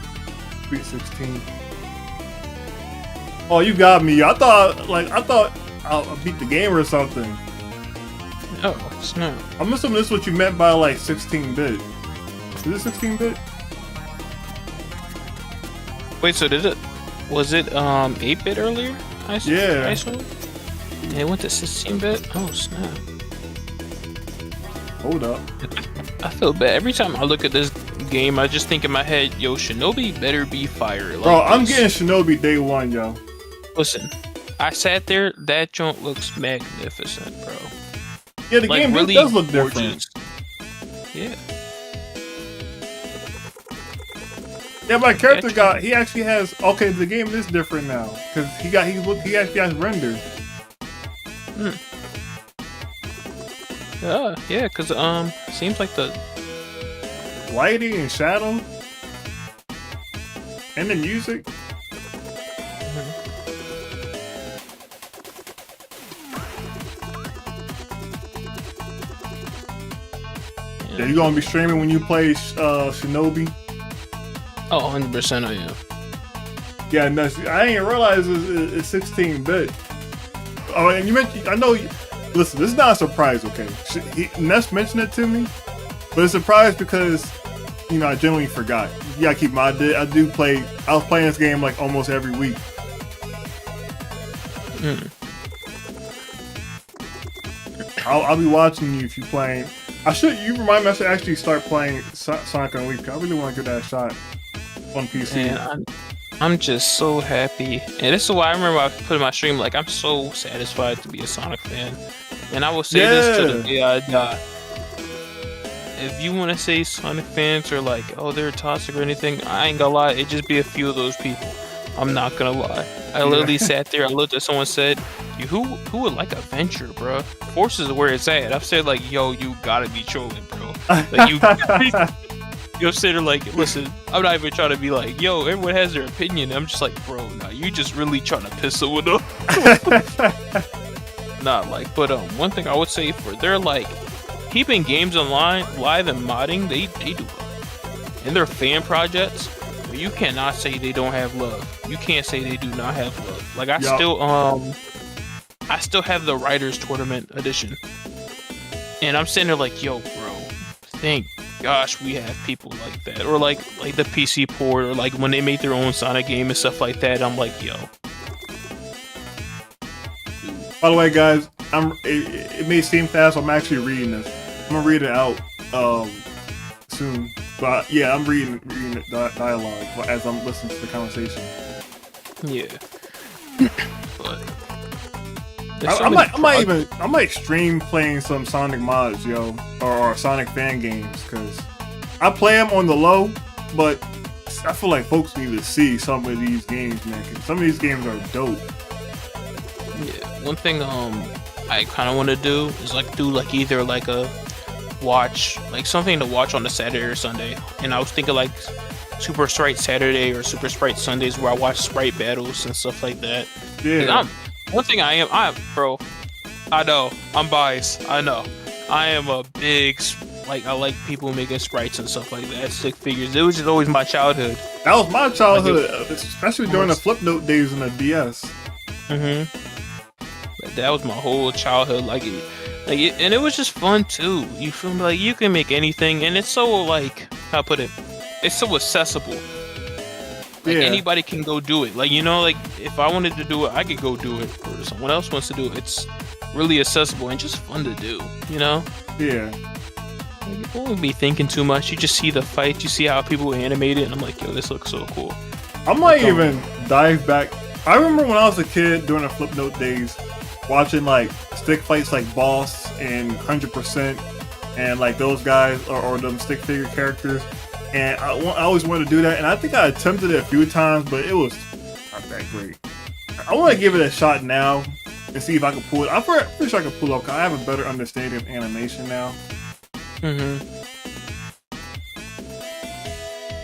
Sweet 16? Oh, you got me. I thought I beat the game or something. Oh, it's not. I'm assuming this is what you meant by like 16-bit. Is it 16-bit? Wait, so was it 8-bit earlier? Yeah. I saw? And it went to 16-bit? Oh, snap. Hold up. I feel bad. Every time I look at this game, I just think in my head, yo, Shinobi better be fire. Like Bro, I'm this. getting Shinobi day one, yo. Listen, I sat there, that joint looks magnificent, bro. Yeah, the Like, game really does look gorgeous. different. Yeah. Yeah, my character he actually has, okay, the game is different now. Because he actually has rendered. Yeah, cause seems like the Lighting and shadow. And the music. Yeah, you gonna be streaming when you play Shinobi? Oh, 100% I am. Yeah, no, I didn't realize it's 16-bit. Oh, and you mentioned, I know, listen, this is not a surprise, okay? Ness mentioned it to me, but it's a surprise because, I genuinely forgot. You gotta keep my. I do play. I was playing this game like almost every week. I'll be watching you if you playing. You remind me I should actually start playing Sonic Unleashed. I really want to give that a shot on PC. Man, I'm just so happy, and this is why I remember I put in my stream, like, I'm so satisfied to be a Sonic fan, and I will say this to the day I die. If you want to say Sonic fans are like, oh, they're toxic or anything, I ain't gonna lie, it just be a few of those people. I'm not gonna lie. I literally sat there, I looked at someone, said, who would like a Venture, bro? Force is where it's at. I've said, like, yo, you gotta be trolling, bro. Like, you'll sit there like, listen, I'm not even trying to be like, yo, everyone has their opinion. I'm just like, bro, nah, you just really trying to piss someone off. Not like, but one thing I would say for they're like keeping games online, live and modding, they do it. And their fan projects, you cannot say they don't have love. You can't say they do not have love. Like I still have the Writers Tournament edition. And I'm sitting there like, yo, bro, thank gosh we have people like that. Or like the PC port, or like when they make their own Sonic game and stuff like that, I'm like, yo. By the way, guys, it may seem fast, I'm actually reading this. I'm gonna read it out soon. But yeah, I'm reading the dialogue as I'm listening to the conversation. Yeah. But I might stream playing some Sonic mods, yo, or Sonic fan games, because I play them on the low, but I feel like folks need to see some of these games, man, because some of these games are dope. Yeah, one thing I kind of want to do is like do like either like a watch, like something to watch on a Saturday or Sunday, and I was thinking like Super Sprite Saturday or Super Sprite Sundays where I watch Sprite battles and stuff like that. Yeah. One thing bro, I know, I'm biased, I know. I am a big, like, I like people making sprites and stuff like that, stick figures. It was just always my childhood. That was my childhood, especially during the Flip Note days in the DS. That was my whole childhood, and it was just fun too. You feel me? Like, you can make anything, and it's so, like, how I put it, it's so accessible. Like, anybody can go do it. Like, you know, like, if I wanted to do it, I could go do it. Or if someone else wants to do it, it's really accessible and just fun to do, you know? Yeah. Like, you won't be thinking too much. You just see the fight, you see how people animate it, and I'm like, yo, this looks so cool. I might even dive back. I remember when I was a kid during the Flip Note days, watching, like, stick fights like Boss and 100% and, like, those guys or them stick figure characters. And I always wanted to do that, and I think I attempted it a few times, but it was not that great. I want to give it a shot now and see if I can pull it. I'm pretty sure I can pull it off, because I have a better understanding of animation now.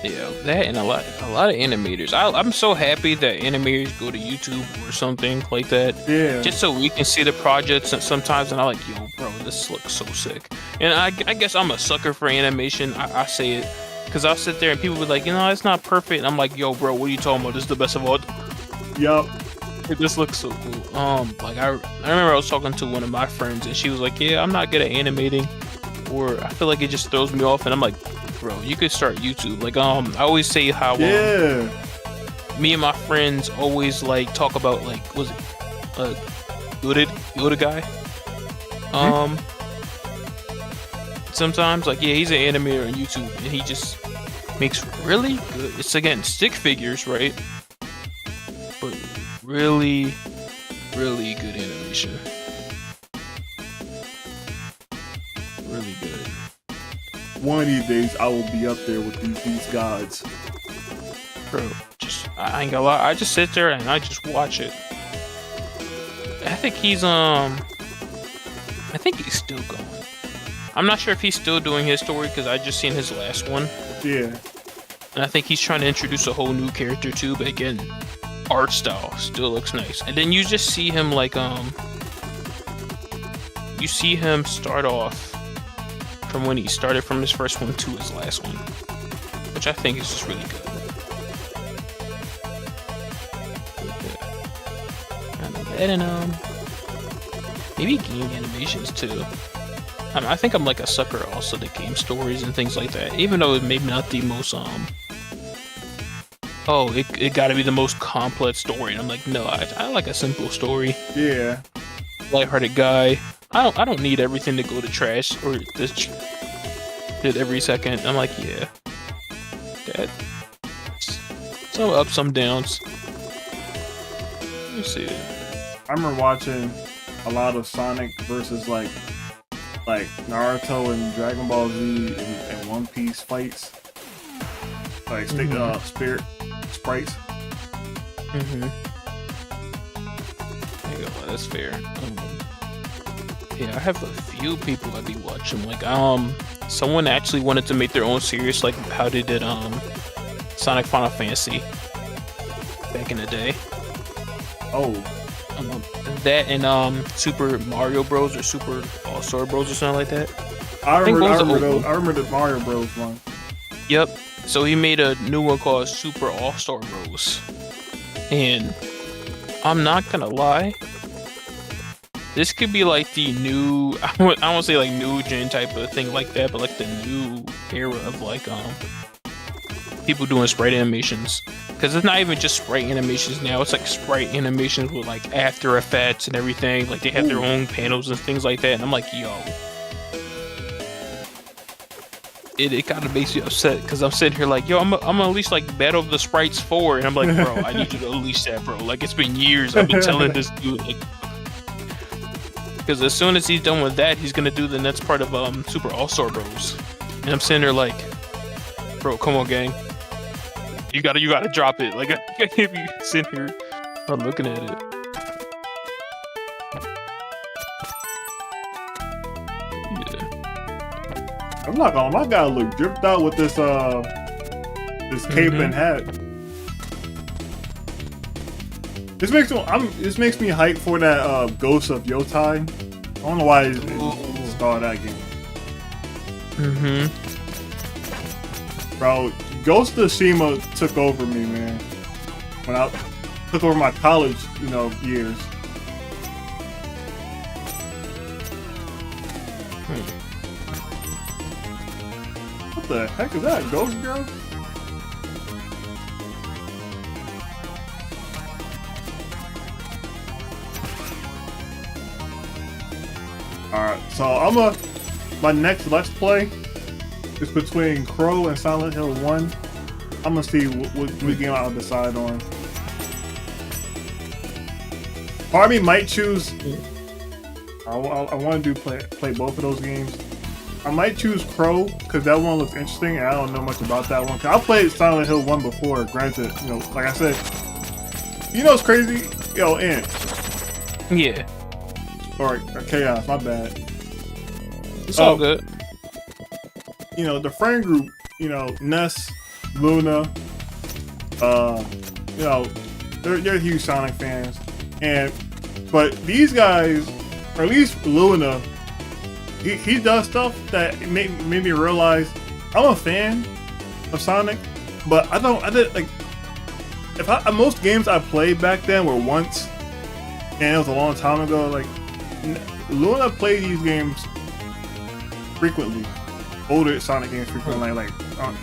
Yeah, that and a lot of animators. I'm so happy that animators go to YouTube or something like that. Yeah. Just so we can see the projects sometimes, and I'm like, yo, bro, this looks so sick. And I guess I'm a sucker for animation. I say it. Because I'll sit there and people be like, you know, it's not perfect. And I'm like, yo, bro, what are you talking about? This is the best of all. Yup. This looks so cool. Like I remember I was talking to one of my friends and she was like, yeah, I'm not good at animating, or I feel like it just throws me off. And I'm like, bro, you could start YouTube. Like, I always say how me and my friends always like talk about, like, was it Yoda guy? Sometimes, like, yeah, he's an animator on YouTube, and he just makes really good. It's again stick figures, right? But really, really good animation. Really good. One of these days, I will be up there with these gods. Bro, I ain't gonna lie. I just sit there and I just watch it. I think he's still going. I'm not sure if he's still doing his story because I just seen his last one. Yeah. And I think he's trying to introduce a whole new character too, but again, art style still looks nice. And then you just see him like you see him start off from when he started from his first one to his last one, which I think is just really good. And maybe game animations too. I think I'm like a sucker also to game stories and things like that. Even though it may not the most it got to be the most complex story. And I'm like, no, I like a simple story. Yeah. Lighthearted guy. I don't need everything to go to trash or this did every second. I'm like, yeah, that some ups, some downs. Let's see. I remember watching a lot of Sonic versus like Naruto and Dragon Ball Z and One Piece fights. Like spirit sprites. That's fair. Yeah, I have a few people I be watching. Like someone actually wanted to make their own series, like how they did Sonic Final Fantasy back in the day. Oh. That and Super Mario Bros. Or Super All-Star Bros. Or something like that. I remember the Mario Bros. One. Yep. So he made a new one called Super All-Star Bros. And I'm not gonna lie, this could be like the new, I won't say like new gen type of thing like that, but like the new era of like people doing sprite animations. Because it's not even just sprite animations now, it's like sprite animations with like After Effects and everything. Like they have their own panels and things like that. And I'm like, yo. It kind of makes you upset because I'm sitting here like, yo, I'm at least like Battle of the Sprites 4. And I'm like, bro, I need you to unleash that, bro. Like it's been years I've been telling this dude. Like, because as soon as he's done with that, he's going to do the next part of Super All-Star Bros. And I'm sitting there like, bro, come on, gang. You gotta drop it. Like, I can't be sitting here looking at it. Yeah. I'm not gonna. My guy look dripped out with this cape and hat. This makes me hyped for that Ghost of Yotai. I don't know why it's called that game. Bro, Ghost of Tsushima took over me, man. When I took over my college, years. What the heck is that? Ghost Girl? Alright, so my next Let's Play is between Crow and Silent Hill 1. I'm gonna see what game I'll decide on. Part of me might choose. I want to play both of those games. I might choose Crow because that one looks interesting, and I don't know much about that one. Cause I played Silent Hill 1 before. Granted, like I said, it's crazy. Ant. Yeah. Or Chaos. My bad. It's all good. The friend group. Ness, Luna. They're huge Sonic fans, but these guys, or at least Luna, he does stuff that made me realize I'm a fan of Sonic, but most games I played back then were once, and it was a long time ago. Like Luna played these games frequently, older Sonic games frequently, like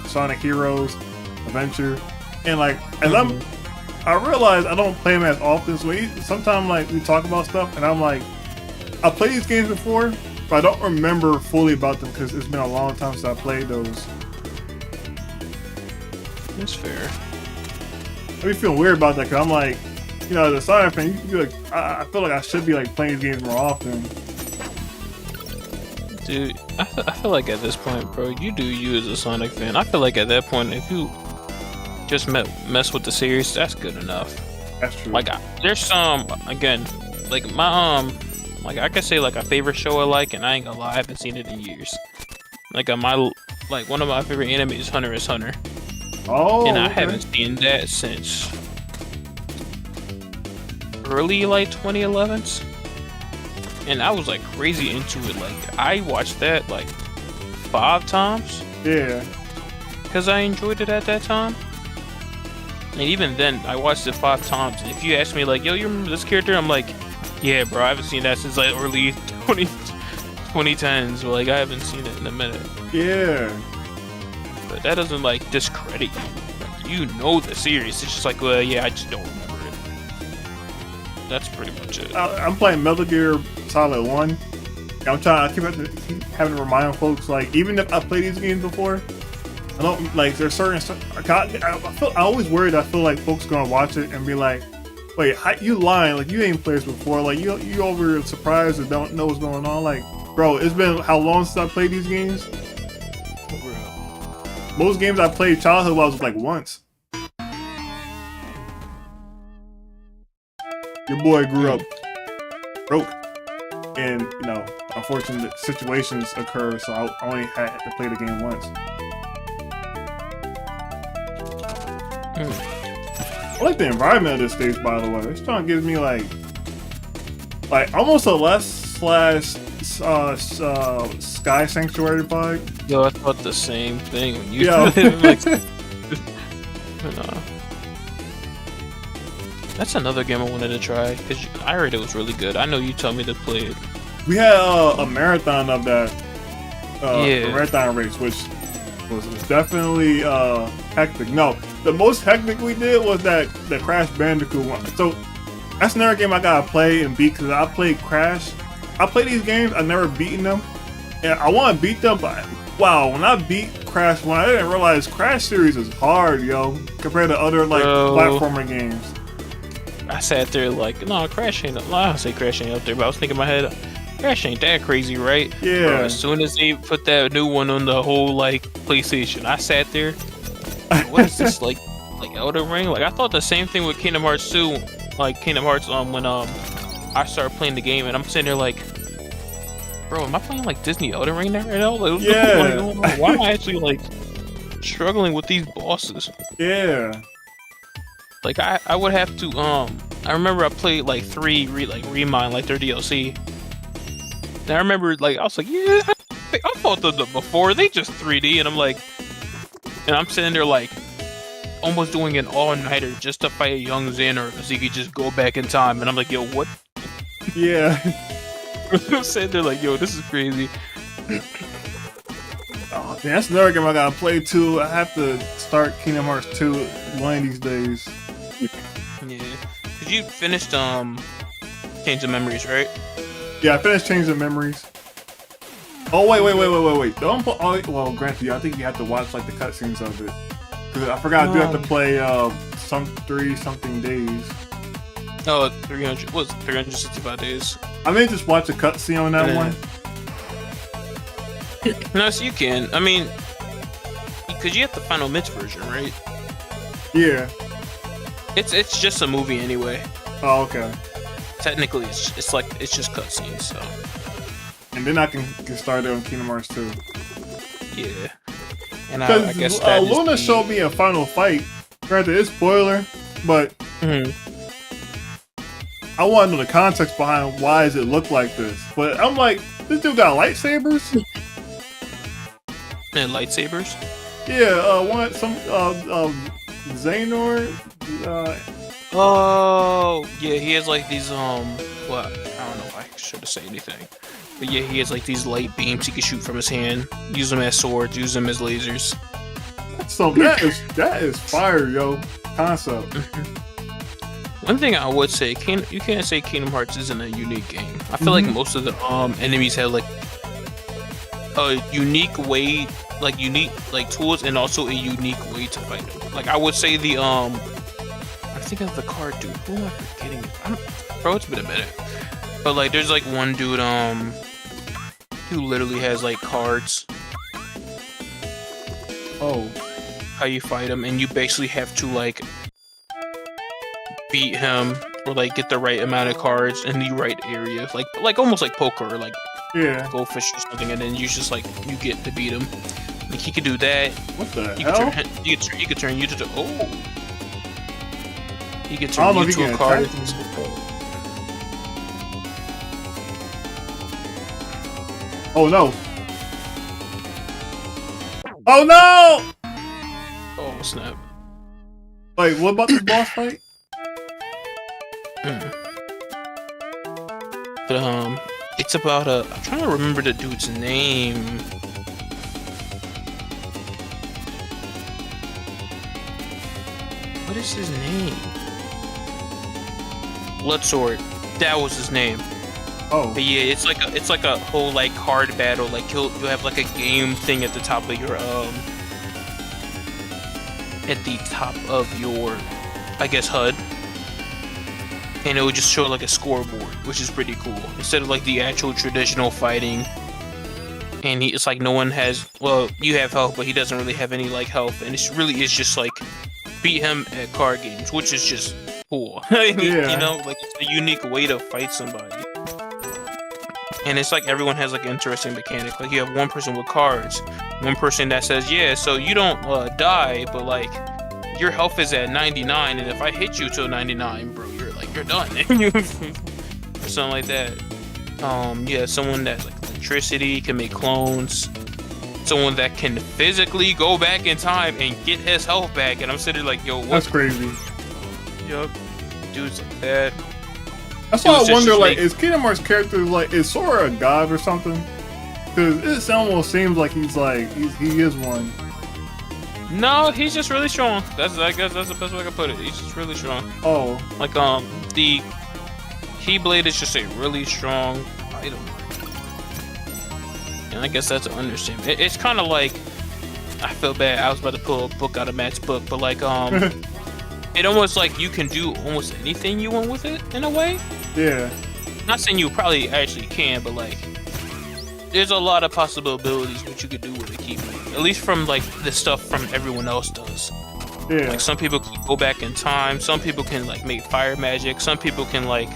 Sonic Heroes, Adventure, and I realize I don't play them as often. So sometimes we talk about stuff, and I'm like, I played these games before, but I don't remember fully about them because it's been a long time since I played those. That's fair. I be feeling weird about that because I'm like, as a Sonic fan, you feel like I feel like I should be playing these games more often. Dude, I feel like at this point, bro, you do you as a Sonic fan. I feel like at that point, if you just mess with the series, that's good enough. That's true. Like, there's some, again, like my I could say like a favorite show I like, and I ain't gonna lie, I haven't seen it in years. Like one of my favorite anime is Hunter x Hunter. Oh. And I haven't seen that since early 2011s. And I was crazy into it. I watched that 5 times. Yeah. Because I enjoyed it at that time. And even then, I watched it 5 times. And if you ask me yo, you remember this character? I'm like, yeah, bro, I haven't seen that since early 2010s. But, like, I haven't seen it in a minute. Yeah. But that doesn't like discredit you. Like, you know the series. It's just like, well, yeah, I just don't remember it. That's pretty much it. I'm playing Metal Gear Solid 1. I'm trying. I keep having to remind folks, like, even if I played these games before, I don't like. There's certain stuff. I always worried. I feel like folks gonna watch it and be like, "Wait, you lying? Like, you ain't played this before? Like, you over surprised and don't know what's going on? Like, bro, it's been how long since I played these games? Most games I played childhood was like once. Your boy grew up broke, and you know, unfortunate situations occur, so I only had to play the game once. I like the environment of this stage, by the way. This song gives me like almost a Sky Sanctuary vibe. Yo, I thought the same thing when you Yo. like. That's another game I wanted to try because I heard it was really good. I know you told me to play it. We had a marathon of that, Yeah. a marathon race, which was definitely hectic. No, the most hectic we did was the Crash Bandicoot one. So that's another game I gotta play and beat because I played Crash. I play these games, I've never beaten them, and I want to beat them. But wow, when I beat Crash 1, I didn't realize Crash series is hard, yo, compared to other like platformer games. I sat there like, no, Crash ain't. I don't say Crash ain't up there, but I was thinking in my head, Crash ain't that crazy, right? Yeah. Bro, as soon as they put that new one on the whole like PlayStation, I sat there. What is this like Elden Ring? Like I thought the same thing with Kingdom Hearts 2, like Kingdom Hearts when I started playing the game and I'm sitting there like, bro, am I playing like Disney Elden Ring there right now? Like, Yeah. why am I actually like struggling with these bosses? Yeah. Like I would have to I remember I played like Remind, like their DLC. And I remember like I was like, yeah, I fought them before, they just 3D, and I'm like, and I'm sitting there like almost doing an all-nighter just to fight a young Xehanort so he could just go back in time, and I'm like, yo, what? Yeah. I'm sitting there like, yo, this is crazy. Oh, man, that's another game I gotta play too. I have to start Kingdom Hearts 2 one of these days. Yeah. Cause you finished Change of Memories, right? Yeah, I finished Change of Memories. Oh wait! Don't put. Oh, well, granted, I think you have to watch like the cutscenes of it. Cause I forgot I do have to play some 3-something days. Oh, 365 days. I may just watch a cutscene on that one. No, so you can. I mean, because you have the Final Mix version, right? Yeah. It's just a movie anyway. Oh, okay. Technically, it's just cutscenes. So And then I can get started on Kingdom Hearts 2. yeah. And I Because guess that is Luna showed me a final fight. Granted, it's spoiler, but I want to know the context behind why does it look like this. But I'm like, this dude got lightsabers? And lightsabers. Yeah, Xehanort. Oh, yeah, he has like these well, I don't know if I should have said anything, but yeah, he has like these light beams he can shoot from his hand, use them as swords, use them as lasers. So that is fire, yo. Concept. One thing I would say, you can't say Kingdom Hearts isn't a unique game. I feel like most of the enemies have like a unique way, like unique like tools, and also a unique way to fight them. Like I would say the I'm thinking of the card dude. Who am I forgetting? Bro, it's been a minute. But like, there's like one dude who literally has like cards. Oh. How you fight him, and you basically have to like beat him or like get the right amount of cards in the right area, like almost like poker or like goldfish or something, and then you just like you get to beat him. Like he could do that. What the He hell? could turn you to He could I don't turn know you if he to a can card. attack me. Oh no! Oh no! Oh snap! Wait, what about this boss fight? But It's about a. I'm trying to remember the dude's name. What is his name? Bloodsword. That was his name. Oh, But yeah, it's like a whole like card battle. Like you'll have like a game thing at the top of your I guess HUD, and it would just show like a scoreboard, which is pretty cool instead of like the actual traditional fighting. And it's like no one has. Well, you have health, but he doesn't really have any like health, and it's really is just like beat him at card games, which is just cool. Yeah. You know, like it's a unique way to fight somebody. And it's like everyone has like an interesting mechanic. Like you have one person with cards, one person that says, yeah, so you don't die, but like your health is at 99, and if I hit you to 99, bro, you're done. Or something like that. Yeah, someone that's like electricity, can make clones. Someone that can physically go back in time and get his health back, and I'm sitting like, yo, what? that's crazy. Yup. Dudes like that. That's why Dudes I wonder, just like, make- is Kingdom Hearts character like is Sora a god or something? Because it almost seems like he is one. No, he's just really strong. I guess that's the best way I can put it. He's just really strong. Oh, Like the Keyblade is just a really strong item, and I guess that's an understatement. It's kind of like, I feel bad. I was about to pull a book out of Matt's book, but like it almost like you can do almost anything you want with it in a way. yeah, Not saying you probably actually can, but like there's a lot of possibilities what you could do with a Keyblade. At least from like the stuff from everyone else does. yeah. Like some people can go back in time, some people can like make fire magic, some people can like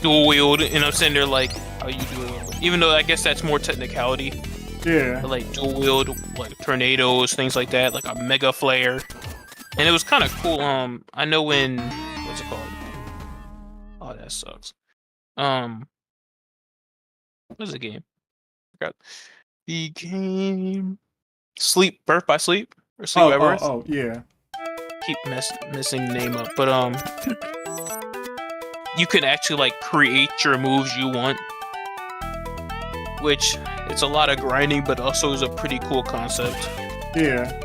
dual wield, and I'm saying they're like, how you do it? Even though I guess that's more technicality, Yeah. but like dual wield, like tornadoes, things like that, like a mega flare. And it was kind of cool. I know when, what's it called? Oh, that sucks. What's the game? I forgot. The game Birth by Sleep or Sleep by Birth. Oh, yeah. Keep messing the name up, but you can actually like create your moves you want, which it's a lot of grinding, but also is a pretty cool concept. Yeah.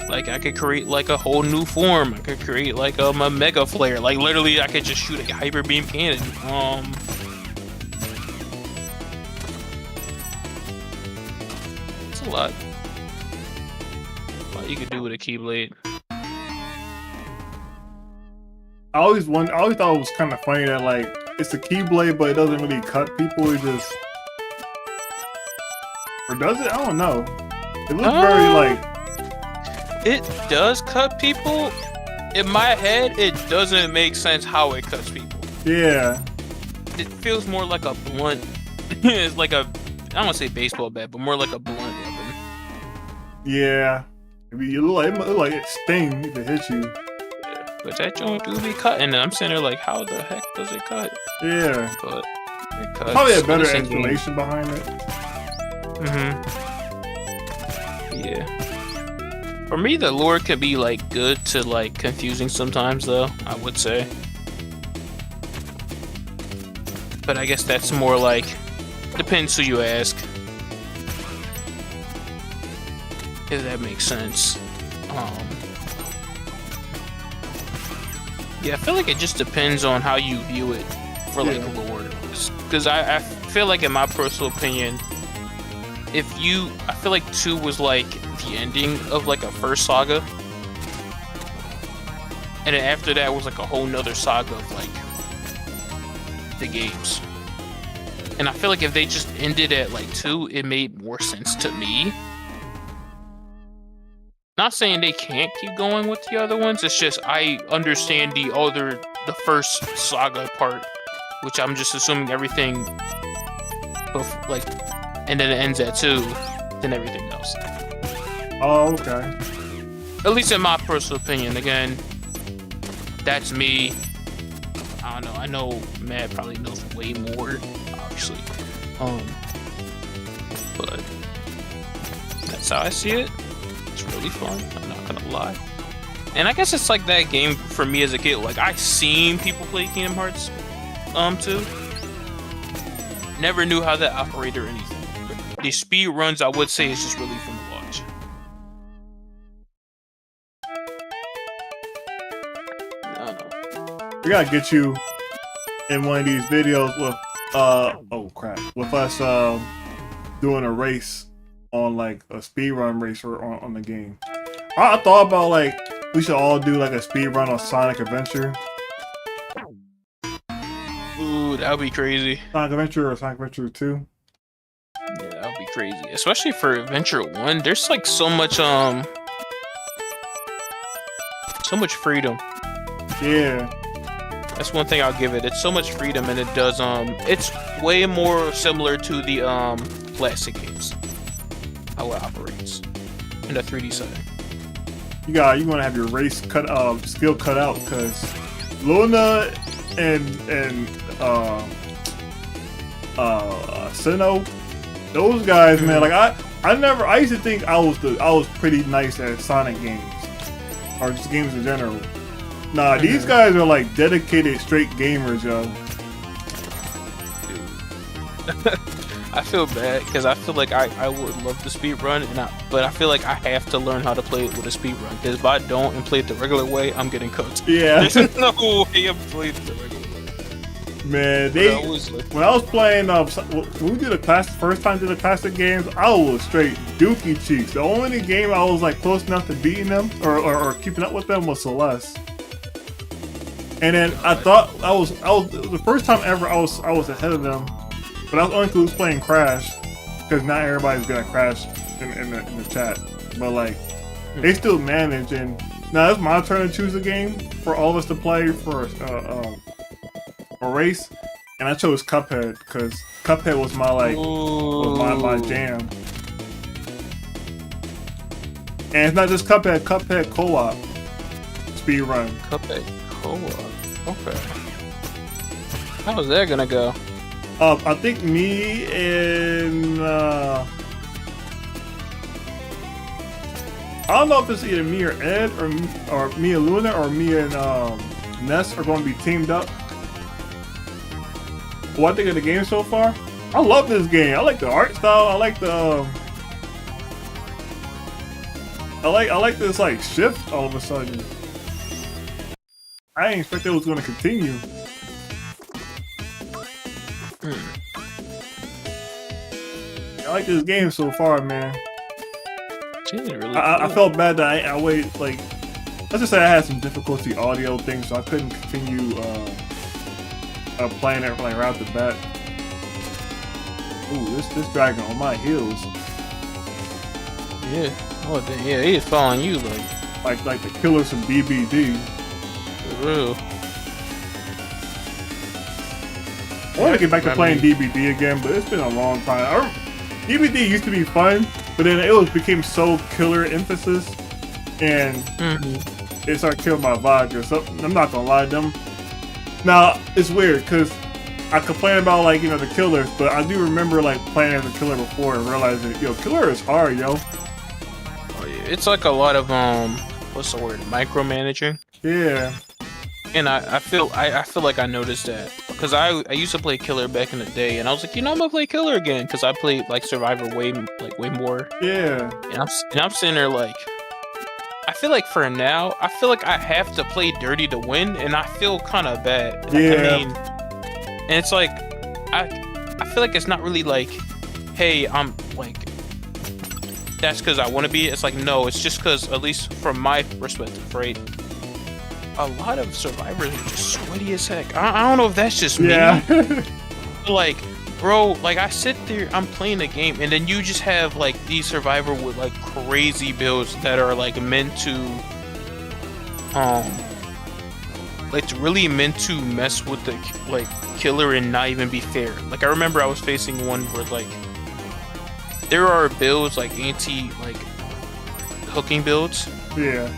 Like I could create like a whole new form. I could create like a mega flare. Like literally, I could just shoot a hyper beam cannon. It's a lot. What you could do with a Keyblade. I always thought it was kind of funny that like it's a Keyblade, but it doesn't really cut people. It just, or does it? I don't know. It looks very like. It does cut people. In my head, it doesn't make sense how it cuts people. Yeah. It feels more like a blunt. It's like a, I don't want to say baseball bat, but more like a blunt weapon. Yeah. It look like it sting if it hits you. Yeah. But that joint do be cutting, and I'm sitting there like, how the heck does it cut? Yeah. But it cuts. Probably a better Listen, explanation behind it. Yeah. For me, the lore can be like good to like confusing sometimes, though. I would say. But I guess that's more like depends who you ask. If that makes sense. Yeah, I feel like it just depends on how you view it for like lore. Because I feel like, in my personal opinion, I feel like 2 was like the ending of like a first saga, and then after that was like a whole nother saga of like the games. And I feel like if they just ended at like 2, it made more sense to me. Not saying they can't keep going with the other ones, it's just I understand the first saga part, which I'm just assuming everything like, and then it ends at 2, then everything else. Oh, okay. At least in my personal opinion. Again, that's me. I don't know. I know Matt probably knows way more, obviously. But that's how I see it. It's really fun. I'm not gonna lie. And I guess it's like that game for me as a kid. Like I seen people play Kingdom Hearts 2, never knew how that operated or anything. The speed runs, I would say, is just really fun to watch. We gotta get you in one of these videos with oh crap, with us doing a race on like a speed run race or on the game. I thought about like we should all do like a speed run on Sonic Adventure. Ooh, that would be crazy. Sonic Adventure or Sonic Adventure 2. Yeah, that would be crazy. Especially for Adventure 1. There's like so much freedom. Yeah. That's one thing I'll give it. It's so much freedom, and it does it's way more similar to the classic games. How it operates in a 3D setting. You gonna have your race skill cut out because Luna and Sinnoh, those guys, man, like I used to think I was pretty nice at Sonic games or just games in general. Nah, these guys are like dedicated straight gamers, yo. Dude. I feel bad because I feel like I would love to speed run, but I feel like I have to learn how to play it with a speed run. Because if I don't and play it the regular way, I'm getting cooked. Yeah. There's no way I'm playing it the regular way. Man, when I was playing when we did first time did the classic games, I was straight dookie cheeks. The only game I was like close enough to beating them or keeping up with them was Celeste. And then I thought I was the first time ever I was ahead of them. But I was only because playing Crash, because not everybody's gonna crash in the chat. But like, they still manage. And now it's my turn to choose a game for all of us to play for a race. And I chose Cuphead because Cuphead was my my jam. And it's not just Cuphead co-op speed run. Cuphead co-op. Okay. How is that gonna go? I think me and I don't know if it's either me or Ed or me and Luna or me and Ness are going to be teamed up. What I think of the game so far? I love this game. I like the art style. I like the I like this like shift all of a sudden. I didn't expect it was going to continue. I like this game so far, man. Really I felt bad that I waited, like, let's just say I had some difficulty audio things, so I couldn't continue playing it like right off the bat. Ooh, this dragon on my heels. Yeah. Oh, yeah, he's following you like the killers from DBD. For real. I want to get back to playing DBD again, but it's been a long time. DBD used to be fun, but then it became so killer emphasis, and it started killing my vodka. So I'm not gonna lie to them. Now it's weird because I complain about like the killers, but I do remember like playing as a killer before and realizing killer is hard, yo. Oh yeah, it's like a lot of what's the word? Micromanaging. Yeah. And I feel like I noticed that because I used to play killer back in the day, and I was like, I'm gonna play killer again because I played like Survivor way more. Yeah. And I'm sitting there like, I feel like for now, I feel like I have to play dirty to win, and I feel kind of bad. Yeah. I mean, and it's like I feel like it's not really like, hey, I'm like, that's because I want to be. It's like no, it's just because at least from my perspective, right? A lot of survivors are just sweaty as heck. I don't know if that's just me. Yeah. Like, bro, like I sit there, I'm playing the game, and then you just have like these survivor with like crazy builds that are like meant to, like really meant to mess with the like killer and not even be fair. Like I remember I was facing one where like there are builds like hooking builds. Yeah.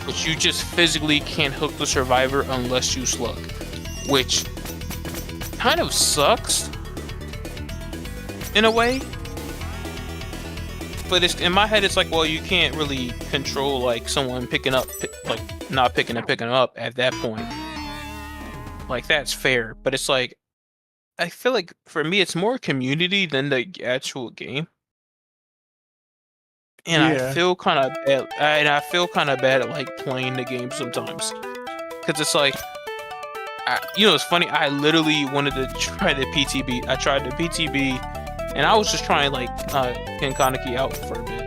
But you just physically can't hook the survivor unless you slug, which kind of sucks in a way. But it's in my head, it's like, well, you can't really control like someone picking up, like not picking and picking up at that point. Like that's fair, but it's like I feel like for me it's more community than the actual game. And I Yeah. feel kind of bad. And I feel kind of bad at like playing the game sometimes, because it's like, it's funny. I literally wanted to try the PTB. I tried the PTB, and I was just trying like Ken Kaneki out for a bit.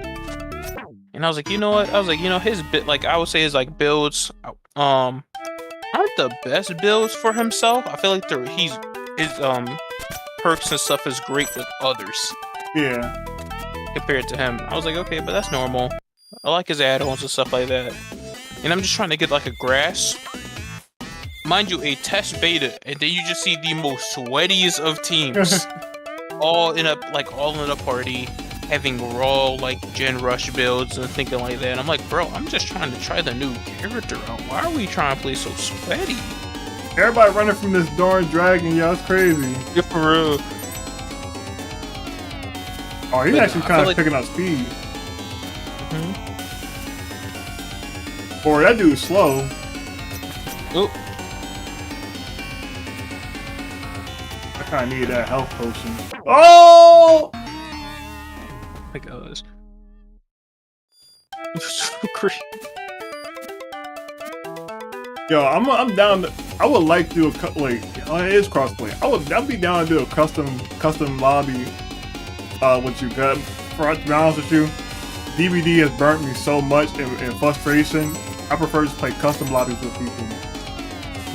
And I was like, you know what? I was like, his bit, like I would say his like builds, aren't the best builds for himself. I feel like his perks and stuff is great with others. Yeah. Compared to him. I was like, okay, but that's normal. I like his add-ons and stuff like that. And I'm just trying to get like a grasp. Mind you, a test beta, and then you just see the most sweatiest of teams. all in a party, having raw like Gen Rush builds and thinking like that. And I'm like, bro, I'm just trying to try the new character out. Why are we trying to play so sweaty? Everybody running from this darn dragon, y'all. It's crazy. Yeah, for real. Oh, he's But actually I kind of feel like- picking up speed. Mhm. Or that dude's slow. Oh, I kind of needed that health potion. Oh! my gosh. So great. Yo, I'm down. I would like to do a it is crossplay. I'd be down to do a custom lobby. With you, got. To be honest with you, DVD has burnt me so much in frustration. I prefer to play custom lobbies with people.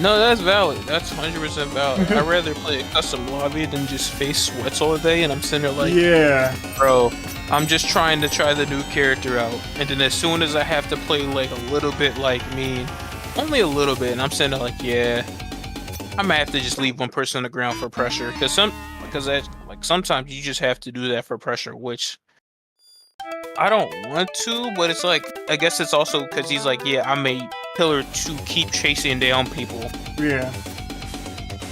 No, that's valid. That's 100% valid. I'd rather play a custom lobby than just face sweats all day, and I'm sitting there like, Yeah, bro, I'm just trying to try the new character out. And then as soon as I have to play like a little bit like me, only a little bit, and I'm sitting there like, yeah, I might have to just leave one person on the ground for pressure. Because sometimes you just have to do that for pressure, which I don't want to, but it's like, I guess it's also because he's like, yeah, I'm a killer to keep chasing down people. yeah.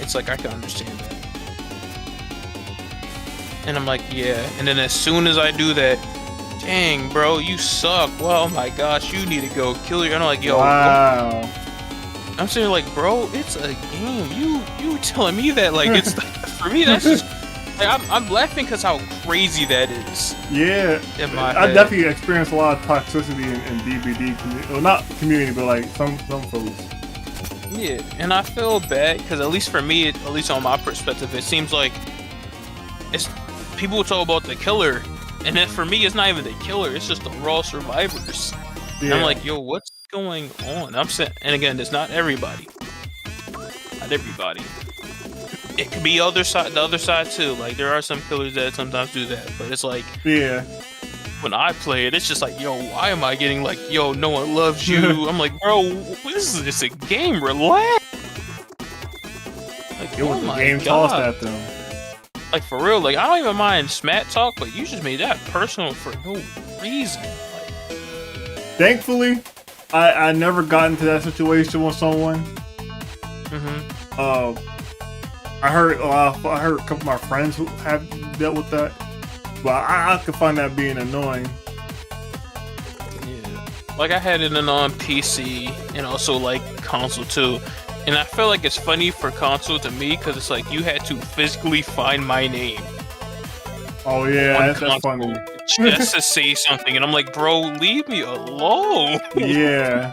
It's like, I can understand that. And I'm like, yeah. And then as soon as I do that, dang, bro, you suck. Well, oh my gosh, you need to go kill your. And I'm like, yo, Wow. I'm saying like, bro, it's a game. You telling me that like it's for me? That's just. Like, I'm laughing because how crazy that is. Yeah, In my I head. definitely experienced a lot of toxicity in DBD community. Well, not community, but like some folks. Yeah, and I feel bad because at least for me, at least on my perspective, it seems like it's people talk about the killer, and then for me, it's not even the killer; it's just the raw survivors. And Yeah. I'm like, yo, what's going on? I'm saying, and again, it's not everybody. Not everybody. It could be the other side too. Like there are some killers that sometimes do that, but it's like Yeah. when I play it, it's just like, yo, why am I getting like, yo, no one loves you? I'm like, bro, this is just a game. Relax. Like, It was oh the my game God. tossed at them. Like for real, like I don't even mind smat talk, but you just made that personal for no reason. Like, Thankfully, I never got into that situation with someone. I heard a couple of my friends who have dealt with that, but I could find that being annoying. yeah. Like I had it on PC and also like console too. And I feel like it's funny for console to me because it's like you had to physically find my name Oh yeah, on that's console funny. just to say something, and I'm like, bro, leave me alone. Yeah,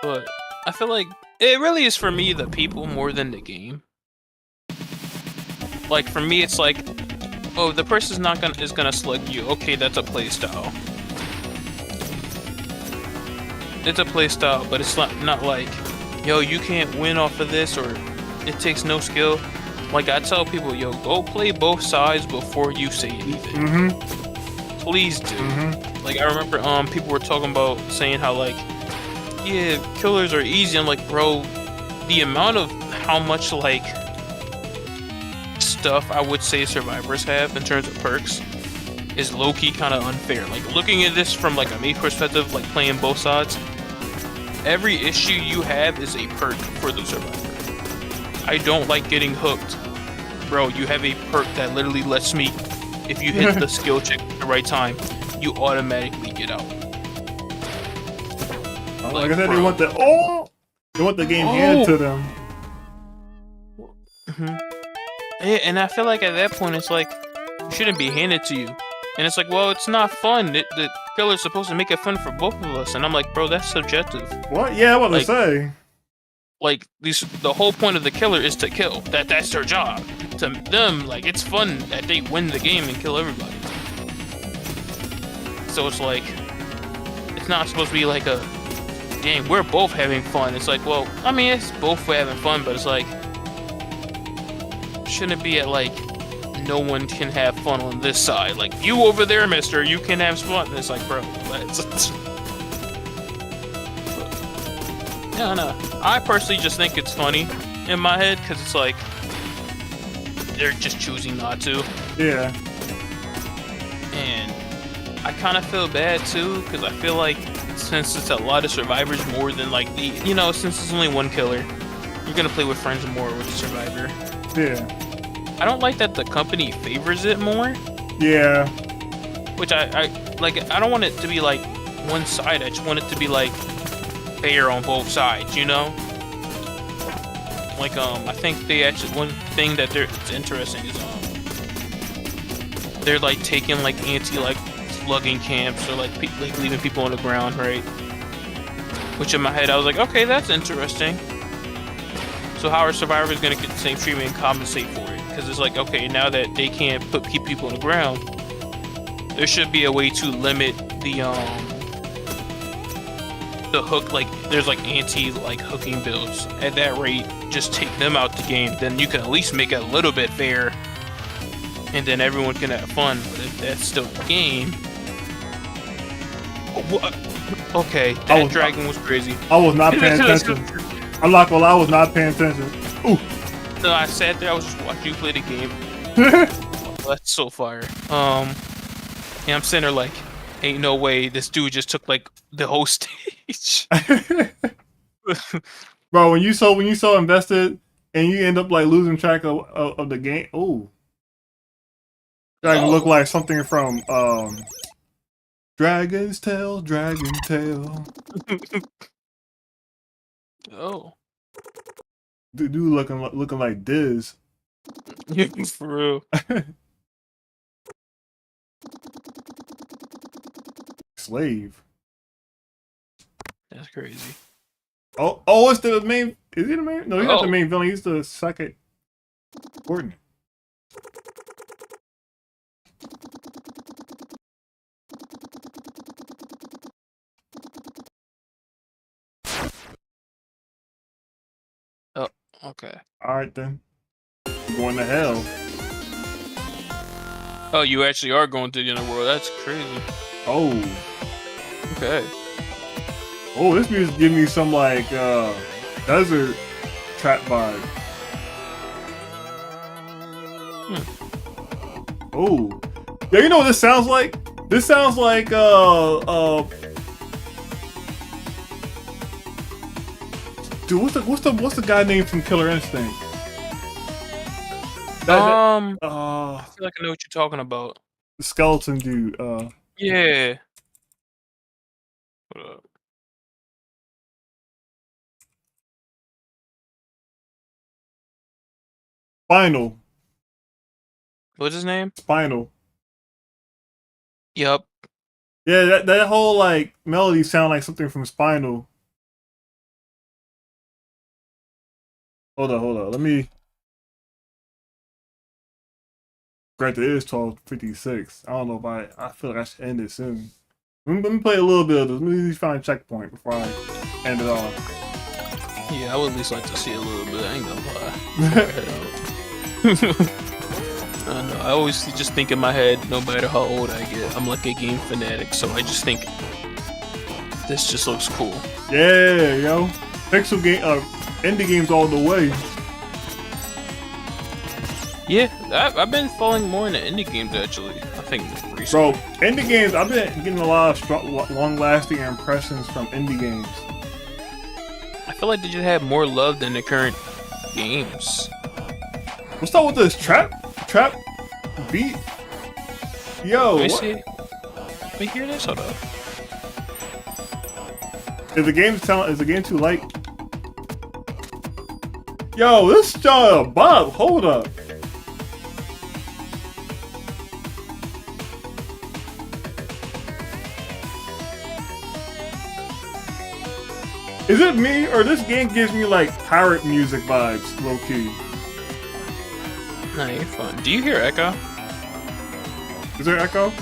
But I feel like it really is for me the people more than the game. Like for me, it's like, oh, the person's is gonna select you. Okay, that's a playstyle. It's a playstyle, but it's not like, yo, you can't win off of this, or it takes no skill. Like I tell people, yo, go play both sides before you say anything. Please do. Like I remember, people were talking about saying how like, yeah, killers are easy. I'm like, bro, the amount of how much like stuff I would say survivors have in terms of perks is low-key kind of unfair. Like looking at this from like a me perspective, like playing both sides, every issue you have is a perk for the survivor. I don't like getting hooked. Bro, you have a perk that literally lets me, if you hit the skill check at the right time, you automatically get out. like I said, bro. they want the game handed to them. Yeah, and I feel like at that point it's like it shouldn't be handed to you, and it's like, well, it's not fun. The killer's supposed to make it fun for both of us, and I'm like, bro, that's subjective. What? Yeah, what Like- to say? Like the whole point of the killer is to kill. That's their job. To them, like it's fun that they win the game and kill everybody. So it's like it's not supposed to be like a dang, we're both having fun. It's like, well, I mean, it's both having fun, but it's like shouldn't it be at like no one can have fun on this side? Like you over there, mister, you can have fun. And it's like, bro, no. I personally just think it's funny in my head because it's like they're just choosing not to, Yeah. and I kind of feel bad too because I feel like since it's a lot of survivors more than like since it's only one killer, you're gonna play with friends more with the survivor. Yeah. I don't like that the company favors it more, Yeah. which I like. I don't want it to be like one side. I just want it to be like fair on both sides, Like I think they actually one thing that it's interesting is they're like taking like slugging camps or like leaving people on the ground, right? Which in my head I was like, okay, that's interesting. So how are survivors gonna get the same treatment and compensate for it? Because it's like, okay, now that they can't keep people on the ground, there should be a way to limit the hook. Like there's like hooking builds. At that rate, just take them out the game. Then you can at least make it a little bit fair, and then everyone can have fun. But if that's still the game, what? Okay, that dragon was crazy. I was not paying attention. I'm not gonna lie, I was not paying attention. Ooh. No, I sat there. I was just watching you play the game. That's so fire. Yeah, I'm sitting there like, ain't no way this dude just took like the whole stage. Bro, when you so invested and you end up like losing track of the game. Ooh. Dragon look like something from Dragon's Tale, Dragon Tale. Oh, Dude looking like Diz. for real. Slave. That's crazy. Oh, it's the main. Is he the main? No, he's not the Oh. main villain. He's the second coordinate. Okay. All right then. We're going to hell. Oh, you actually are going to the underworld. That's crazy. Oh. Okay. Oh, this music give me some like desert trap vibe. Oh. Yeah, you know what this sounds like? This sounds like dude, what's the guy name from Killer Instinct? I feel like I know what you're talking about. The skeleton dude. Yeah. Hold up. Spinal. What's his name? Spinal. Yep. Yeah, that whole like melody sound like something from Spinal. Hold on. Let me. Granted, it is 12:56. I don't know if I feel like I should end it soon. Let me play a little bit of this. Let me find a checkpoint before I end it off. Yeah, I would at least like to see a little bit. I ain't gonna lie. I know. I always just think in my head, no matter how old I get, I'm like a game fanatic. So I just think this just looks cool. Yeah, yo, pixel game, indie games all the way. Yeah, I've been falling more into indie games actually. I think recently. Bro, indie games. I've been getting a lot of long-lasting impressions from indie games. I feel like they just have more love than the current games. What's up with this trap beat? Yo, Let me what? see. Let me hear this. Hold up. Is the game too light? Yo, this Bob, hold up. Is it me or this game gives me like pirate music vibes, low key? Nah, you're fun. Do you hear echo? Is there echo?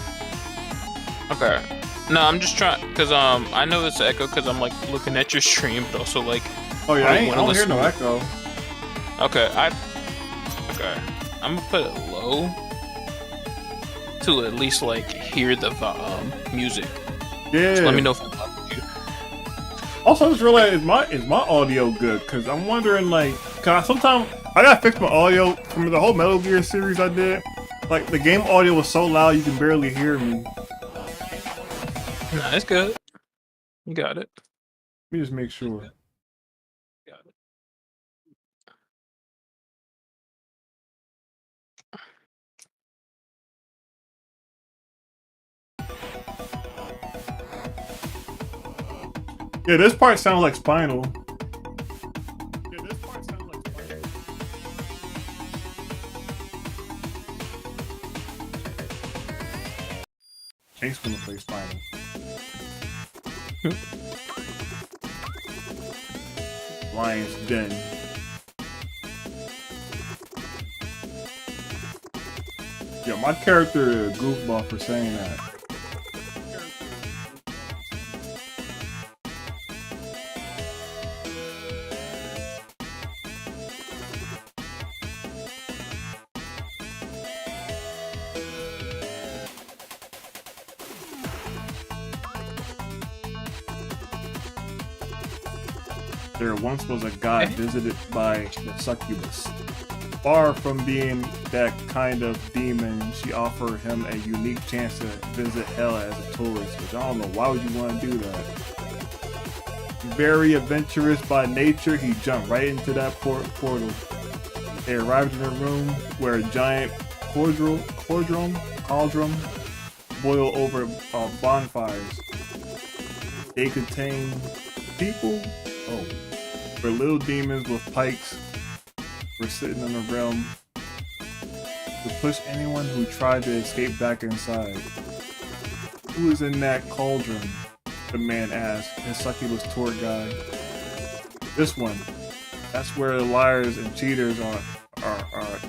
Okay. No, I'm just trying because I know it's echo because I'm like looking at your stream, but also like. Oh yeah, I wanna don't hear listen no to it. echo. Okay, I'm gonna put it low to at least like hear the music. Yeah. So let me know if it bothers you. Also, I just realized is my audio good? Cause I'm wondering like, cause sometimes I gotta fix my audio from the whole Metal Gear series I did. Like the game audio was so loud you can barely hear me. Nah, it's good. You got it. Let me just make sure. Got it. Yeah, this part sounds like Spinal. Jake's gonna play Spinal. Lion's Den. Yeah, my character is a goofball for saying that. There once was a god visited by the succubus. Far from being that kind of demon, she offered him a unique chance to visit hell as a tourist, which I don't know, why would you want to do that? Very adventurous by nature, he jumped right into that portal. They arrived in a room where a giant cauldron boiled over bonfires. They contain people? Oh. Where little demons with pikes were sitting in the realm to push anyone who tried to escape back inside. Who is in that cauldron? The man asked, his succubus tour guide. This one. That's where the liars and cheaters are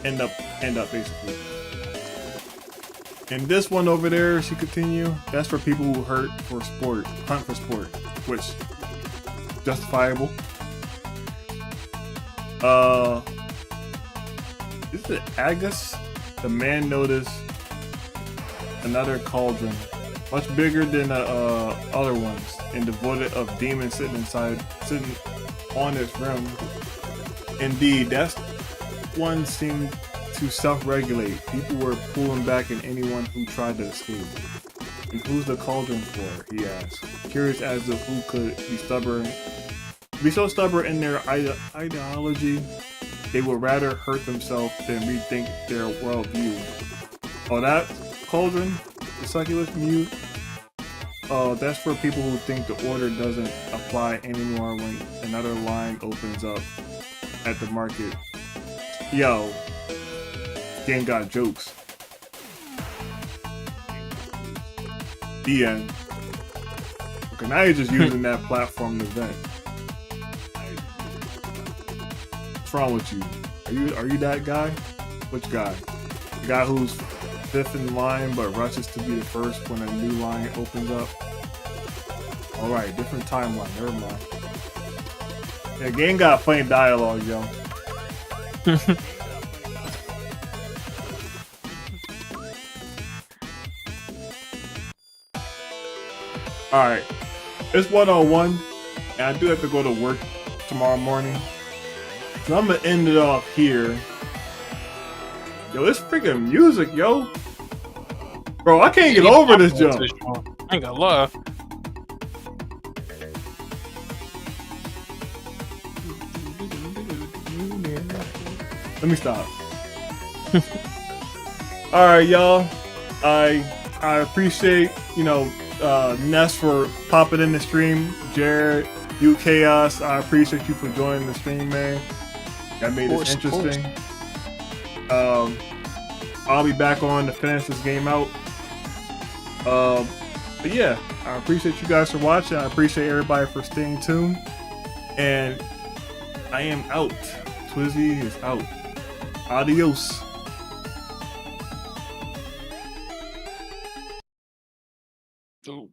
end up basically. And this one over there, she continued, that's for people who hunt for sport, which justifiable. Is it Agus? The man noticed another cauldron, much bigger than the other ones, and devoid of demons sitting on its rim. Indeed, that one seemed to self-regulate. People were pulling back at anyone who tried to escape. And who's the cauldron for? He asked, curious as to who could be so stubborn in their ideology, they would rather hurt themselves than rethink their worldview. Oh, that cauldron, the succubus mute. That's for people who think the order doesn't apply anymore when another line opens up at the market. Yo, game got jokes. The end. Okay, now you're just using that platform to vent. What's wrong with you? Are you that guy? Which guy? The guy who's fifth in line but rushes to be the first when a new line opens up? Alright, different timeline, never mind. Yeah, game got funny dialogue, yo. Alright, it's 1:01, and I do have to go to work tomorrow morning. So I'm gonna end it off here. Yo, this freaking music, yo. Bro, I can't get over this jump. I ain't gonna lie. Let me stop. Alright, y'all. I appreciate, Ness for popping in the stream. Jared, you Chaos, I appreciate you for joining the stream, man. That made this interesting. I'll be back on to finish this game out. But yeah, I appreciate you guys for watching. I appreciate everybody for staying tuned. And I am out. Twizzy is out. Adios. Ooh.